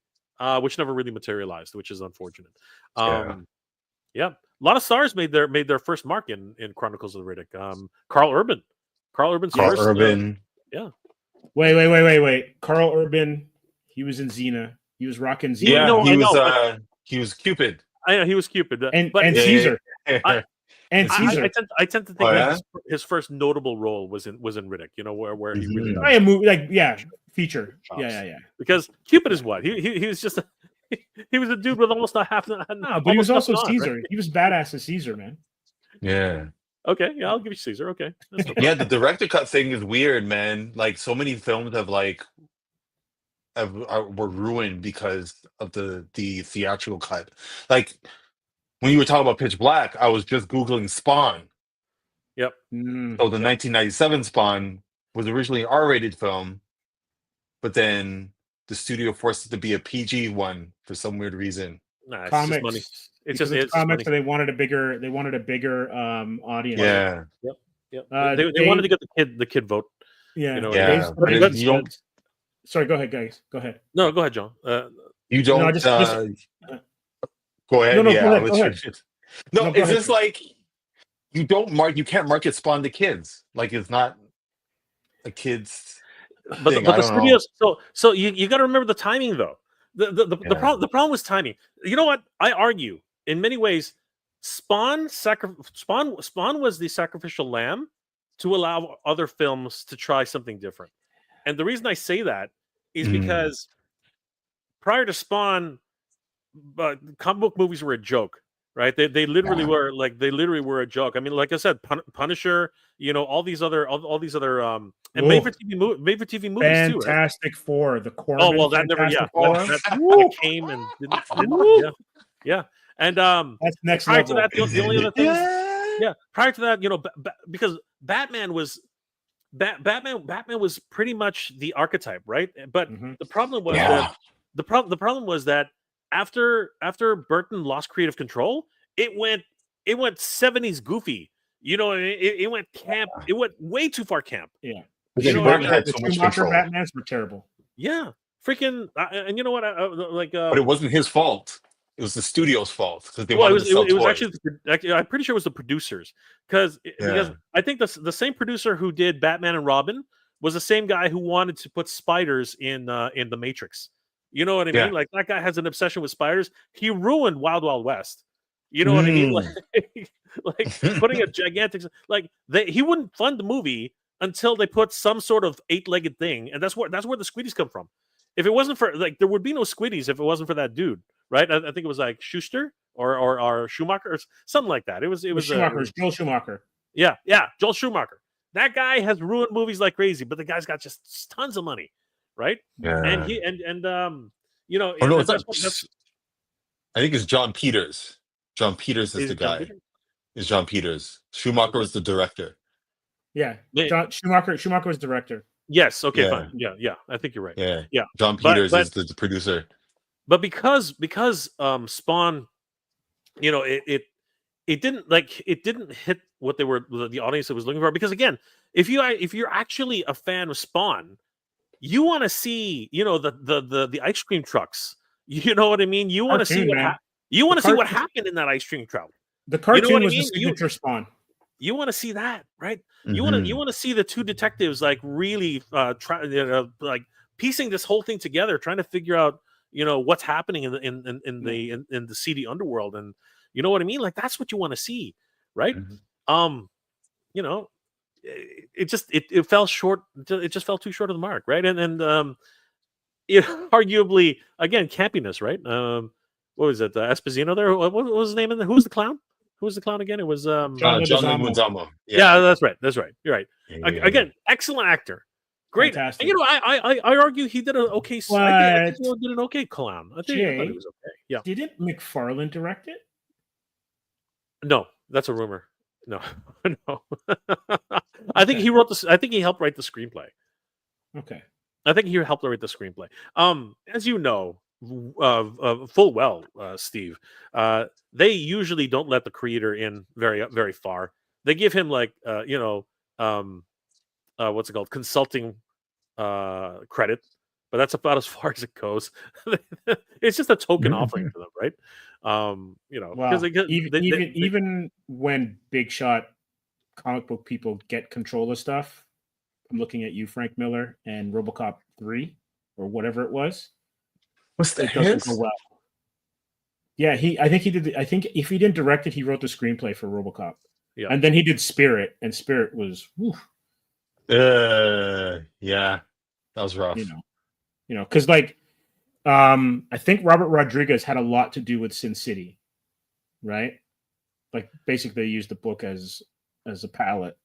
which never really materialized, which is unfortunate. Yeah, a lot of stars made their first mark in Chronicles of the Riddick. Carl Urban. Carl Urban. Yeah. Wait. Carl Urban. He was in Xena. He was rocking Xena. Yeah, he was Cupid. I know he was Cupid. And Caesar. And Caesar. I tend to think that his first notable role was in Riddick. You know where he really a movie feature. Yeah. Because Cupid is what he was just he was a dude with almost a half. No, but he was also Caesar. Right? He was badass as Caesar, man. Yeah. Okay, yeah, I'll give you Caesar. Okay. Yeah, the director cut thing is weird, man. Like so many films were ruined because of the theatrical cut. Like when you were talking about Pitch Black, I was just Googling Spawn. Yep. So the 1997 Spawn was originally an R-rated film, but then the studio forced it to be a PG one for some weird reason. Nah, it's Comics. just money. It's Comics, money. so they wanted a bigger audience. Yeah. Yep. They wanted to get the kid vote. Yeah. You know, you don't. Sorry, go ahead, guys. Go ahead. No, go ahead, John. You don't. No, go ahead. No, yeah. go ahead. It's just like you can't market Spawn to kids. Like it's not a kid's. But thing. the studios. So you got to remember the timing though. The problem was timing. You know what? I argue in many ways, Spawn was the sacrificial lamb to allow other films to try something different. And the reason I say that is because prior to Spawn, comic book movies were a joke, right? They literally were a joke. I mean, like I said, Punisher, all these other and made for TV movies too. Right? Fantastic Four, the Corman. Oh well, that never that came and didn't. Yeah. And that's next prior level. to that, the only other thing, prior to that, because Batman was pretty much the archetype, right? But the problem was that the problem was that after Burton lost creative control, it went 70s goofy. It went camp. It went way too far camp. Yeah. The Schumacher Batmans were terrible. Yeah, freaking. And you know what? But it wasn't his fault. It was the studio's fault because they wanted to sell toys. It was actually. I'm pretty sure it was the producers because I think the same producer who did Batman and Robin was the same guy who wanted to put spiders in the Matrix. You know what I mean? Like that guy has an obsession with spiders. He ruined Wild Wild West. You know what I mean? Like putting a gigantic he wouldn't fund the movie until they put some sort of 8-legged thing, and that's where the Squiddies come from. If it wasn't for there would be no Squiddies if it wasn't for that dude, right? I think it was like Schuster or Schumacher or something like that. It was Schumacher, Joel Schumacher. Yeah, Joel Schumacher. That guy has ruined movies like crazy, but the guy's got just tons of money, right? Yeah. And he I think it's John Peters. John Peters is the guy. It's John Peters. Schumacher was the director. Yeah, Schumacher was director. Yes. Okay. Fine. Yeah. I think you're right. Yeah. John Peters is the producer. But because Spawn, it didn't hit what the audience was looking for. Because again, if you're actually a fan of Spawn, you want to see, the ice cream trucks. You know what I mean? You want to see Cartoon, what man. happened in that ice cream truck. The You know cartoon what I was the mean? signature Spawn. You want to see that, right? Mhm. You want to see the two detectives like really like piecing this whole thing together, trying to figure out what's happening in the seedy underworld, and you know what I mean? Like that's what you want to see, right? Mhm. It fell short. It just fell too short of the mark, right? And arguably again campiness, right? What was it? Esposito there? What was his name? Who was the clown? Who was the clown again? It was John John Leguizamo. Leguizamo. yeah, that's right. You're right. Yeah. Again, excellent actor. Great. Fantastic. And, I argue he did an okay. I think he did an okay clown. I thought Jay, it was okay. Yeah. Didn't McFarlane direct it? No, that's a rumor. No, no. I think he wrote this. I think he helped write the screenplay. Okay. I think he helped write the screenplay. As you know, full well, Steve. They usually don't let the creator in very very far. They give him like what's it called, consulting credit, but that's about as far as it goes. It's just a token offering to them, right? Well, because even when big shot comic book people get control of stuff, I'm looking at you, Frank Miller, and RoboCop 3 or whatever it was. What's It doesn't go well. Yeah, I think he did. I think if he didn't direct it, he wrote the screenplay for RoboCop. Yeah, and then he did Spirit, and Spirit was, whew, yeah, that was rough. Because I think Robert Rodriguez had a lot to do with Sin City, right? Like basically, they used the book as a palette,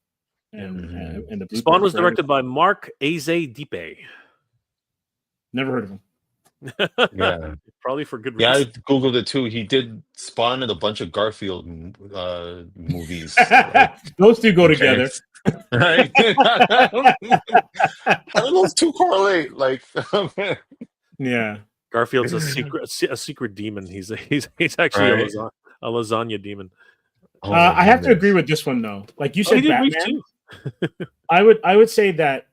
and the Spawn was blueprint for directed by Mark Azedipe. Never heard of him. Yeah, probably for good yeah. I reason. googled it too. He did Spawn in a bunch of Garfield movies. Those two go together, right? How do those two correlate? Like, yeah. Garfield's a secret demon. He's actually Right. a lasagna demon. Oh, I have to goodness. agree with this one though. Like you Oh, said, he did Reef Batman. too. I would say that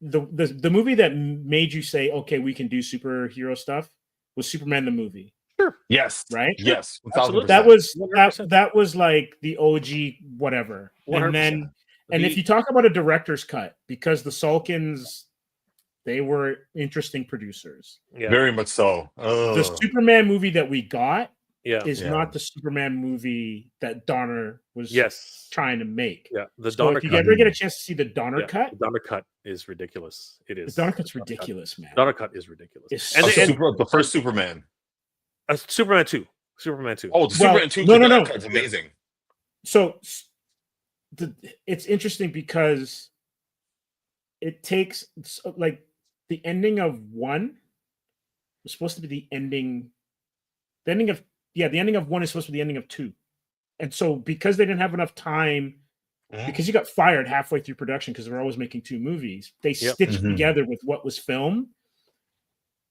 the movie that made you say, okay, we can do superhero stuff was Superman the movie. Sure. Yes. Right? Yes. Absolutely. 1000%. That was like the OG whatever. 100%. And if you talk about a director's cut, because the Salkins, they were interesting producers. Yeah. Very much so. The Superman movie that we got is Yeah. not the Superman movie that Donner was trying to make. Yeah. The So Donner if you cut. ever get a chance to see the Donner cut, the Donner cut is ridiculous. It is. the Donner cut's ridiculous, man. Donner cut is ridiculous. The first Superman. Superman 2. Superman 2. Oh, the Superman 2. No. It's amazing. So it's interesting because it takes like the ending of 1 was supposed to be the ending. The ending of 1 is supposed to be the ending of 2. And so because they didn't have enough time, because you got fired halfway through production because they were always making 2 movies, they stitched together with what was filmed,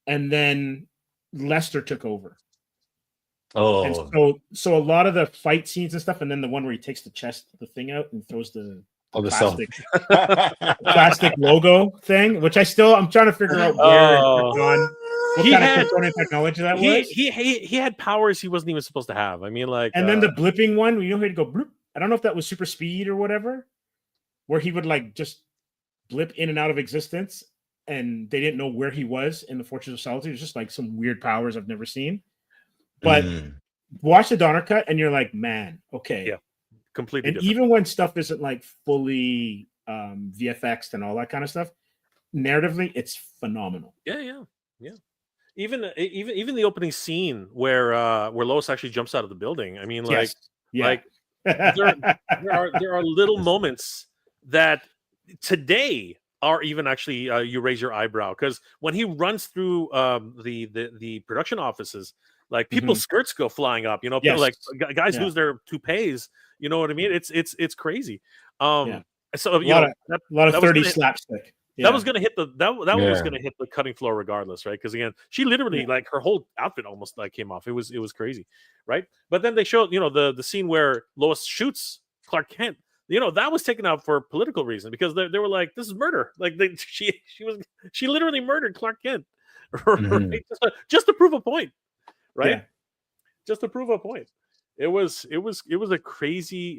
and then Lester took over. Oh, and so a lot of the fight scenes and stuff, and then the one where he takes the thing out and throws the plastic logo thing, which I'm trying to figure out where what kind of Kryptonian technology that was. He had powers he wasn't even supposed to have. I mean, like, and then the blipping one, he had to go bloop. I don't know if that was super speed or whatever, where he would like just blip in and out of existence, and they didn't know where he was in the Fortress of Solitude. It was just like some weird powers I've never seen. But watch the Donner cut, and you're like, man, okay, yeah, completely. And different. even when stuff isn't like fully VFX'd and all that kind of stuff, narratively, it's phenomenal. Yeah. Even the opening scene where Lois actually jumps out of the building. I mean, like, there are little moments that today are even actually you raise your eyebrow, because when he runs through the production offices, like people's skirts go flying up, like guys lose their toupees. You know what I mean? It's crazy. So a lot of 30 slapstick. Yeah. That was gonna hit was gonna hit the cutting floor regardless, right? Because again, she literally like her whole outfit almost like came off. It was crazy, right? But then they showed the scene where Lois shoots Clark Kent. that was taken out for political reason because they were like, this is murder. Like she literally murdered Clark Kent, right? Just to prove a point, right? Yeah. Just to prove a point. It was a crazy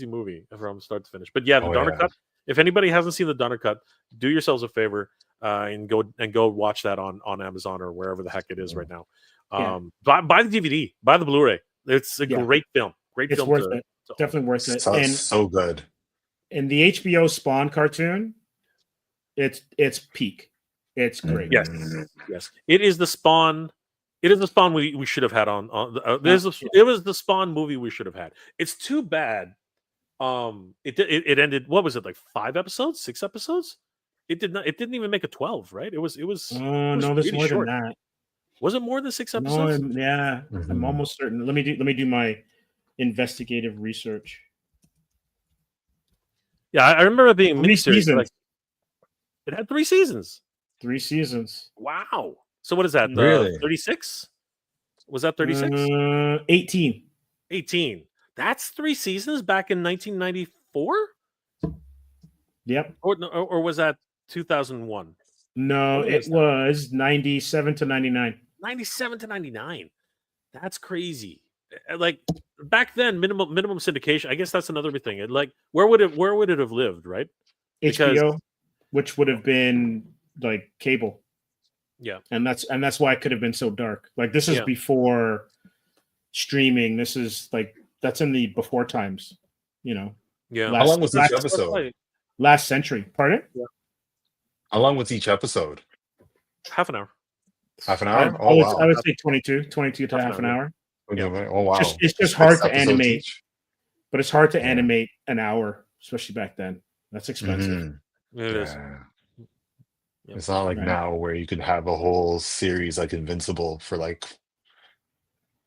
movie from start to finish. But yeah, the Donner Cut. If anybody hasn't seen the Donner Cut, do yourselves a favor and go watch that on Amazon or wherever the heck it is right now. Buy the DVD, buy the Blu-ray. It's a great film. Great It's film. worth it. Definitely worth it. And so good. In the HBO Spawn cartoon, it's peak. It's great. Yes. It is the Spawn. It is the Spawn we should have had on. It was the Spawn movie we should have had. It's too bad. It ended. What was it, like 5 episodes, 6 episodes? It didn't even make a 12, right? It was. Oh no, there's really more short. than that. Was it more than 6 episodes? No, yeah, I'm almost certain. Let me do my investigative research. Yeah, I remember it being 3 seasons. Like, it had 3 seasons. 3 seasons. Wow. So what is that? Really? 36? Was that 36? 18. 18. That's 3 seasons back in 1994? Yep. Or was that 2001? No, it was 97 to 99. 97 to 99. That's crazy. Like back then, minimum syndication. I guess that's another big thing. Like where would it have lived, right? HBO, which would have been like cable. Yeah. And that's why it could have been so dark. Like this is before streaming. This is like that's in the before times, Yeah. How long was each episode? Last century. Pardon? Yeah. How long was each episode? Half an hour. Half an hour? I would say 22 to half an hour. Yeah. Oh wow. It's just hard to animate. But it's hard to animate an hour, especially back then. That's expensive. It is. It's not like now where you could have a whole series like Invincible for like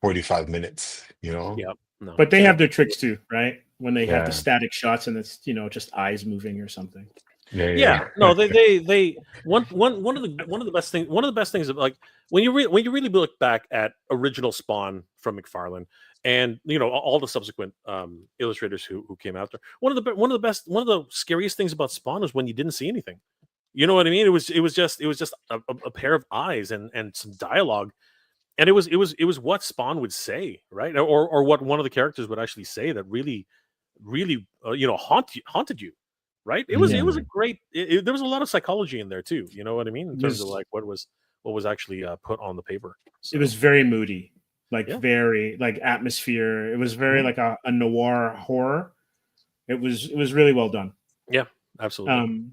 45 minutes, Yeah. No. But they have their tricks too, right? When they have the static shots and it's just eyes moving or something. Yeah. No, they one of the best things like when you really look back at original Spawn from McFarlane and all the subsequent illustrators who came after, one of the scariest things about Spawn was when you didn't see anything. You know what I mean? It was just a pair of eyes and some dialogue, and it was what Spawn would say, right? Or what one of the characters would actually say that really haunted you, right? It was a great. There was a lot of psychology in there too. You know what I mean? In terms of like what was actually put on the paper. So, it was very moody, very like atmosphere. It was very like a noir horror. It was really well done. Yeah, absolutely.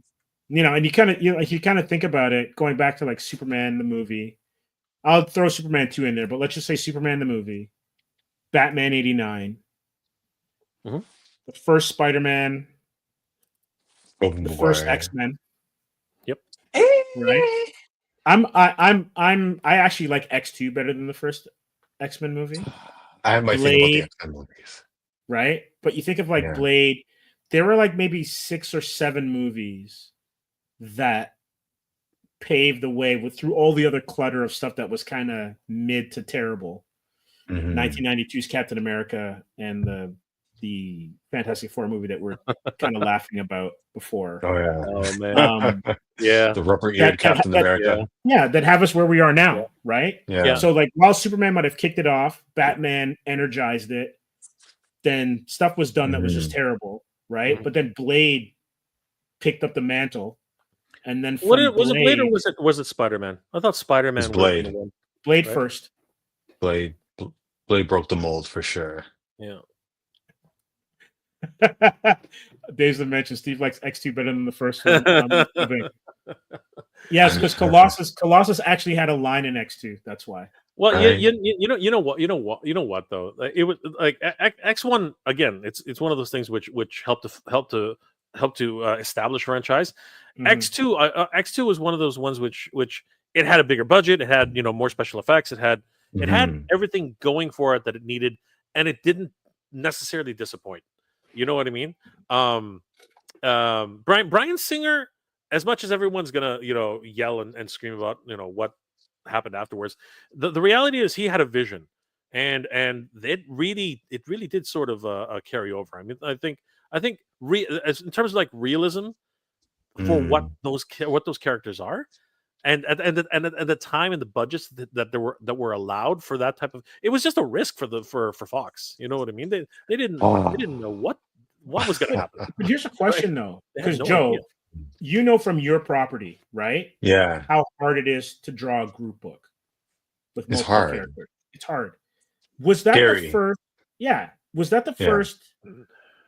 And you kind of think about it, going back to like Superman the movie. I'll throw Superman 2 in there, but let's just say Superman the movie, Batman 89, the first Spider-Man, the first X-Men. Yep. Right. I actually like X2 better than the first X-Men movie. I have my thing about the X-Men movies. Right? But you think of like Blade, there were like maybe 6 or 7 movies that paved the way through all the other clutter of stuff that was kind of mid to terrible. 1992's Captain America and the Fantastic Four movie that we're kind of laughing about before. Oh yeah. Oh man. The rubber-eared Captain America. That have us where we are now, right? Yeah. So like while Superman might have kicked it off, Batman energized it, then stuff was done that was just terrible, right? But then Blade picked up the mantle. And then was it Blade or was it Spider-Man? I thought Spider-Man was Blade. Blade first. Blade broke the mold for sure. Yeah. Dave's mentioned Steve likes X2 better than the first one. Yes, because Colossus actually had a line in X2. That's why. Well, you know what though. It was like X1 again. It's one of those things which helped to establish franchise. X2 was one of those ones which it had a bigger budget. It had more special effects. It had everything going for it that it needed, and it didn't necessarily disappoint. You know what I mean? Bryan Singer, as much as everyone's gonna yell and scream about what happened afterwards, the reality is he had a vision, and it really did sort of carry over. I mean, I think I think in terms of like realism for what those characters are, and at the time and the budgets that were allowed for that type of, it was just a risk for Fox. You know what I mean? They didn't know what was going to happen. But here's a question though, They had because no Joe, idea. you know from your property, right? Yeah. How hard it is to draw a group book with It's multiple hard. characters. It's hard. Was that Scary. the first? Yeah. Was that the Yeah. first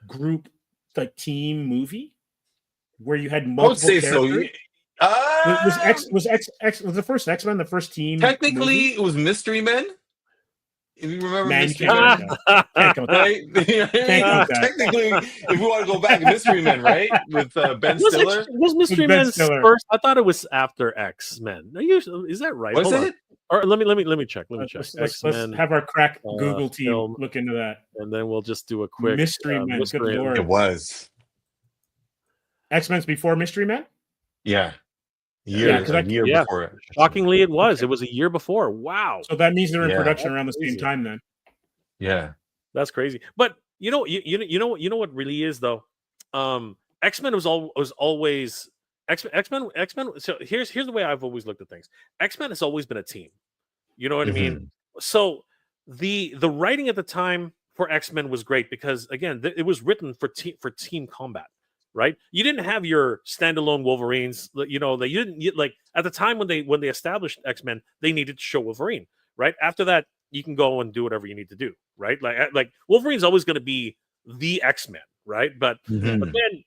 group like team movie where you had I would multiple say so. characters? Was the first X-Men the first team? Technically, movie? it was Mystery Men. If you remember Man, you Mystery can't Men, count that. Can't count that. right? Can't count that. Technically, if we want to go back, Mystery Men, right? With Ben Stiller. Was Mystery Ben Men's Stiller. first? I thought it was after X-Men. Is that right? Was Hold on. it? Or let me check. Let's X-Men, have our crack Google team film. look into that. and then we'll just do a quick Mystery Men. Good lord. It was. X-Men's before Mystery Men? Yeah. Yeah, 'cause A year yeah. before it. Shockingly, it was. Okay. It was a year before. Wow, So that means they're in Yeah. production around the same Crazy. time then. Yeah. that's crazy. But you know what really is though. X-Men was always X-Men. So here's the way I've always looked at things. X-Men has always been a team. You know what I mean? So the writing at the time for X-Men was great because again, it was written for team combat, right? You didn't have your standalone Wolverines. You know, you didn't like at the time when they established X-Men, they needed to show Wolverine, right? After that, you can go and do whatever you need to do, right? Like Wolverine's always going to be the X-Men, right? But Mhm. but then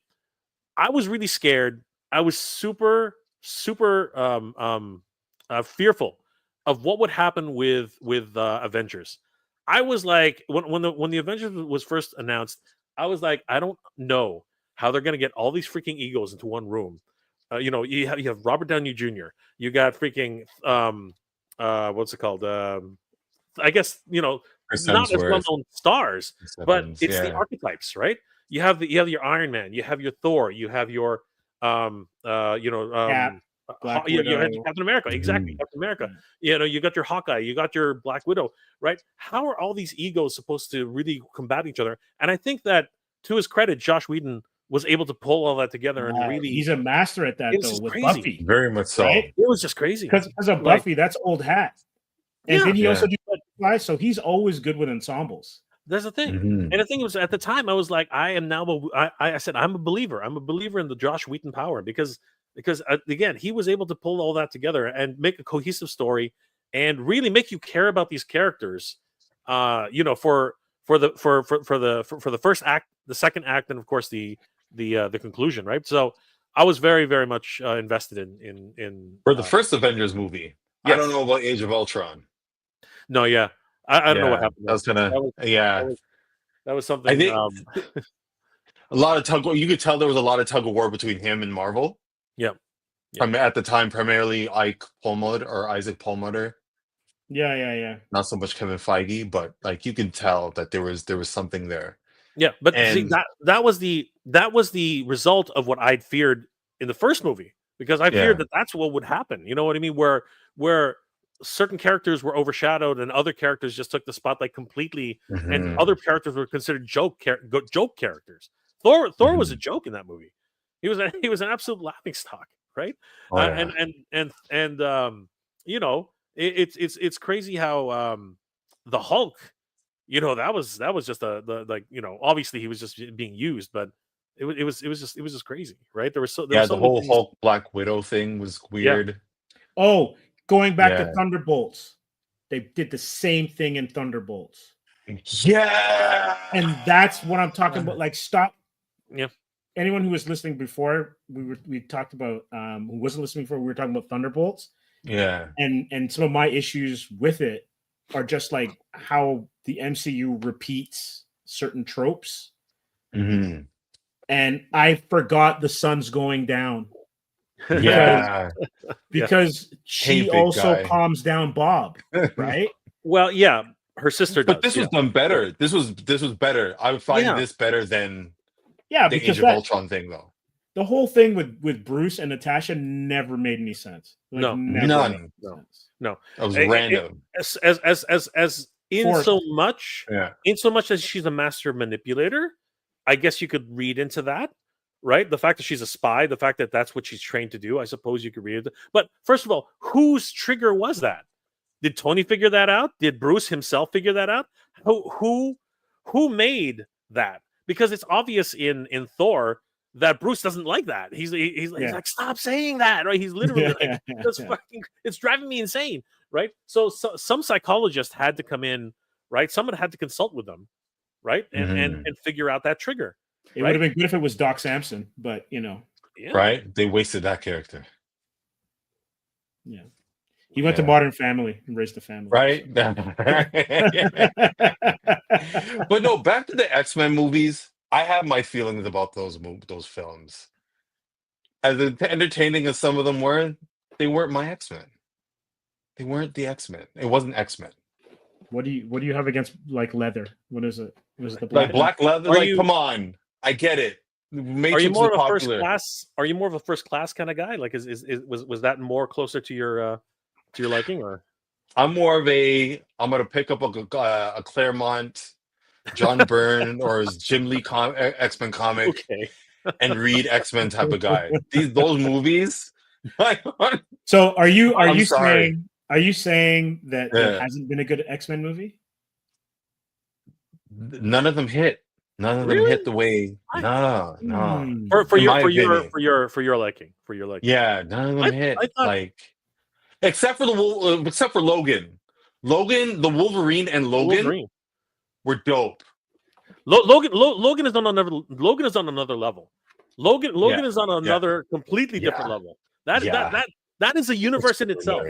I was really scared. I was super fearful of what would happen with Avengers. I was like, when the Avengers was first announced, I was like, I don't know how they're going to get all these freaking egos into one room. You know, you have Robert Downey Jr. You got freaking what's it called? I guess Chris not as Hemsworth. well known stars, Chris but Evans, it's the yeah. archetypes, right? You have your Iron Man, you have your Thor, you have your Cap, Black you have Widow. Captain America, exactly, Captain America. You know, you got your Hawkeye, you got your Black Widow, right? How are all these egos supposed to really combat each other? And I think that, to his credit, Josh Whedon was able to pull all that together and really. He's a master at that It was though just with crazy. Buffy. Very much so. Right? It was just crazy. Because of Like- Buffy, that's old hat. And Yeah. did he also Yeah. do Butterfly? So he's always good with ensembles. That's the thing. Mhm. And the thing was, at the time, I was like, I am now. I said, I'm a believer. I'm a believer in the Josh Whedon power because again, he was able to pull all that together and make a cohesive story and really make you care about these characters. You know, for the first act, the second act, and of course the conclusion, right? So I was very, very much invested in For the first Avengers movie. I yes. don't know about Age of Ultron. No, yeah, I don't know what Yeah, happened. That was gonna. That was- Yeah. That was something. I think a lot of tug. You could tell there was a lot of tug of war between him and Marvel. Yep. Yep. At the time, primarily Isaac Perlmutter, Yeah. not so much Kevin Feige, but like you can tell that there was something there. Yeah, but see, And- that was the result of what I'd feared in the first movie because I feared Yeah. that's what would happen. You know what I mean? Where certain characters were overshadowed and other characters just took the spotlight completely, and Mhm. other characters were considered joke characters. Thor was a joke in that movie. He was an absolute laughing stock, right? Oh, yeah. And you know, it's crazy how the Hulk. You know, that was just the like, you know, obviously he was just being used, but it was just crazy, right? There was so The many whole things- Hulk Black Widow thing was weird. Oh, going back to Yeah. Thunderbolts. They did the same thing in Thunderbolts. Yeah. And that's what I'm talking about. Like, stop. Yeah. Anyone who was listening before, we talked about who wasn't listening before, we were talking about Thunderbolts. Yeah. And some of my issues with it are just like how the MCU repeats certain tropes. Mhm. And I forgot the sun's going down Yeah. because she big also guy. calms down Bob, right? Well, yeah, her sister does. But this yeah. was done better. This was better. I would find Yeah. this better than Yeah, the because Age of Ultron thing, though. the whole thing with Bruce and Natasha never made any sense. Like, No. never None. made any No. sense. That was It- random. As in Forced. so much Yeah. in so much as she's a master manipulator, I guess you could read into that, right? The fact that she's a spy, the fact that that's what she's trained to do, I suppose you could read it. But first of all, whose trigger was that? Did Tony figure that out? Did Bruce himself figure that out? Who made that? Because it's obvious in Thor that Bruce doesn't like that. He's like, stop saying that, right? He's literally like, it's driving me insane, right? So some psychologist had to come in, right? Someone had to consult with them, right? And figure out that trigger. It would have been good if it was Doc Samson, but right? They wasted that character. Yeah. He went to Modern Family and raised a family. Right? But no, back to the X-Men movies. I have my feelings about those films. As entertaining as some of them were, they weren't my X-Men. They weren't the X-Men. It wasn't X-Men. What do you have against like leather? What is it? Was it the black, like black leather? Come on. I get it. Matrix, are you more of a first class? Are you more of a first class kind of guy? Like, was that more closer to your liking, or? I'm more of I'm gonna pick up a Claremont, John Byrne, or Jim Lee X-Men comic, and read X-Men type of guy. Those movies. So are you saying that there hasn't been a good X-Men movie? None of them hit. None of them hit the way. No. For your liking. Yeah, none of them hit. Except for Logan. Logan, the Wolverine and Logan were dope. Logan is on another level. Logan is on another completely different level. That is a universe in itself.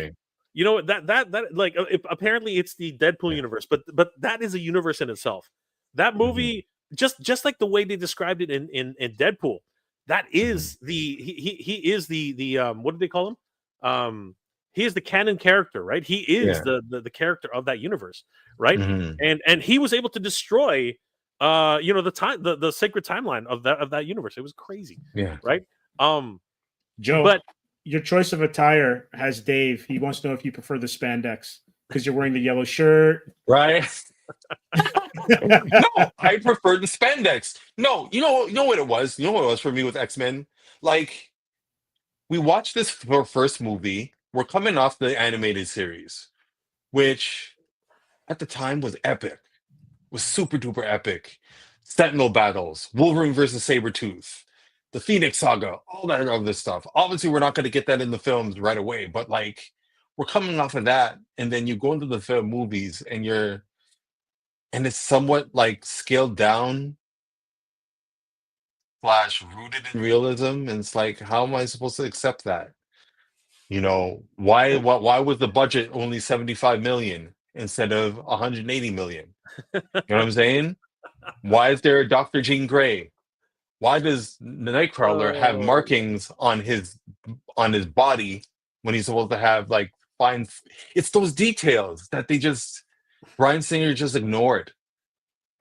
You know that like apparently it's the Deadpool universe, but that is a universe in itself. That movie, just like the way they described it in Deadpool, that is he is the what do they call him? He is the canon character, right? He is the character of that universe, right? And he was able to destroy the sacred timeline of that universe. It was crazy. Yeah. Right? Joe, but your choice of attire has Dave. He wants to know if you prefer the spandex because you're wearing the yellow shirt. Right. No, I prefer the spandex. No, you know what it was? You know what it was for me with X-Men? Like, we watched this first movie. We're coming off the animated series, which at the time was epic. Was super duper epic. Sentinel battles, Wolverine versus Sabretooth, the Phoenix Saga, all that other stuff. Obviously, we're not going to get that in the films right away, but like, we're coming off of that, and then you go into the film movies, and it's somewhat like scaled down / rooted in realism, and it's like, how am I supposed to accept that? Why was the budget only 75 million instead of 180 million? You know what I'm saying? Why is there a Dr. Jean Grey? Why does the Nightcrawler have markings on his body when he's supposed to have like fine? It's those details that Bryan Singer just ignored.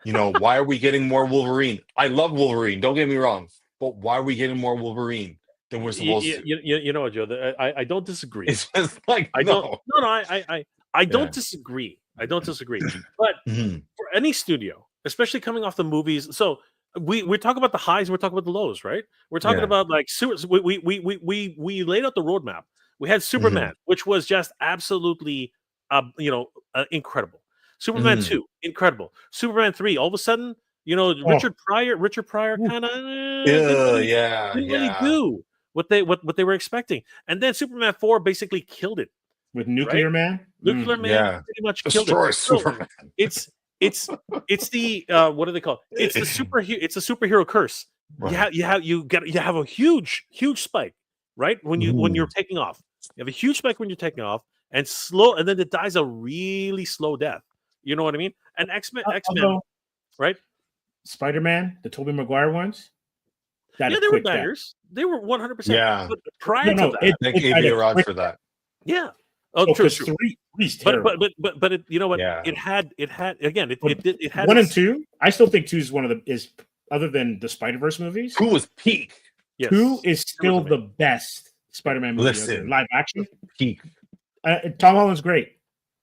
Why are we getting more Wolverine? I love Wolverine, don't get me wrong, but why are we getting more Wolverine than we're supposed to? You know what, Joe? I don't disagree. It's just like I don't disagree. I don't disagree. But for any studio, especially coming off the movies, so we talk about the highs and we're talking about the lows, right? We're talking about like we laid out the roadmap. We had Superman, which was just absolutely incredible. Superman 2, incredible. Superman 3, all of a sudden, Richard Pryor kind of didn't really do what they were expecting. And then Superman 4 basically killed it. With Nuclear Man? Nuclear Man pretty much killed it. Superman. So it's the what do they call it? It's the superhero curse. Right. You have a huge spike, right? When you're taking off. You have a huge spike when you're taking off and then it dies a really slow death. You know what I mean? And X-Men, right? Spider-Man, the Tobey Maguire ones. They were bangers. They were 100%. Yeah. But prior to that, I think A.B. Rod for that. Yeah. Oh, true. But it, you know what? Yeah. It had again. It had 1 and 2. I still think 2 is is other than the Spider-Verse movies. 2 was peak. Yes. 2 is still the best Spider-Man movie. Listen, live action. Peak. Tom Holland's great.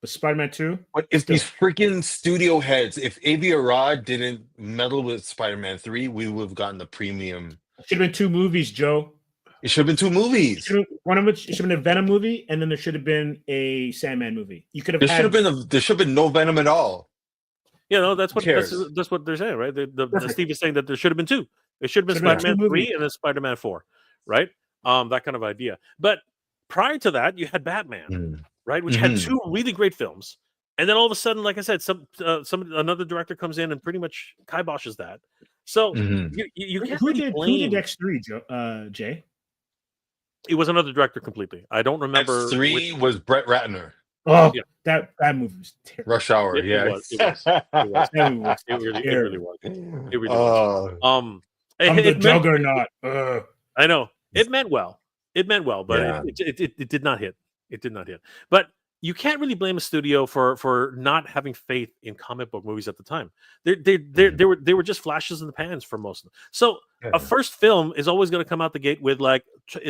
Spider-Man 2. But if these freaking studio heads, if Avi Arad didn't meddle with Spider-Man 3, we would have gotten the premium. It should have been 2 movies, Joe. It should have been 2 movies. One of which should have been a Venom movie, and then there should have been a Sandman movie. You could have There should have been no Venom at all. You know, that's what cares? that's what they're saying, right? The Steve is saying that there should have been 2. It should have been Should've been Spider-Man 2 3 movies. and then Spider-Man 4, right? That kind of idea. But prior to that, you had Batman, right? Which had 2 really great films. And then all of a sudden, like I said, another director comes in and pretty much kiboshes that. So you can't Who really blame. did X3, Jay? It was another director completely. I don't remember. X3 was Brett Ratner. Oh, Yeah. that movie was terrible. Rush Hour, It yeah. was. It was. That movie was It really terrible. was. It really was. I'm it the meant- juggernaut. I know it meant well. It meant well, but Yeah. it did not hit. It did not hit. But you can't really blame a studio for not having faith in comic book movies at the time. They were just flashes in the pans for most of them. So a first film is always going to come out the gate with like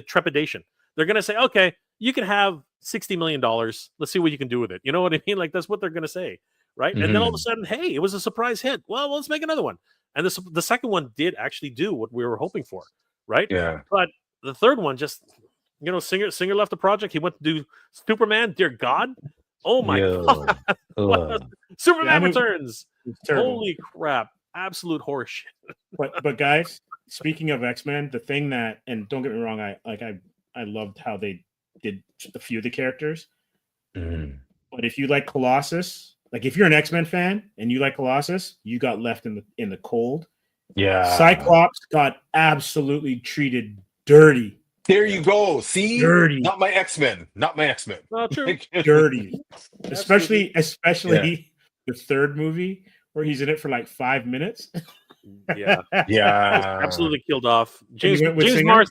trepidation. They're going to say, okay, you can have $60 million. Let's see what you can do with it. You know what I mean? Like that's what they're going to say, right? And then all of a sudden, hey, it was a surprise hit. Well, let's make another one. And the second one did actually do what we were hoping for, right? Yeah. But the third one just, you know, Singer left the project. He went to do Superman. Dear God. Oh my God. Superman Returns. Holy crap. Absolute horseshit. But guys, speaking of X-Men, the thing that, and don't get me wrong, I loved how they did a few of the characters. But if you like Colossus, like if you're an X-Men fan and you like Colossus, you got left in the cold. Yeah. Cyclops got absolutely treated dirty. There you go. See? Dirty. Not my X-Men. Not my X-Men. No, true. Dirty. especially Yeah. the third movie where he's in it for like 5 minutes. Yeah. Yeah. Absolutely killed off. you went with Singer?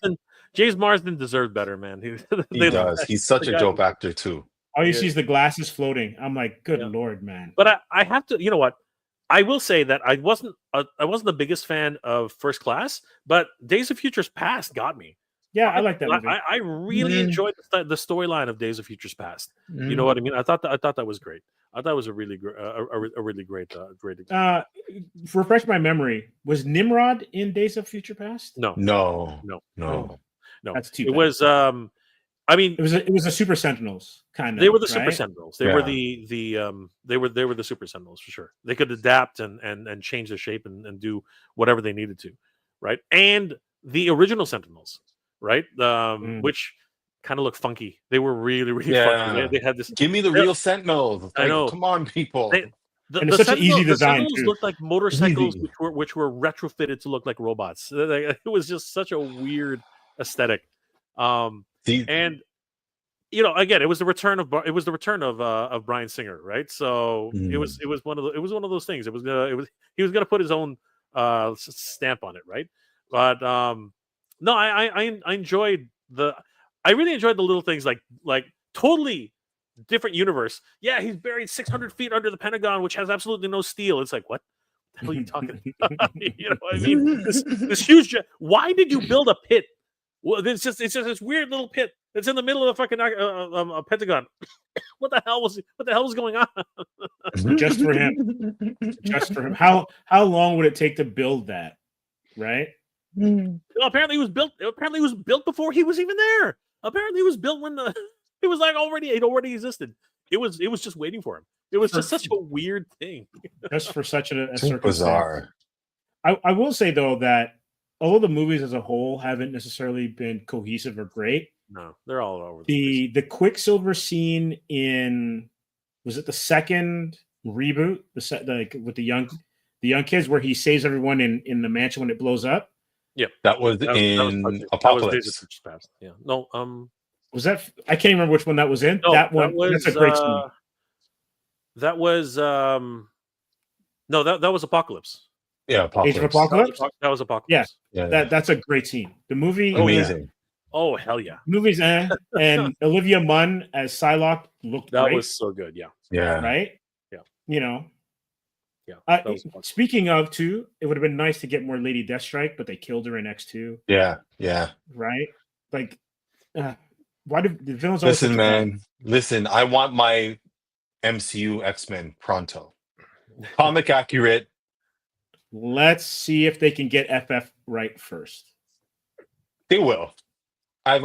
James Marsden deserved better, man. He does. He's such a dope actor too. All you see is the glasses floating. I'm like, good Yeah. Lord, man. But I have to, you know what? I will say that I wasn't the biggest fan of First Class, but Days of Futures Past got me. Yeah, I like that movie. I really enjoyed the storyline of Days of Futures Past. You know what I mean? I thought that was great. I thought it was a really great, great. Refresh my memory. Was Nimrod in Days of Future Past? No. That's too It bad. was. I mean, it was the Super Sentinels kind of. they were the Super right? Sentinels. They were they were the Super Sentinels for sure. They could adapt and change their shape and do whatever they needed to, right? And the original Sentinels, right? Which kind of looked funky. They were really funky. They had this. Give me the real Sentinels. Like, I know. Come on, people. And it's such an easy design, Sentinels too. looked like motorcycles, Easy. which were retrofitted to look like robots. It was just such a weird aesthetic. And you know, again, it was the return of Bryan Singer, right? So it was one of those things. He was gonna put his own stamp on it, right? But no, I really enjoed the little things like totally different universe. Yeah, he's buried 600 feet under the Pentagon, which has absolutely no steel. It's like, what the hell are you talking about? You know what I mean? This huge. Why did you build a pit? Well, it's just this weird little pit that's in the middle of the fucking Pentagon. What the hell was going on? Just for him. Just for him. How long would it take to build that? Right? Well, apparently it was built before he was even there. Apparently it was built when it was like it already existed. It was just waiting for him. It was just such a weird thing. Just for such a circumstance. Bizarre. I will say though that although the movies as a whole haven't necessarily been cohesive or great, no, they're all over the Quicksilver scene in, was it the second reboot, with the young kids where he saves everyone in the mansion when it blows up? Yep, that was Apocalypse. Yeah, no, was that? I can't remember which one that was in. No, that one. That's a great scene. That was no, that was Apocalypse. Yeah, Apocalypse. Age of Apocalypse. That was Apocalypse. Yeah. That's a great scene. The movie, amazing. Oh hell yeah! The movie's and Olivia Munn as Psylocke looked that great. Was so good. Yeah. Right. Yeah. You know. Yeah. Speaking of too, it would have been nice to get more Lady Deathstrike, but they killed her in X2. Yeah. Right. Like, why do the villains? Listen, man. Listen, I want my MCU X-Men pronto. Comic accurate. Let's see if they can get FF right first. They will. I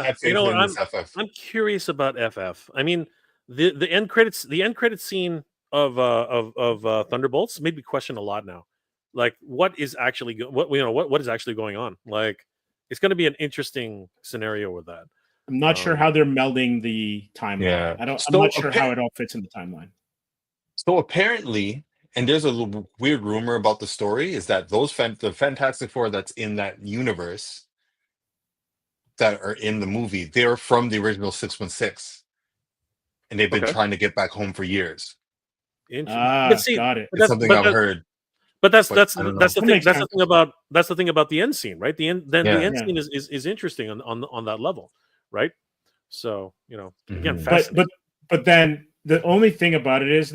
have faith in this FF. I'm curious about FF. I mean, the end credits scene of Thunderbolts made me question a lot now. Like, what is actually what is actually going on? Like, it's going to be an interesting scenario with that. I'm not sure how they're melding the timeline. Yeah. I'm not sure how it all fits in the timeline. So apparently, and there's a little weird rumor about the story, is that the Fantastic Four that's in that universe that are in the movie, they're from the original 616. And they've been trying to get back home for years. Got it. It's something I've heard. But that's the thing. That's the thing about the end scene, right? The end scene is interesting on that level, right? So, again, fascinating. But then the only thing about it is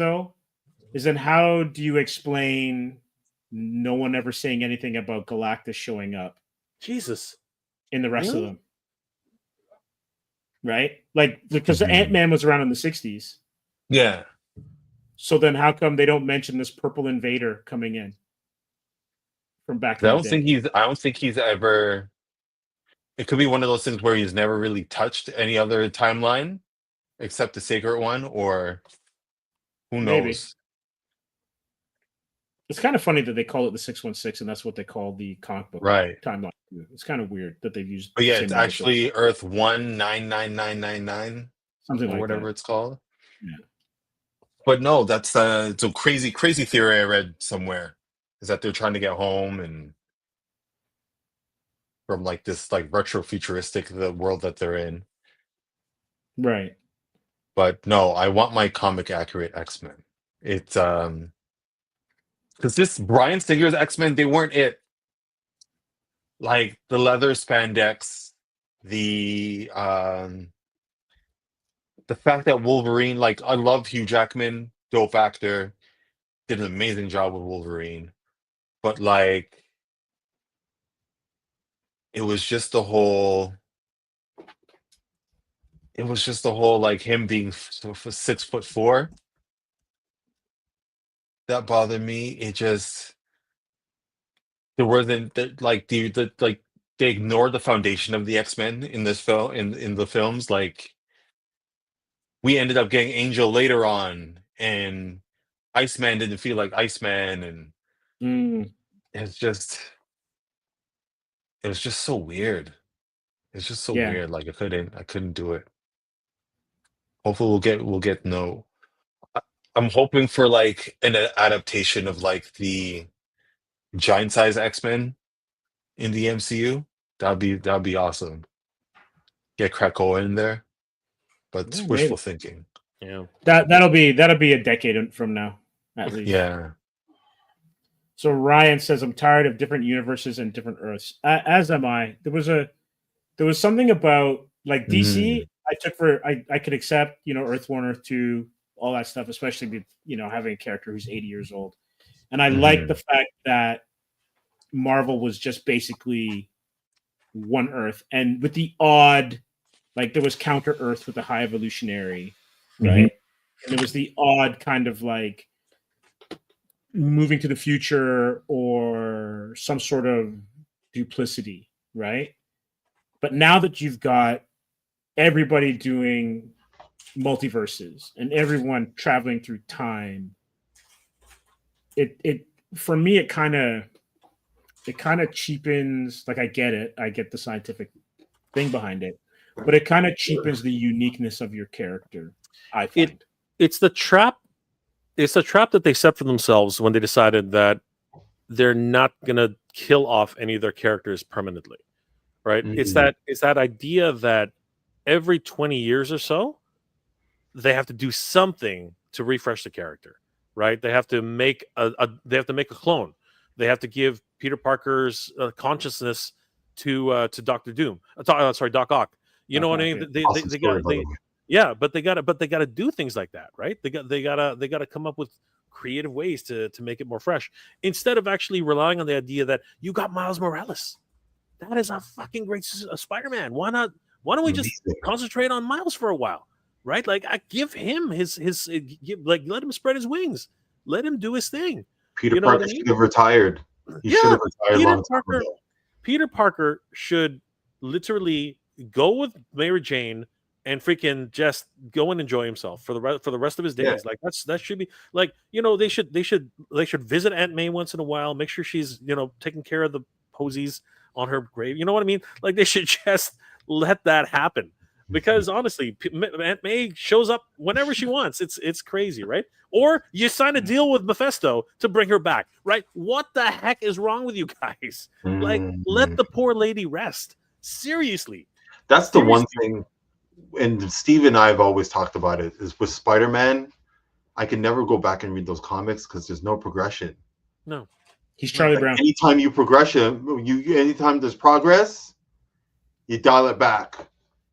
then how do you explain no one ever saying anything about Galactus showing up? Jesus. In the rest of them. Right? Like, because Ant-Man was around in the 60s. Yeah. So then how come they don't mention this purple invader coming in from back I don't think he's ever. It could be one of those things where he's never really touched any other timeline except the Sacred One, or who knows? Maybe. It's kind of funny that they call it the 616, and that's what they call the comic book timeline. It's kind of weird that they've used. But yeah, it's actually Earth 199999, something like whatever that. It's called. Yeah. But no, that's it's a crazy theory I read somewhere, is that they're trying to get home and from like this like retro futuristic the world that they're in. Right. But no, I want my comic accurate X-Men. It's because this Bryan Singer's X-Men, they weren't it. Like the leather spandex, the fact that Wolverine, like I love Hugh Jackman, dope actor, did an amazing job with Wolverine, but like it was just the whole like him being 6'4" that bothered me. It just there wasn't like they ignored the foundation of the X-Men in this film in the films. Like we ended up getting Angel later on, and Iceman didn't feel like Iceman, and it was just so weird. It's just so weird. Like I couldn't do it. Hopefully we'll get no. I'm hoping for like an adaptation of like the giant size X-Men in the MCU. That'd be awesome. Get Krakoa in there, but it's wishful thinking. Yeah, that'll be a decade from now at least. Yeah. So Ryan says, "I'm tired of different universes and different Earths." As am I. There was something about like DC. I could accept Earth 1, Earth 2, all that stuff, especially with having a character who's 80 years old, and I like the fact that Marvel was just basically one Earth, and with the odd, like there was Counter Earth with the High Evolutionary, right? And there was the odd kind of like moving to the future or some sort of duplicity, right? But now that you've got everybody doing multiverses and everyone traveling through time, it for me it kind of cheapens. Like I get the scientific thing behind it, but it kind of cheapens the uniqueness of your character. I find it's the trap. It's the trap that they set for themselves when they decided that they're not gonna kill off any of their characters permanently, right? It's that idea that every 20 years or so, they have to do something to refresh the character, right? They have to make a clone. They have to give Peter Parker's consciousness to Doctor Doom. Doc Ock. You know what I mean? But they gotta do things like that, right? They gotta come up with creative ways to make it more fresh instead of actually relying on the idea that you got Miles Morales. That is a fucking great Spider-Man. Why don't we just concentrate on Miles for a while? right? Like, I give him let him spread his wings, let him do his thing. Peter You know what Parker I mean? should have retired. He should have retired long time ago. Peter Parker should literally go with Mary Jane and freaking just go and enjoy himself for the rest of his days. Yeah. Like that should be like, they should visit Aunt May once in a while, make sure she's taking care of the posies on her grave. You know what I mean? Like, they should just let that happen, because honestly, Aunt May shows up whenever she wants. It's crazy, right? Or you sign a deal with Mephisto to bring her back, right? What the heck is wrong with you guys? Like, let the poor lady rest. Seriously. That's the one thing, and Steve and I have always talked about it, is with Spider-Man, I can never go back and read those comics because there's no progression. No. He's Charlie Brown. Anytime you anytime there's progress, you dial it back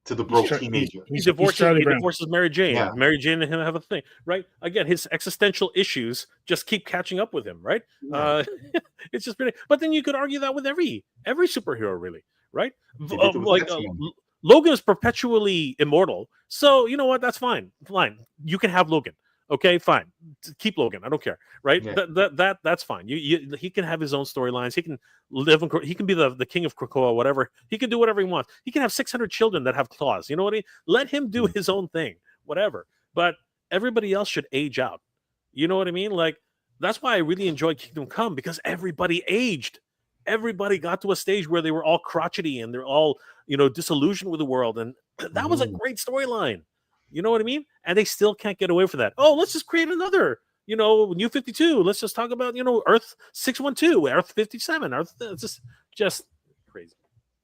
to the broke teenager. He divorces Mary Jane. Yeah. Mary Jane and him have a thing, right? Again, his existential issues just keep catching up with him, right? Yeah. It's just pretty. But then you could argue that with every superhero, really, right? Logan is perpetually immortal, so you know what? That's fine. Fine, you can have Logan. Okay, fine. Keep Logan. I don't care. Right? Yeah. That's fine. He can have his own storylines. He can live. He can be the king of Krakoa. Whatever. He can do whatever he wants. He can have 600 children that have claws. You know what I mean? Let him do his own thing. Whatever. But everybody else should age out. You know what I mean? Like, that's why I really enjoyed Kingdom Come, because everybody aged. Everybody got to a stage where they were all crotchety and they're all disillusioned with the world, and that was a great storyline. You know what I mean? And they still can't get away from that. Oh, let's just create another, New 52. Let's just talk about, Earth 612, Earth 57. It's just crazy.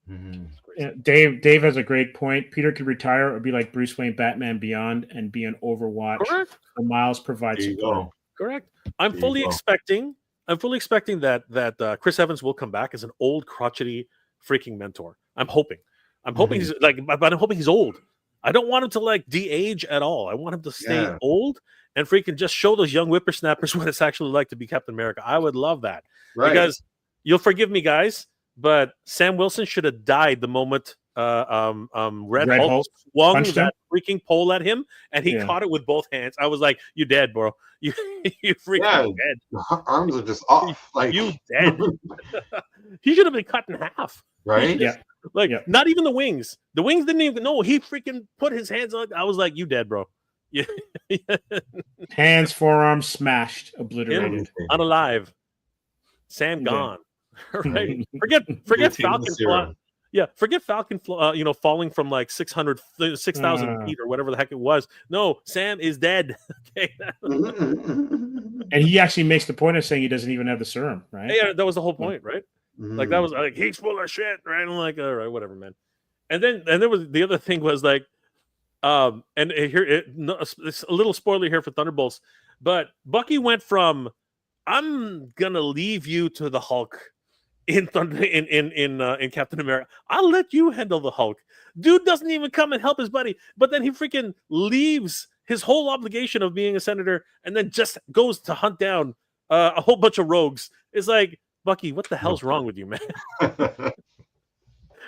Mm-hmm. Yeah, Dave has a great point. Peter could retire or be like Bruce Wayne, Batman Beyond, and be an Overwatch. Correct. So Miles provides support. Correct. I'm fully expecting that Chris Evans will come back as an old crotchety freaking mentor. I'm hoping he's but I'm hoping he's old. I don't want him to de-age at all. I want him to stay old and freaking just show those young whippersnappers what it's actually like to be Captain America. I would love that. Right. Because you'll forgive me, guys, but Sam Wilson should have died the moment Red Hulk swung that freaking pole at him, and he caught it with both hands. I was like, "You dead, bro? You freaking dead? The arms are just off. Like, you dead? He should have been cut in half, right? Not even the wings. The wings didn't even know. He freaking put his hands on. I was like, "You dead, bro? Yeah." Hands, forearms smashed, obliterated, unalive. Sam gone. Right? Forget Falcon. Forget Falcon. Falling from 6,000 feet or whatever the heck it was. No, Sam is dead. Okay. And he actually makes the point of saying he doesn't even have the serum, right? Yeah, that was the whole point, right? Like, that was like, he's full of shit, right? I'm like, all right, whatever, man. And there was the other thing was and here it's a little spoiler here for Thunderbolts, but Bucky went from, I'm gonna leave you to the Hulk in Captain America. I'll let you handle the Hulk. Dude doesn't even come and help his buddy, but then he freaking leaves his whole obligation of being a senator and then just goes to hunt down a whole bunch of rogues. It's like, Bucky, what the hell's wrong with you, man?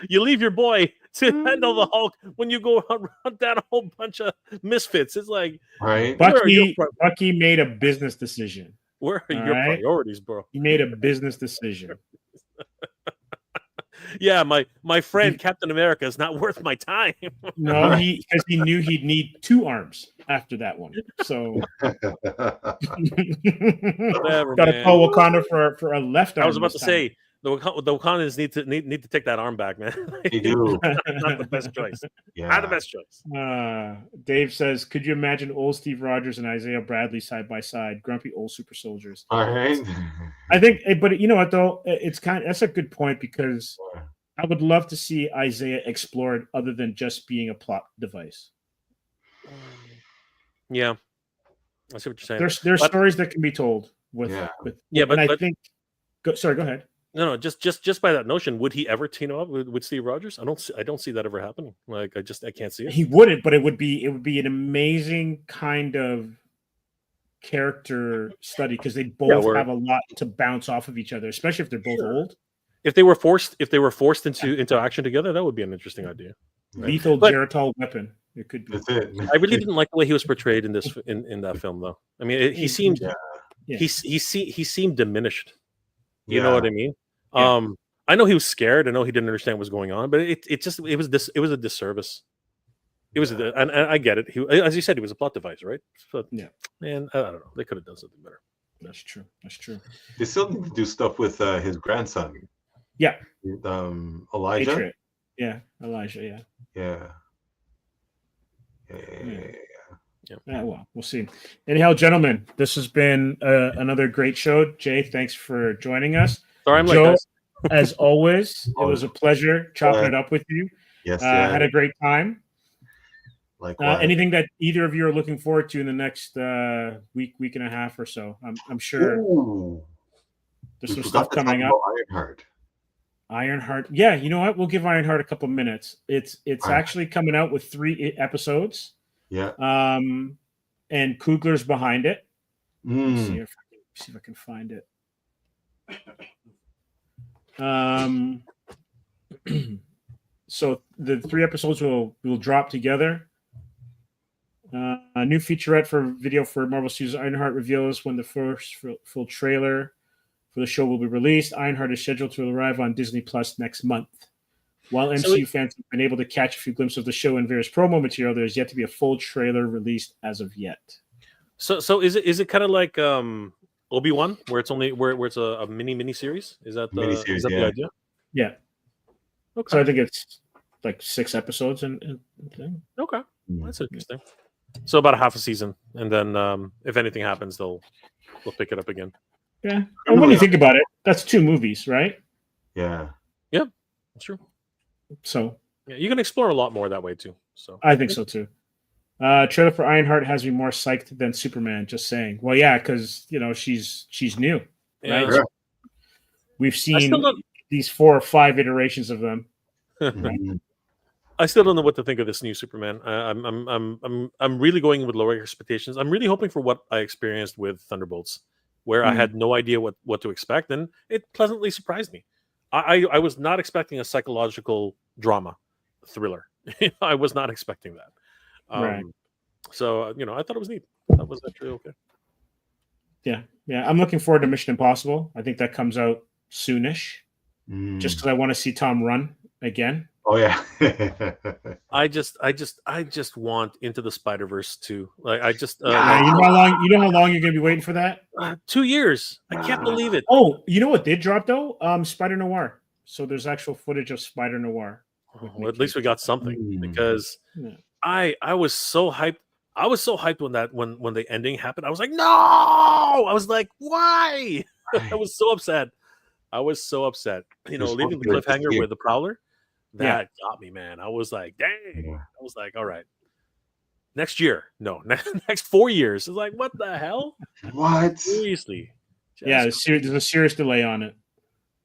You leave your boy to handle the Hulk when you go hunt down a whole bunch of misfits. It's like, right? Bucky made a business decision. Where are your priorities, bro? He made a business decision. Yeah, my friend Captain America is not worth my time. No, because he knew he'd need 2 arms after that one. So got to call Wakanda for a left arm. I was about to say the Wakandans need to take that arm back, man. They do. Not the best choice. Yeah. Not the best choice. Dave says, could you imagine old Steve Rogers and Isaiah Bradley side by side, grumpy old super soldiers? All right. I think, but you know what though, that's a good point, because I would love to see Isaiah explored other than just being a plot device. Yeah, I see what you're saying. There's stories that can be told with but I think. Sorry, go ahead. No, just by that notion, would he ever team up with Steve Rogers? I don't see that ever happening. Like, I can't see it. He wouldn't, but it would be an amazing kind of character study, because they both have a lot to bounce off of each other, especially if they're both old. If they were forced into action together, that would be an interesting idea. Right? Lethal Geritol weapon. It could be. That's it. I really didn't like the way he was portrayed in this in that film, though. I mean, he seemed Yeah. he seemed diminished. You know Yeah. what I mean? Yeah. I know he was scared. I know he didn't understand what was going on, but it was a disservice. It was, and I get it. He, as you said, he was a plot device, right? So, Yeah. Man, I don't know. They could have done something better. That's true. That's true. They still need to do stuff with his grandson. Yeah. Elijah. Patriot. Yeah. Elijah. Yeah. Yeah. Yeah, well, we'll see. Anyhow, gentlemen, this has been another great show. Jay, thanks for joining us. Sorry, I'm Joe, like this. as always, it was a pleasure chopping it up with you. Yes, had a great time. Likewise. Anything that either of you are looking forward to in the next week and a half or so? I'm sure there's some stuff coming up. Ironheart. Ironheart. Yeah, you know what? We'll give Ironheart a couple minutes. It's actually coming out with 3 episodes. Yeah. And Coogler's behind it. Mm. See if I can find it. So the 3 episodes will drop together. A new featurette for video for Marvel Studios Ironheart reveals when the first full trailer for the show will be released. Ironheart is scheduled to arrive on Disney Plus next month. While MCU fans have been able to catch a few glimpses of the show and various promo material, there's yet to be a full trailer released as of yet. So is it kind of like Obi-Wan, where it's a mini series? Is that the idea? Yeah. Okay. So I think it's like 6 episodes and thing. Okay, that's interesting. So about a half a season, and then if anything happens, they'll pick it up again. Yeah. And when you think about it, that's 2 movies, right? Yeah. Yeah, that's true. So yeah, you can explore a lot more that way too. So I think so too. Trailer for Ironheart has me more psyched than Superman. Just saying. Well, yeah, because she's new, right? Yeah. We've seen these 4 or 5 iterations of them. Right? I still don't know what to think of this new Superman. I'm really going with lower expectations. I'm really hoping for what I experienced with Thunderbolts, where I had no idea what to expect, and it pleasantly surprised me. I was not expecting a psychological drama thriller. I was not expecting that. Right. So I thought it was neat. That was actually okay. Yeah. I'm looking forward to Mission Impossible. I think that comes out soonish. Just because I want to see Tom run again. Oh yeah. I just want Into the Spider-Verse too. Like I just you know how long you're gonna be waiting for that? 2 years. I can't believe it. Oh, you know what did drop though? Spider Noir. So there's actual footage of Spider Noir. Well, at least we got something because I was so hyped. I was so hyped when the ending happened. I was like, no! I was like, why? I was so upset. Leaving the cliffhanger with the Prowler. That got me, man. I was like, dang. Yeah. I was like, all right. Next year. No, next 4 years. It's like, what the hell? What? Seriously. There's a serious delay on it.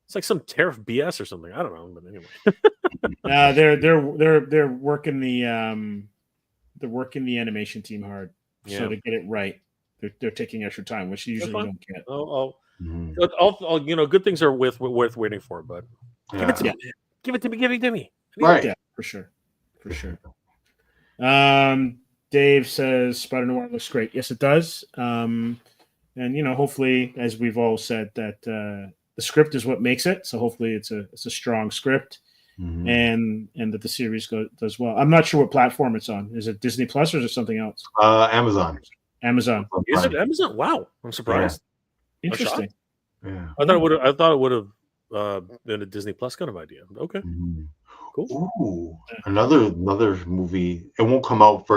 It's like some tariff BS or something. I don't know, but anyway. They're working the animation team hard. Yeah. So to get it right, they're taking extra time, which you usually don't get. Good things are worth waiting for, but give it to me. Give it to me. Right. Yeah, for sure. Dave says Spider Noir looks great. Yes, it does. And hopefully, as we've all said, that the script is what makes it. So hopefully, it's a strong script, and that the series does well. I'm not sure what platform it's on. Is it Disney Plus or is it something else? Amazon. Is it Amazon? Wow, I'm surprised. Yeah. Interesting. Yeah. I thought it would have been a Disney Plus kind of idea. Okay. Cool. Ooh, another movie. It'll come out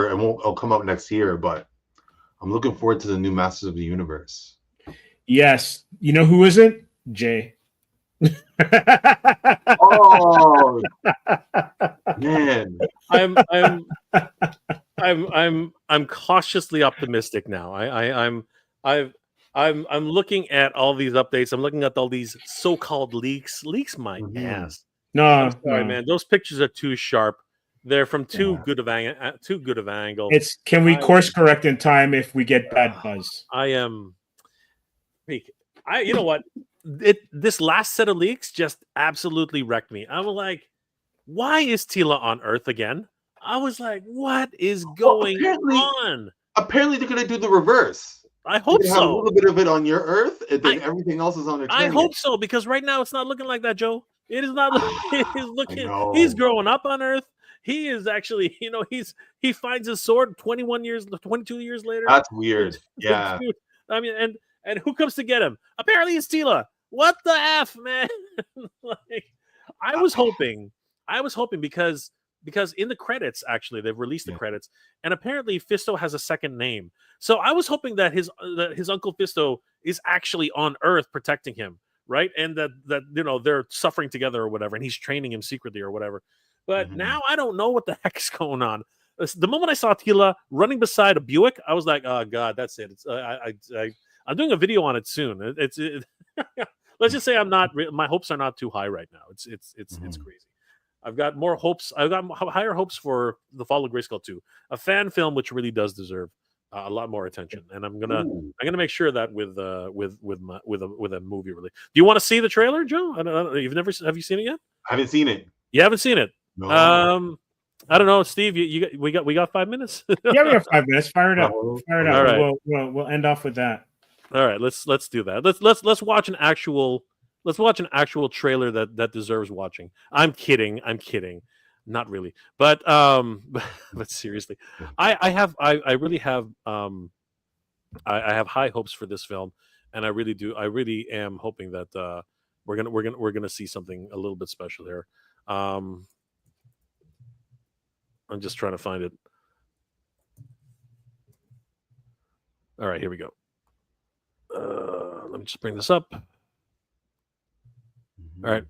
next year, but I'm looking forward to the new Masters of the Universe. Yes. You know who isn't? Jay. Oh man. I'm cautiously optimistic now. I'm looking at all these updates. I'm looking at all these so-called leaks. Leaks my ass. No, I'm sorry, man. Those pictures are too sharp. They're from too good of angle. Can we course correct in time if we get bad buzz? You know what? This last set of leaks just absolutely wrecked me. I was like, why is Tila on Earth again? I was like, what is going on? Apparently, they're gonna do the reverse. I hope You're gonna have a so. little bit of it on your Earth, and then everything else is on Eternia. I hope so, because right now it's not looking like that, Joe. It is not. It is looking. know. He's growing up on Earth. He is actually, he finds his sword 22 years later. That's weird. Yeah. Dude, I mean, and who comes to get him? Apparently, it's Tila. What the f, man? Like, I was hoping because in the credits, actually, they've released the credits, and apparently Fisto has a second name. So I was hoping that his Uncle Fisto is actually on Earth protecting him, right? And that they're suffering together or whatever, and he's training him secretly or whatever. But now I don't know what the heck is going on. The moment I saw Tila running beside a Buick, I was like, "Oh God, that's it." It's, I'm doing a video on it soon. Let's just say I'm not. My hopes are not too high right now. It's crazy. I've got more hopes. I've got higher hopes for The Fall of Grayskull 2, a fan film which really does deserve a lot more attention. And I'm gonna make sure that with a movie release. Do you want to see the trailer, Joe? I don't know. Have you seen it yet? I haven't seen it. You haven't seen it. No. I don't know, Steve. We got 5 minutes. Yeah, we have 5 minutes. Fire it up. Fire it up. All right. We'll end off with that. All right, let's do that. Let's watch an actual trailer that deserves watching. I'm kidding. Not really. But seriously. I really have I have high hopes for this film, and I really am hoping that we're gonna see something a little bit special here. I'm just trying to find it. All right, here we go. Let me just bring this up. All right.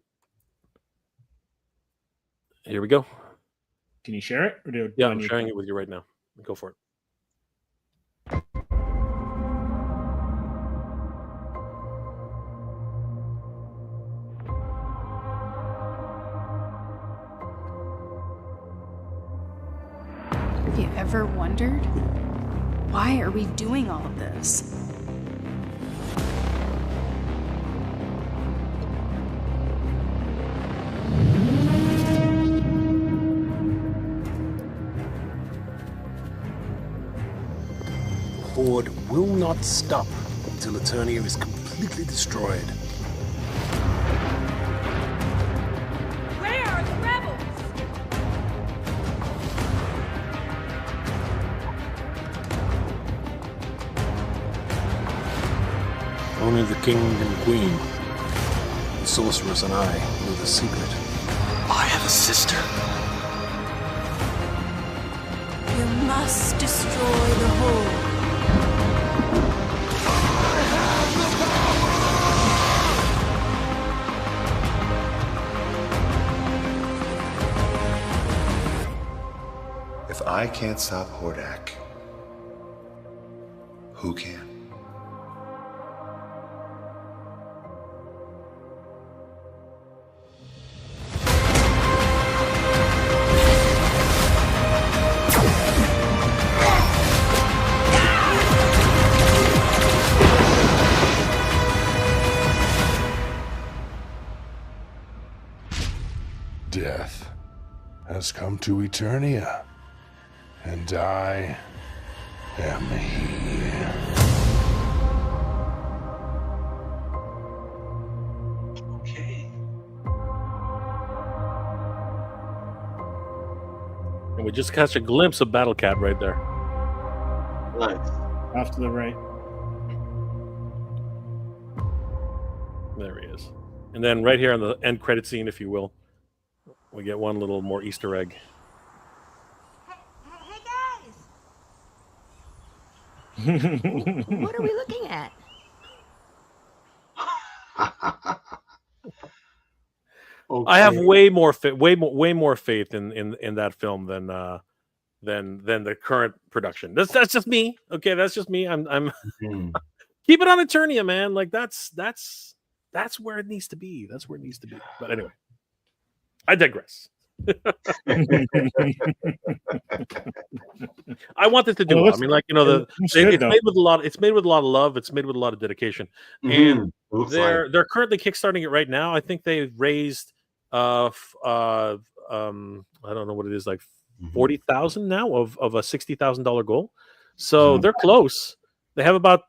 Here we go. Can you share it? Yeah, I'm sharing it with you right now. Go for it. Have you ever wondered, why are we doing all of this? The Horde will not stop until Eternia is completely destroyed. Where are the rebels? Only the king and queen, the sorceress and I know the secret. I have a sister. You must destroy the Horde. If I can't stop Hordak, who can? Death has come to Eternia, and I am here. Okay. And we just catch a glimpse of Battle Cat right there. Nice. Off to the right. There he is. And then right here on the end credit scene, if you will, we get one little more Easter egg. What are we looking at? I have way more faith in that film than the current production. That's just me. Okay, that's just me. I'm keep it on Eternia, man. Like that's where it needs to be. That's where it needs to be. But anyway, I digress. I wanted to do well. I mean, like, it's made with a lot. It's made with a lot of love. It's made with a lot of dedication, and they're currently kickstarting it right now. I think they've raised, I don't know what it is, like 40,000 now of a $60,000 goal. So they're close. They have about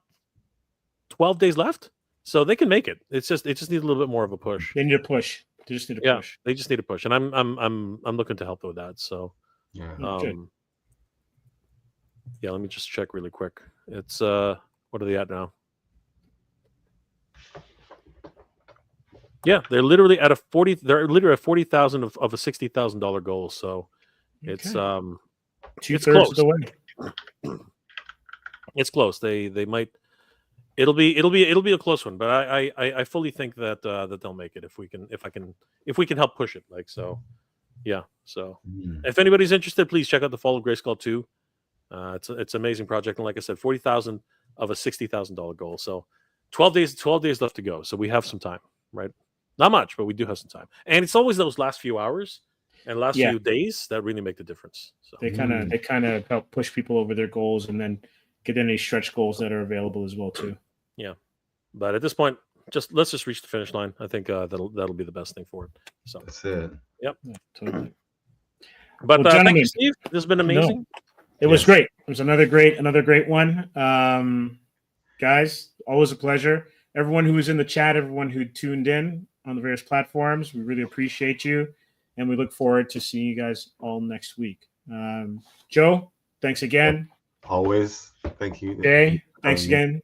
12 days left, so they can make it. It just needs a little bit more of a push. They need a push. They just need a push. They just need a push, and I'm looking to help with that. So, Good. yeah, let me just check really quick. It's what are they at now? Yeah, they're literally at a 40. They're literally at 40,000 of a $60,000 goal. So it's it's 2/3 close. of the way. It's close. They might. It'll be a close one, but I fully think that that they'll make it if we can help push it. Like so, yeah. So if anybody's interested, please check out the Fall of Grayskull 2. It's an amazing project, and like I said, 40,000 of a $60,000 goal. So 12 days left to go. So we have some time, right? Not much, but we do have some time. And it's always those last few hours and last few days that really make the difference. So They kind of help push people over their goals, and then get any stretch goals that are available as well too. Yeah, but at this point, let's just reach the finish line. I think that'll be the best thing for it. So that's it. Yep. Yeah, totally. But Well, thank you, Steve. This has been amazing. It was great. It was another great one. Guys, always a pleasure. Everyone who was in the chat, everyone who tuned in on the various platforms, we really appreciate you, and we look forward to seeing you guys all next week. Joe, thanks again. Always. Thank you. Jay, thanks again.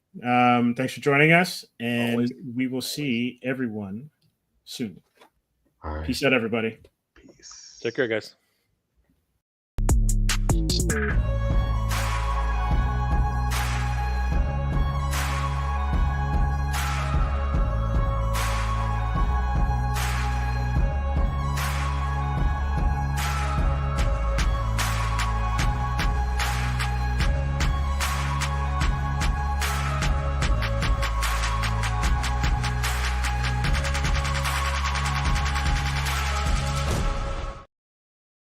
Thanks for joining us, and we will see everyone soon. All right. Peace out, everybody. Peace. Take care, guys.